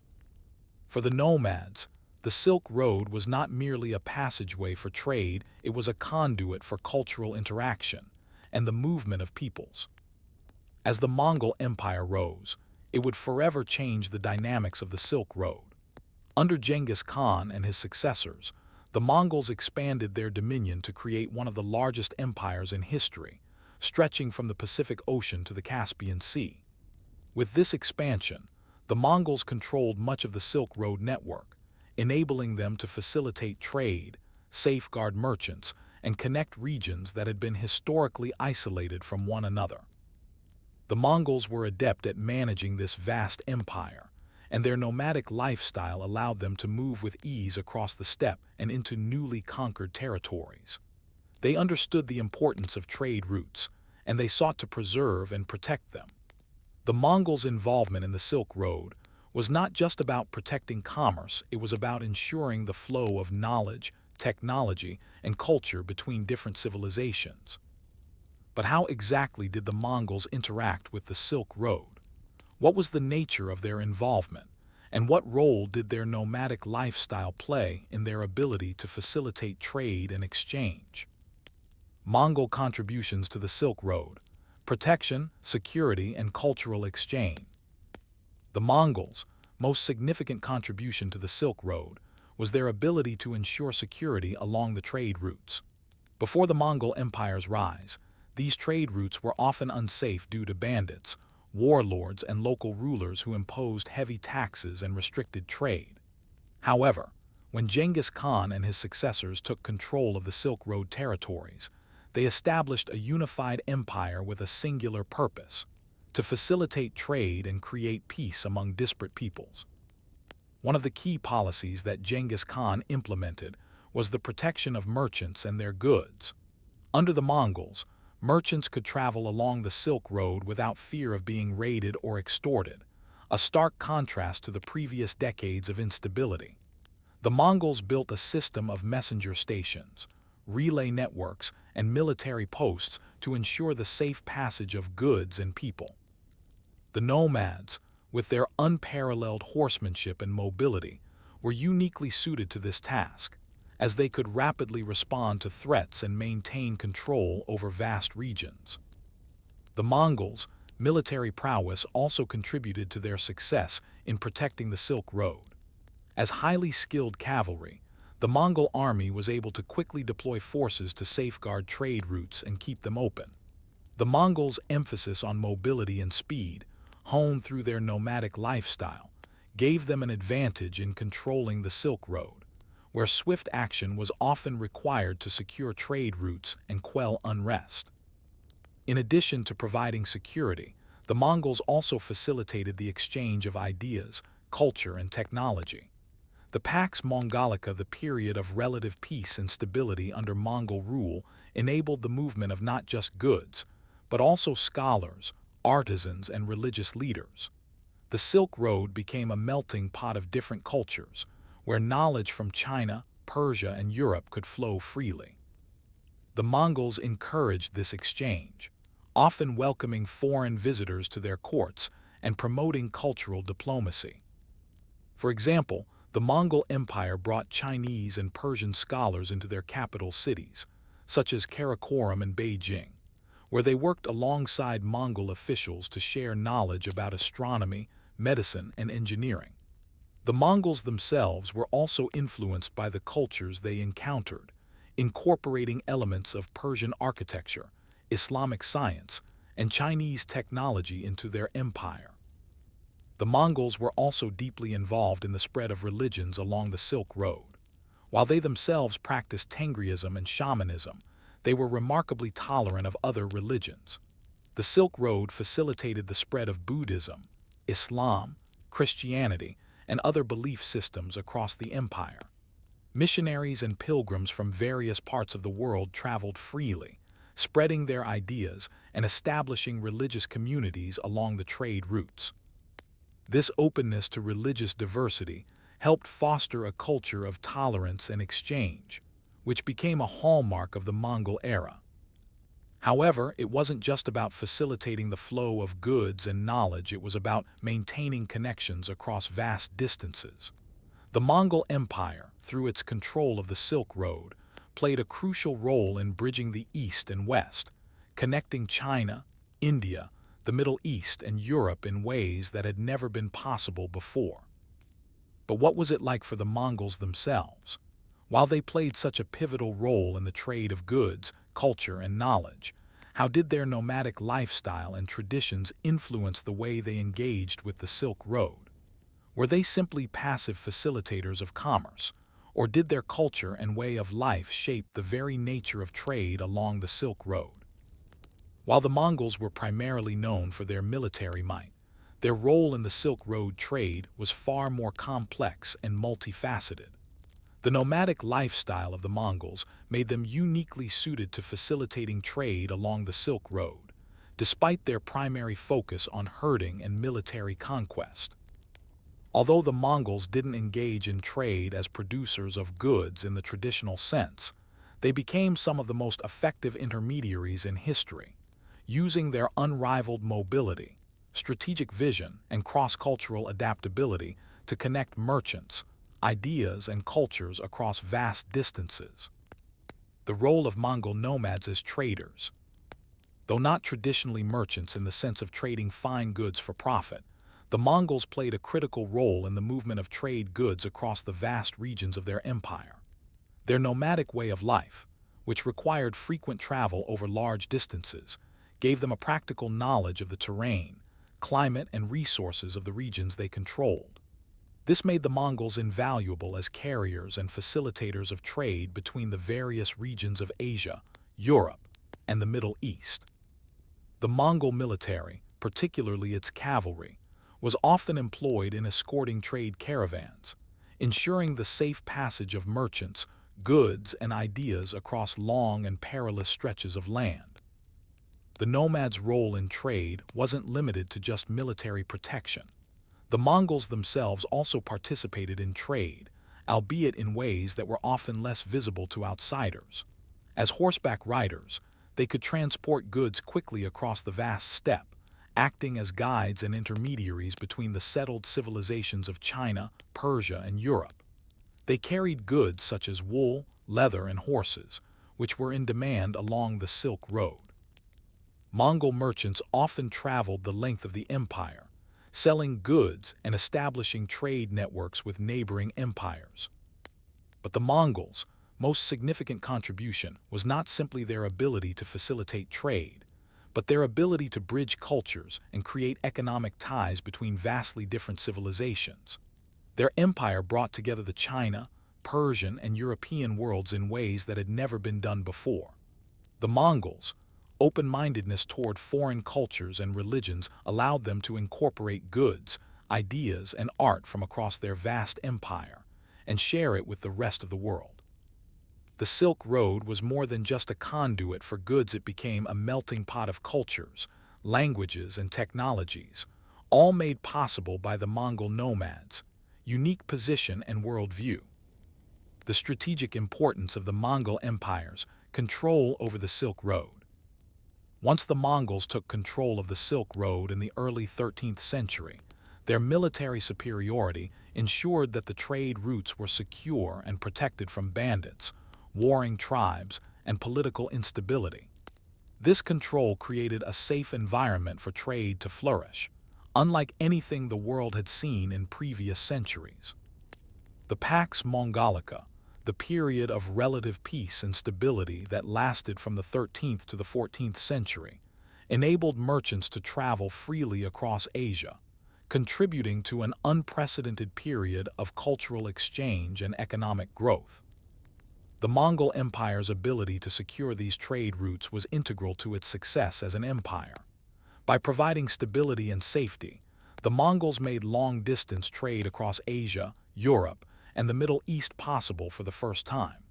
For the nomads, the Silk Road was not merely a passageway for trade, it was a conduit for cultural interaction and the movement of peoples. As the Mongol Empire rose, it would forever change the dynamics of the Silk Road. Under Genghis Khan and his successors, the Mongols expanded their dominion to create one of the largest empires in history, stretching from the Pacific Ocean to the Caspian Sea. With this expansion, the Mongols controlled much of the Silk Road network, enabling them to facilitate trade, safeguard merchants, and connect regions that had been historically isolated from one another. The Mongols were adept at managing this vast empire, and their nomadic lifestyle allowed them to move with ease across the steppe and into newly conquered territories. They understood the importance of trade routes, and they sought to preserve and protect them. The Mongols' involvement in the Silk Road was not just about protecting commerce, it was about ensuring the flow of knowledge, technology, and culture between different civilizations. But how exactly did the Mongols interact with the Silk Road? What was the nature of their involvement? And what role did their nomadic lifestyle play in their ability to facilitate trade and exchange? Mongol contributions to the Silk Road: protection, security, and cultural exchange. The Mongols' most significant contribution to the Silk Road was their ability to ensure security along the trade routes. Before the Mongol Empire's rise, these trade routes were often unsafe due to bandits, warlords, and local rulers who imposed heavy taxes and restricted trade. However, when Genghis Khan and his successors took control of the Silk Road territories, they established a unified empire with a singular purpose: to facilitate trade and create peace among disparate peoples. One of the key policies that Genghis Khan implemented was the protection of merchants and their goods. Under the Mongols, merchants could travel along the Silk Road without fear of being raided or extorted, a stark contrast to the previous decades of instability. The Mongols built a system of messenger stations, relay networks, and military posts to ensure the safe passage of goods and people. The nomads, with their unparalleled horsemanship and mobility, were uniquely suited to this task, as they could rapidly respond to threats and maintain control over vast regions. The Mongols' military prowess also contributed to their success in protecting the Silk Road. As highly skilled cavalry, the Mongol army was able to quickly deploy forces to safeguard trade routes and keep them open. The Mongols' emphasis on mobility and speed, honed through their nomadic lifestyle, gave them an advantage in controlling the Silk Road, where swift action was often required to secure trade routes and quell unrest. In addition to providing security, the Mongols also facilitated the exchange of ideas, culture, and technology. The Pax Mongolica, the period of relative peace and stability under Mongol rule, enabled the movement of not just goods, but also scholars, artisans, and religious leaders. The Silk Road became a melting pot of different cultures, where knowledge from China, Persia, and Europe could flow freely. The Mongols encouraged this exchange, often welcoming foreign visitors to their courts and promoting cultural diplomacy. For example, the Mongol Empire brought Chinese and Persian scholars into their capital cities, such as Karakorum and Beijing, where they worked alongside Mongol officials to share knowledge about astronomy, medicine, and engineering. The Mongols themselves were also influenced by the cultures they encountered, incorporating elements of Persian architecture, Islamic science, and Chinese technology into their empire. The Mongols were also deeply involved in the spread of religions along the Silk Road. While they themselves practiced Tengriism and shamanism, they were remarkably tolerant of other religions. The Silk Road facilitated the spread of Buddhism, Islam, Christianity, and other belief systems across the empire. Missionaries and pilgrims from various parts of the world traveled freely, spreading their ideas and establishing religious communities along the trade routes. This openness to religious diversity helped foster a culture of tolerance and exchange, which became a hallmark of the Mongol era. However, it wasn't just about facilitating the flow of goods and knowledge, it was about maintaining connections across vast distances. The Mongol Empire, through its control of the Silk Road, played a crucial role in bridging the East and West, connecting China, India, the Middle East, and Europe in ways that had never been possible before. But what was it like for the Mongols themselves? While they played such a pivotal role in the trade of goods, culture, and knowledge, how did their nomadic lifestyle and traditions influence the way they engaged with the Silk Road? Were they simply passive facilitators of commerce, or did their culture and way of life shape the very nature of trade along the Silk Road? While the Mongols were primarily known for their military might, their role in the Silk Road trade was far more complex and multifaceted. The nomadic lifestyle of the Mongols made them uniquely suited to facilitating trade along the Silk Road, despite their primary focus on herding and military conquest. Although the Mongols didn't engage in trade as producers of goods in the traditional sense, they became some of the most effective intermediaries in history, using their unrivaled mobility, strategic vision, and cross-cultural adaptability to connect merchants, ideas, and cultures across vast distances. The role of Mongol nomads as traders. Though not traditionally merchants in the sense of trading fine goods for profit, the Mongols played a critical role in the movement of trade goods across the vast regions of their empire. Their nomadic way of life, which required frequent travel over large distances, gave them a practical knowledge of the terrain, climate, and resources of the regions they controlled. This made the Mongols invaluable as carriers and facilitators of trade between the various regions of Asia, Europe, and the Middle East. The Mongol military, particularly its cavalry, was often employed in escorting trade caravans, ensuring the safe passage of merchants, goods, and ideas across long and perilous stretches of land. The nomads' role in trade wasn't limited to just military protection. The Mongols themselves also participated in trade, albeit in ways that were often less visible to outsiders. As horseback riders, they could transport goods quickly across the vast steppe, acting as guides and intermediaries between the settled civilizations of China, Persia, and Europe. They carried goods such as wool, leather, and horses, which were in demand along the Silk Road. Mongol merchants often traveled the length of the empire, selling goods and establishing trade networks with neighboring empires. But the Mongols' most significant contribution was not simply their ability to facilitate trade, but their ability to bridge cultures and create economic ties between vastly different civilizations. Their empire brought together the China, Persian, and European worlds in ways that had never been done before. The Mongols' open-mindedness toward foreign cultures and religions allowed them to incorporate goods, ideas, and art from across their vast empire and share it with the rest of the world. The Silk Road was more than just a conduit for goods. It became a melting pot of cultures, languages, and technologies, all made possible by the Mongol nomads' unique position and worldview. The strategic importance of the Mongol Empire's control over the Silk Road. Once the Mongols took control of the Silk Road in the early 13th century, their military superiority ensured that the trade routes were secure and protected from bandits, warring tribes, and political instability. This control created a safe environment for trade to flourish, unlike anything the world had seen in previous centuries. The Pax Mongolica, the period of relative peace and stability that lasted from the 13th to the 14th century, enabled merchants to travel freely across Asia, contributing to an unprecedented period of cultural exchange and economic growth. The Mongol Empire's ability to secure these trade routes was integral to its success as an empire. By providing stability and safety, the Mongols made long-distance trade across Asia, Europe, and the Middle East possible for the first time.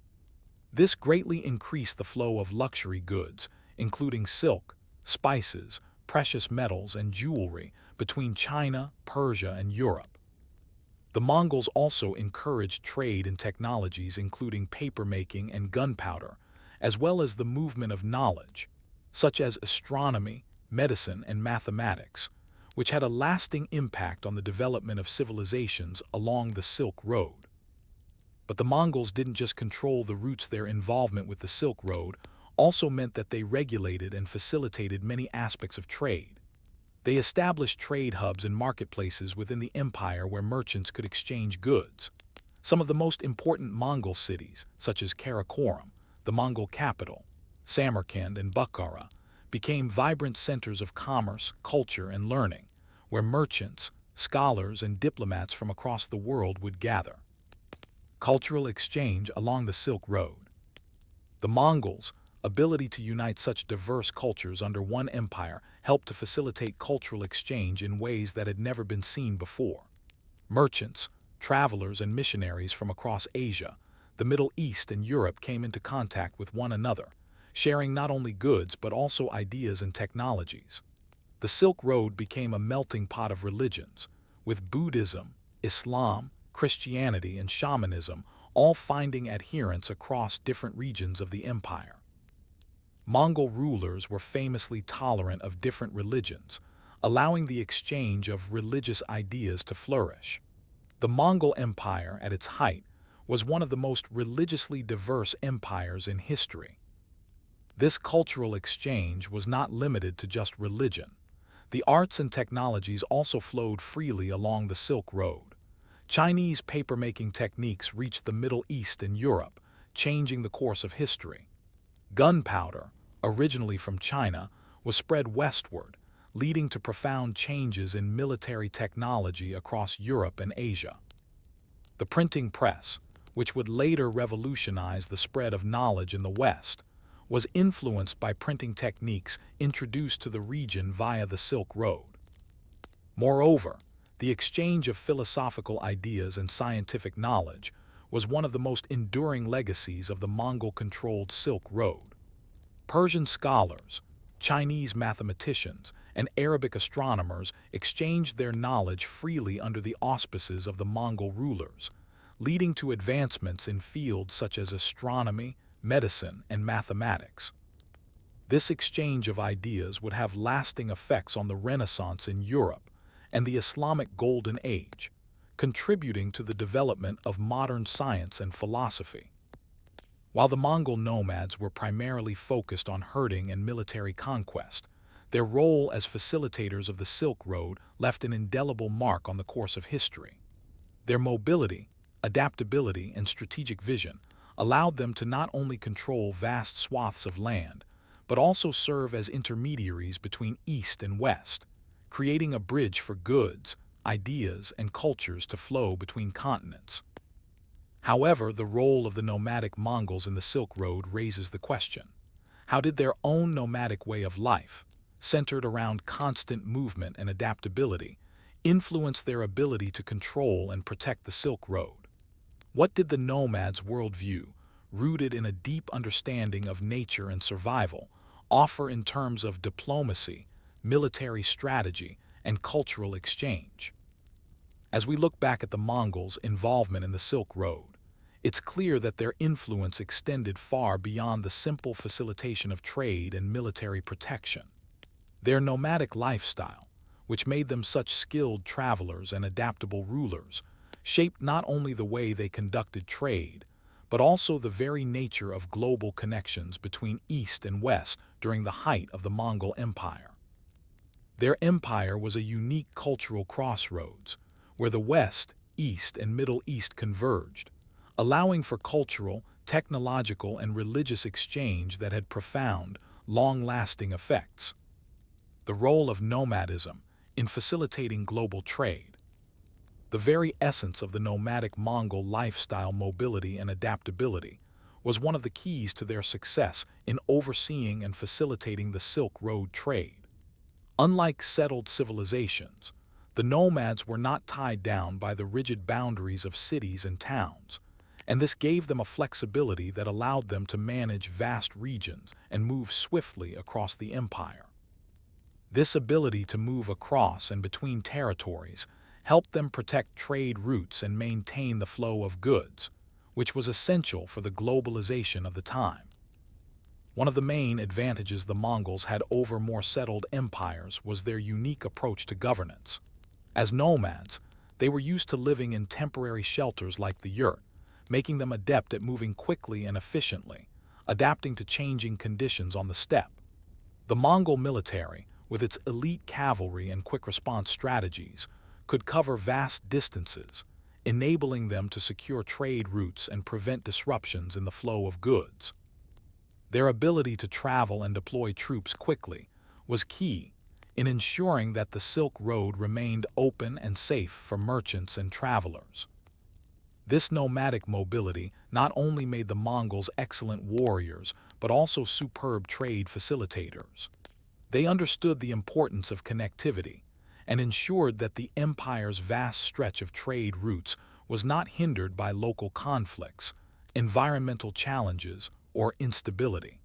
This greatly increased the flow of luxury goods, including silk, spices, precious metals, and jewelry, between China, Persia, and Europe. The Mongols also encouraged trade in technologies including papermaking and gunpowder, as well as the movement of knowledge, such as astronomy, medicine, and mathematics, which had a lasting impact on the development of civilizations along the Silk Road. But the Mongols didn't just control the routes. Their involvement with the Silk Road also meant that they regulated and facilitated many aspects of trade. They established trade hubs and marketplaces within the empire where merchants could exchange goods. Some of the most important Mongol cities, such as Karakoram, the Mongol capital, Samarkand, and Bukhara, became vibrant centers of commerce, culture, and learning, where merchants, scholars, and diplomats from across the world would gather. Cultural exchange along the Silk Road. The Mongols' ability to unite such diverse cultures under one empire helped to facilitate cultural exchange in ways that had never been seen before. Merchants, travelers, and missionaries from across Asia, the Middle East, and Europe came into contact with one another, sharing not only goods but also ideas and technologies. The Silk Road became a melting pot of religions, with Buddhism, Islam, Christianity, and shamanism, all finding adherents across different regions of the empire. Mongol rulers were famously tolerant of different religions, allowing the exchange of religious ideas to flourish. The Mongol Empire, at its height, was one of the most religiously diverse empires in history. This cultural exchange was not limited to just religion. The arts and technologies also flowed freely along the Silk Road. Chinese papermaking techniques reached the Middle East and Europe, changing the course of history. Gunpowder, originally from China, was spread westward, leading to profound changes in military technology across Europe and Asia. The printing press, which would later revolutionize the spread of knowledge in the West, was influenced by printing techniques introduced to the region via the Silk Road. Moreover, the exchange of philosophical ideas and scientific knowledge was one of the most enduring legacies of the Mongol-controlled Silk Road. Persian scholars, Chinese mathematicians, and Arabic astronomers exchanged their knowledge freely under the auspices of the Mongol rulers, leading to advancements in fields such as astronomy, medicine, and mathematics. This exchange of ideas would have lasting effects on the Renaissance in Europe and the Islamic Golden Age, contributing to the development of modern science and philosophy. While the Mongol nomads were primarily focused on herding and military conquest, their role as facilitators of the Silk Road left an indelible mark on the course of history. Their mobility, adaptability, and strategic vision allowed them to not only control vast swaths of land, but also serve as intermediaries between East and West, creating a bridge for goods, ideas, and cultures to flow between continents. However, the role of the nomadic Mongols in the Silk Road raises the question: how did their own nomadic way of life, centered around constant movement and adaptability, influence their ability to control and protect the Silk Road? What did the nomads' worldview, rooted in a deep understanding of nature and survival, offer in terms of diplomacy, military strategy, and cultural exchange? As we look back at the Mongols' involvement in the Silk Road, it's clear that their influence extended far beyond the simple facilitation of trade and military protection. Their nomadic lifestyle, which made them such skilled travelers and adaptable rulers, shaped not only the way they conducted trade, but also the very nature of global connections between East and West during the height of the Mongol Empire. Their empire was a unique cultural crossroads, where the West, East, and Middle East converged, allowing for cultural, technological, and religious exchange that had profound, long-lasting effects. The role of nomadism in facilitating global trade. The very essence of the nomadic Mongol lifestyle, mobility and adaptability, was one of the keys to their success in overseeing and facilitating the Silk Road trade. Unlike settled civilizations, the nomads were not tied down by the rigid boundaries of cities and towns, and this gave them a flexibility that allowed them to manage vast regions and move swiftly across the empire. This ability to move across and between territories helped them protect trade routes and maintain the flow of goods, which was essential for the globalization of the time. One of the main advantages the Mongols had over more settled empires was their unique approach to governance. As nomads, they were used to living in temporary shelters like the yurt, making them adept at moving quickly and efficiently, adapting to changing conditions on the steppe. The Mongol military, with its elite cavalry and quick response strategies, could cover vast distances, enabling them to secure trade routes and prevent disruptions in the flow of goods. Their ability to travel and deploy troops quickly was key in ensuring that the Silk Road remained open and safe for merchants and travelers. This nomadic mobility not only made the Mongols excellent warriors, but also superb trade facilitators. They understood the importance of connectivity and ensured that the empire's vast stretch of trade routes was not hindered by local conflicts, environmental challenges, or instability.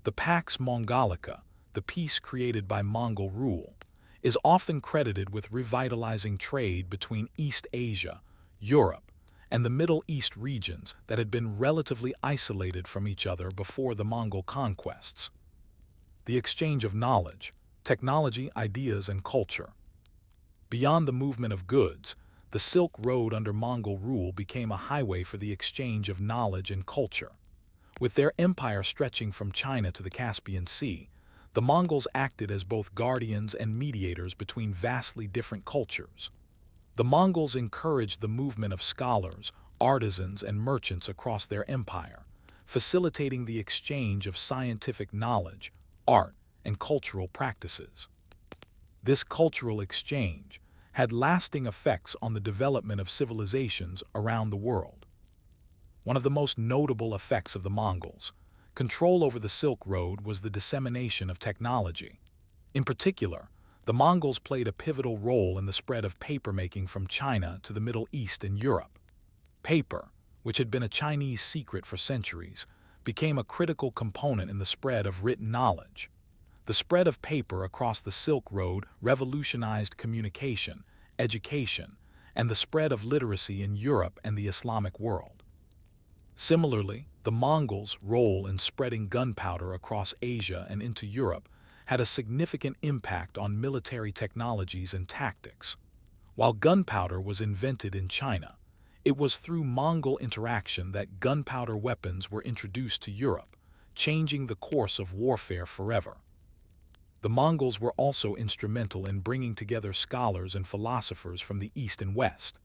The Pax Mongolica, the peace created by Mongol rule, is often credited with revitalizing trade between East Asia, Europe, and the Middle East regions that had been relatively isolated from each other before the Mongol conquests. The exchange of knowledge, technology, ideas, and culture. Beyond the movement of goods, the Silk Road under Mongol rule became a highway for the exchange of knowledge and culture. With their empire stretching from China to the Caspian Sea, the Mongols acted as both guardians and mediators between vastly different cultures. The Mongols encouraged the movement of scholars, artisans, and merchants across their empire, facilitating the exchange of scientific knowledge, art, and cultural practices. This cultural exchange had lasting effects on the development of civilizations around the world. One of the most notable effects of the Mongols' control over the Silk Road was the dissemination of technology. In particular, the Mongols played a pivotal role in the spread of papermaking from China to the Middle East and Europe. Paper, which had been a Chinese secret for centuries, became a critical component in the spread of written knowledge. The spread of paper across the Silk Road revolutionized communication, education, and the spread of literacy in Europe and the Islamic world. Similarly, the Mongols' role in spreading gunpowder across Asia and into Europe had a significant impact on military technologies and tactics. While gunpowder was invented in China, it was through Mongol interaction that gunpowder weapons were introduced to Europe, changing the course of warfare forever. The Mongols were also instrumental in bringing together scholars and philosophers from the East and West.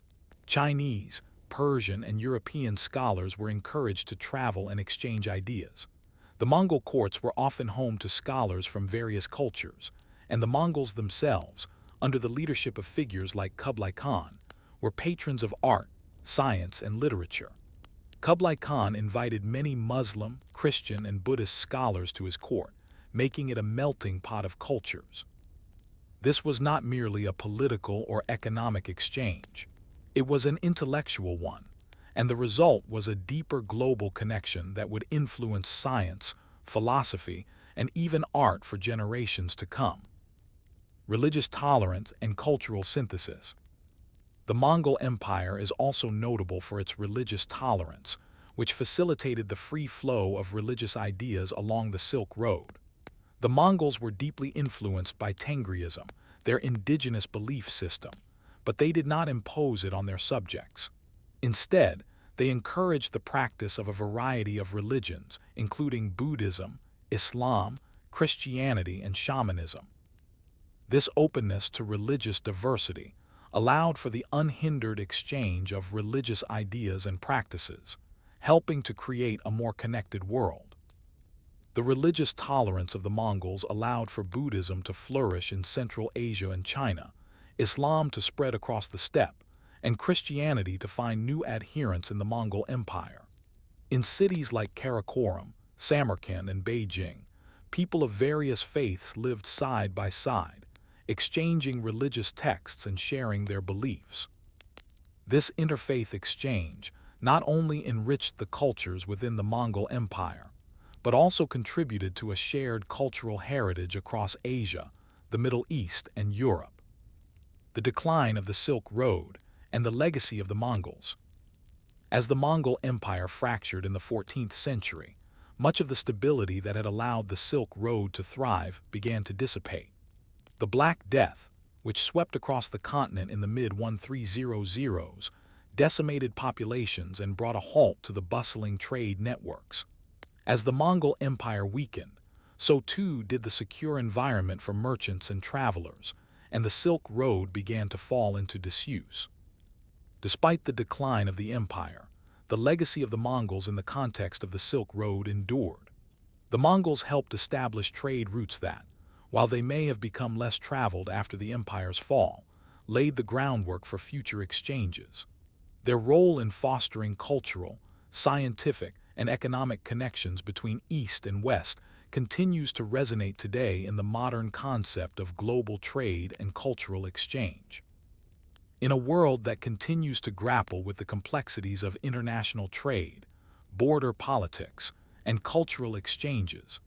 Chinese, Persian, and European scholars were encouraged to travel and exchange ideas. The Mongol courts were often home to scholars from various cultures, and the Mongols themselves, under the leadership of figures like Kublai Khan, were patrons of art, science, and literature. Kublai Khan invited many Muslim, Christian, and Buddhist scholars to his court, making it a melting pot of cultures. This was not merely a political or economic exchange. It was an intellectual one, and the result was a deeper global connection that would influence science, philosophy, and even art for generations to come. Religious tolerance and cultural synthesis. The Mongol Empire is also notable for its religious tolerance, which facilitated the free flow of religious ideas along the Silk Road. The Mongols were deeply influenced by Tengriism, their indigenous belief system, but they did not impose it on their subjects. Instead, they encouraged the practice of a variety of religions, including Buddhism, Islam, Christianity, and shamanism. This openness to religious diversity allowed for the unhindered exchange of religious ideas and practices, helping to create a more connected world. The religious tolerance of the Mongols allowed for Buddhism to flourish in Central Asia and China, Islam to spread across the steppe, and Christianity to find new adherents in the Mongol Empire. In cities like Karakoram, Samarkand, and Beijing, people of various faiths lived side by side, exchanging religious texts and sharing their beliefs. This interfaith exchange not only enriched the cultures within the Mongol Empire, but also contributed to a shared cultural heritage across Asia, the Middle East, and Europe. The decline of the Silk Road and the legacy of the Mongols. As the Mongol Empire fractured in the 14th century, much of the stability that had allowed the Silk Road to thrive began to dissipate. The Black Death, which swept across the continent in the mid-1300s, decimated populations and brought a halt to the bustling trade networks. As the Mongol Empire weakened, so too did the secure environment for merchants and travelers, and the Silk Road began to fall into disuse. Despite the decline of the empire, the legacy of the Mongols in the context of the Silk Road endured. The Mongols helped establish trade routes that, while they may have become less traveled after the empire's fall, laid the groundwork for future exchanges. Their role in fostering cultural, scientific, and economic connections between East and West continues to resonate today in the modern concept of global trade and cultural exchange. In a world that continues to grapple with the complexities of international trade, border politics, and cultural exchanges,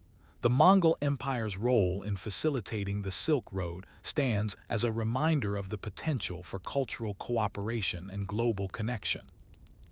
The Mongol Empire's role in facilitating the Silk Road stands as a reminder of the potential for cultural cooperation and global connection.